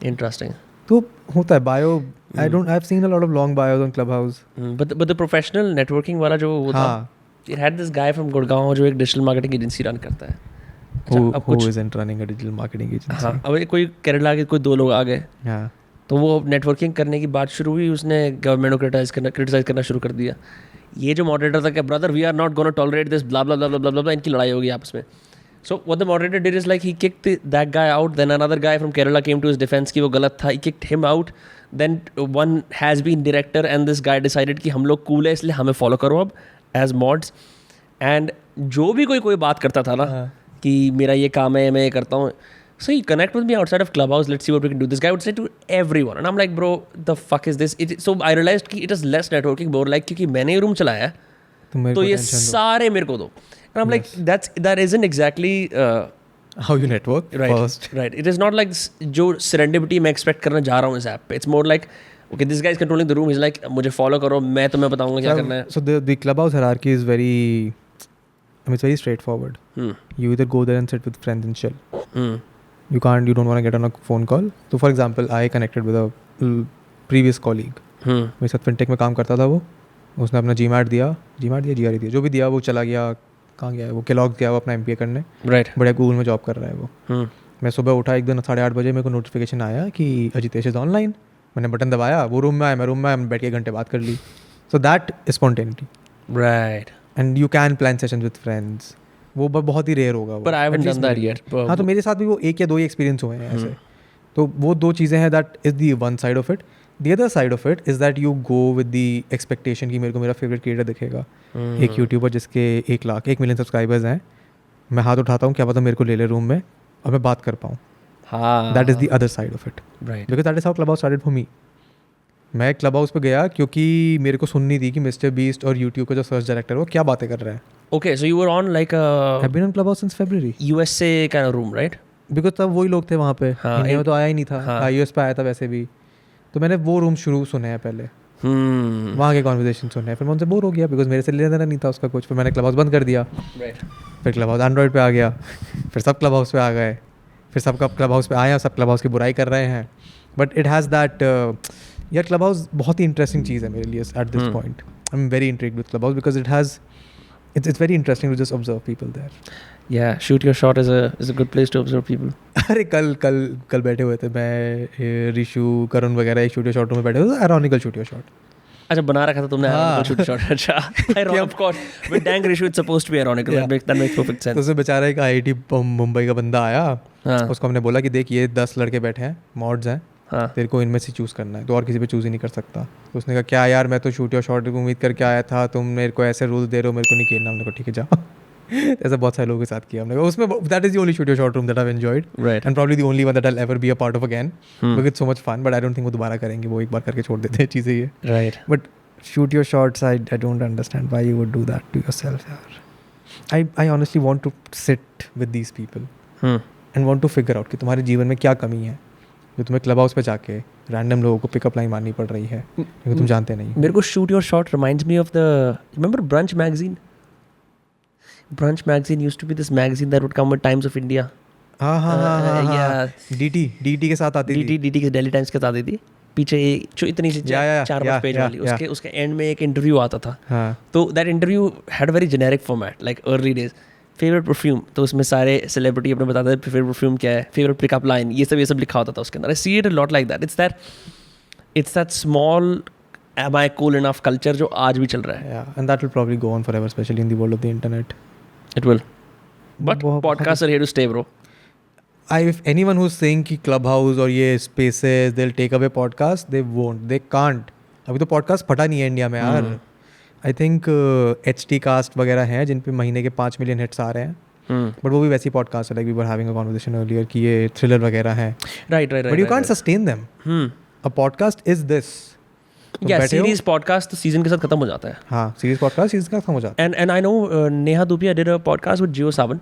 इंटरेस्टिंग। तो होता है bio. I have seen a lot of long BIOS on club house. But the professional networking वाला जो वो था, it had this guy from Gurgaon जो एक डिजिटल मार्केटिंग एजेंसी रन करता है। Who isn't running a digital marketing agency? हाँ, अब कोई केरला के कोई 2 लोग आ गए, हाँ, तो वो नेटवर्किंग करने की बात शुरू हुई, उसने गवर्नमेंट को क्रिटिसाइज करना शुरू कर दिया। ये जो मॉडरेटर था कि brother we are not gonna tolerate this blah blah blah blah blah, इनकी लड़ाई होगी आपस में। So what the moderator did is like he kicked that guy out, then another guy from Kerala came to his defence कि वो गलत था, he kicked him out, then one has been director and this guy decided कि हम लोग cool है इसलिए हमें फॉलो करो अब एज मॉड्स। एंड जो भी कोई बात करता था ना कि मेरा ये काम है, मैं ये करता हूँ, so you connect with me outside of Clubhouse, let's see what we can do. This guy would say to everyone, and I'm like, bro, the fuck is this? So I realized कि it is less networking, more like क्योंकि मैंने ये room चलाया है तो ये सारे मेरे को दो। And I'm like, that isn't exactly how you network first. Right. It is not like जो serendipity मैं expect करना जा रहा हूँ इस app पे. It's more like, okay, this guy is controlling the room. He's like, मुझे follow करो, मैं तुम्हें बताऊँगा क्या करना है। So the Clubhouse hierarchy is very, I mean, it's very straightforward. You either go there and sit with friends and chill. You don't want to get on a phone call. So for example, I connected with a previous colleague. मेरे साथ fintech में काम करता था वो, उसने अपना GMAT दिया, GRE दिया, जो भी दिया वो चला गया, कहाँ गया वो, केलॉग्स गया वो अपना MBA करने। राइट। बड़े गूगल में जॉब कर रहा है वो। मैं सुबह उठा एक दिन 8:30 बजे, मेरे को नोटिफिकेशन आया कि अजितेश इज़ ऑनलाइन। मैंने बटन दबाया, वो रूम में आया, मैं रूम में आया, बैठ के 1 घंटे बात कर ली। So that is spontaneity. Right. And you can plan sessions with friends, वो बहुत ही रेयर होगा। But I haven't done that yet. हाँ, तो मेरे साथ भी वो 1 या 2 ही एक्सपीरियंस हुए हैं ऐसे। तो वो 2 चीज़ें हैं, that is the one side of it. The other side of it is that you go with the expectation कि मेरे को मेरा फेवरेट क्रिएटर दिखेगा। एक यूट्यूबर जिसके 1 मिलियन सब्सक्राइबर्स हैं, मैं हाथ उठाता हूँ, क्या पता मेरे को ले ले रूम में और मैं बात कर पाऊँ। That is the other side of it, because that is how club house started for me. मैं क्लब हाउस पे गया क्योंकि मेरे को सुननी थी कि मिस्टर बीस्ट और यूट्यूब का जो सर्च डायरेक्टर है वो क्या बातें कर रहे हैं। Okay, so you were on like a I've been on Clubhouse since February. USA kind of room, right? Because तब वही लोग थे वहाँ पे। इंडिया में तो आया ही नहीं था। हाँ, US पे आया था वैसे भी। तो मैंने वो रूम शुरू सुने हैं पहले, वहाँ के कॉन्वर्सेशन सुने हैं। फिर मैं उनसे बोर हो गया बिकॉज मेरे से लेना देना नहीं था उसका कुछ। फिर मैंने क्लब हाउस बंद कर दिया। फिर क्लब हाउस एंड्रॉइड पे आ गया, फिर सब क्लब हाउस पे आ गए, फिर सब क्लब हाउस पे आए, सब क्लब हाउस की बुराई कर रहे हैं। बट इट हैज़ दैट, यार क्लब हाउस बहुत ही इंटरेस्टिंग चीज़ है मेरे लिए eight this point. I am very intrigued with club house because it has It's very interesting to just observe people there. Yeah, shoot your shot is a good place to observe people. अरे कल बैठे हुए थे मैं, ऋषु, करुण वगैरह एक shoot your shot में बैठे हुए थे। Ironical shoot your shot. अच्छा, बना रखा था तुमने ironical shoot your shot। अच्छा, of course with Dank Rishu it's supposed to be ironical. Yeah. That makes perfect sense. तो उसमें बेचारा एक IIT मुंबई का बंदा आया। उसको हमने बोला कि देख ये 10 लड़के बैठे हैं, मॉड्स हैं, तेरे को इनमें से चूज़ करना है, तो और किसी पे चूज़ ही नहीं कर सकता। तो उसने कहा क्या यार, मैं तो शूट योर शॉट की उम्मीद करके आया था, तुम मेरे को ऐसे रूल्स दे रहे हो, मेरे को नहीं खेलना। हमने कहा ठीक है जाओ। ऐसा बहुत सारे लोगों के साथ किया हमने। उसमें that is the only shoot your shot room that I have enjoyed, and probably the only one that I will ever be a part of again, because it's so much fun. But I don't think वो दोबारा करेंगे, वो एक बार करके छोड़ देते हैं चीज़ें ये। Right. But shoot your shots, I don't understand why you would do that to yourself यार। I honestly want to sit with these people and want to figure out कि तुम्हारे जीवन में क्या कमी है जो तुम्हें क्लब हाउस पे जाके रैंडम लोगों को पिकअप लाइन मारनी पड़ रही है क्योंकि तुम जानते नहीं। मेरे को shoot your shot reminds me of the, remember brunch magazine? Brunch magazine used to be this magazine that would come with Times of India. हाँ, DT के साथ आती थी। DT के डेली टाइम्स के साथ आती थी। पीछे जो इतनी सी चार पांच पेज वाली, उसके एंड में एक इंटरव्यू आता था. तो that interview had very generic format like early days. Favourite perfume, तो उसमें सारे सेलिब्रिटी अपने बताते थे फेवरेट परफ्यूम क्या है, फेवरेट पिकअप लाइन, ये सब लिखा होता था उसके अंदर. I see it a lot like that. It's that small am I cool enough culture जो आज भी चल रहा है. Yeah, and that will probably go on forever, especially in the world of the internet. It will. But podcasts are here to stay, bro. If anyone who's saying कि Clubhouse और ये Spaces they'll take away podcast, they won't. They can't. अभी तो podcast फटा नहीं है India में यार. I think HT cast वगैरह हैं जिन पे महीने के 5 million hits आ रहे हैं. But वो भी वैसी podcast है, like we were having a conversation earlier कि ये thriller वगैरह हैं. Right. But you can't sustain them. A podcast is this. Series podcast तो सीजन के साथ खत्म हो जाता है. हाँ, सीरीज पॉडकास्ट सीजन के साथ खत्म हो जाता है. And I know Neha Dhupia did a podcast with Jio Sawan.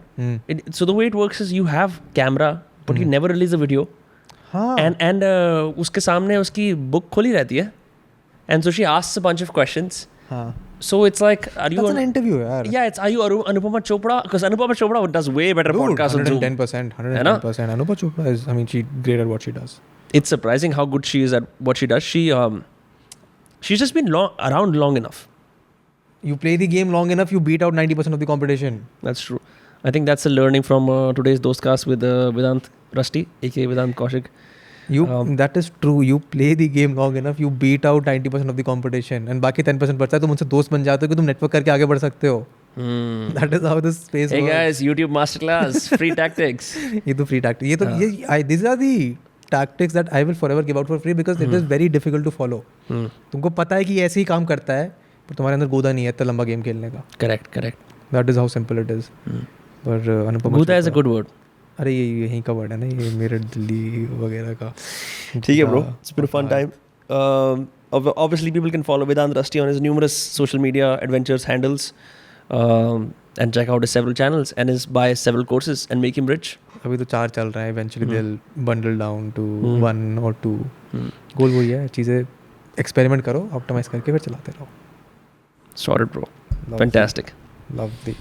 So the way it works is you have camera but you never release a video. And उसके सामने उसकी बुक खुली रहती है and so she asks a bunch of questions. So it's like, are you an interview, yaar. Yeah, are you Anupama Chopra? Because Anupama Chopra does way better podcasts on Zoom. 110%. Anupama Chopra is, I mean, she's great at what she does. It's surprising how good she is at what she does. She's just been around long enough. You play the game long enough, you beat out 90% of the competition. That's true. I think that's a learning from today's Dostcast with Vedant Rusty, aka Vedant Kaushik. That is true. You play the game long enough, you beat out 90% of the competition. And बाकी 10% बचता है, तुम उनसे दोस्त बन जाते हो कि तुम नेटवर्क करके आगे बढ़ सकते हो. That is how this space works. Hey guys, YouTube masterclass, free tactics. ये तो free tactics. These are the tactics that I will forever give out for free because it is very difficult to follow. तुमको पता है कि ऐसे ही काम करता है पर तुम्हारे अंदर गोदा नहीं है इतना लंबा गेम खेलने का. Correct. That is how simple it is. पर अनुपमा गोदा is a good word. अरे ये यहीं का वर्ड है ना, ये मेरे दिल्ली वगैरह का. ठीक है bro, it's been a fun time. Obviously people can follow Vedant Rusty on his numerous social media adventures handles and check out his several channels and buy several courses and make him rich. अभी तो 4 चल रहा है. Eventually they'll bundle down to 1 or 2. गोल वही है, चीज़ें experiment करो, optimise करके फिर चलाते रहो. Sorted bro. Fantastic. Lovely.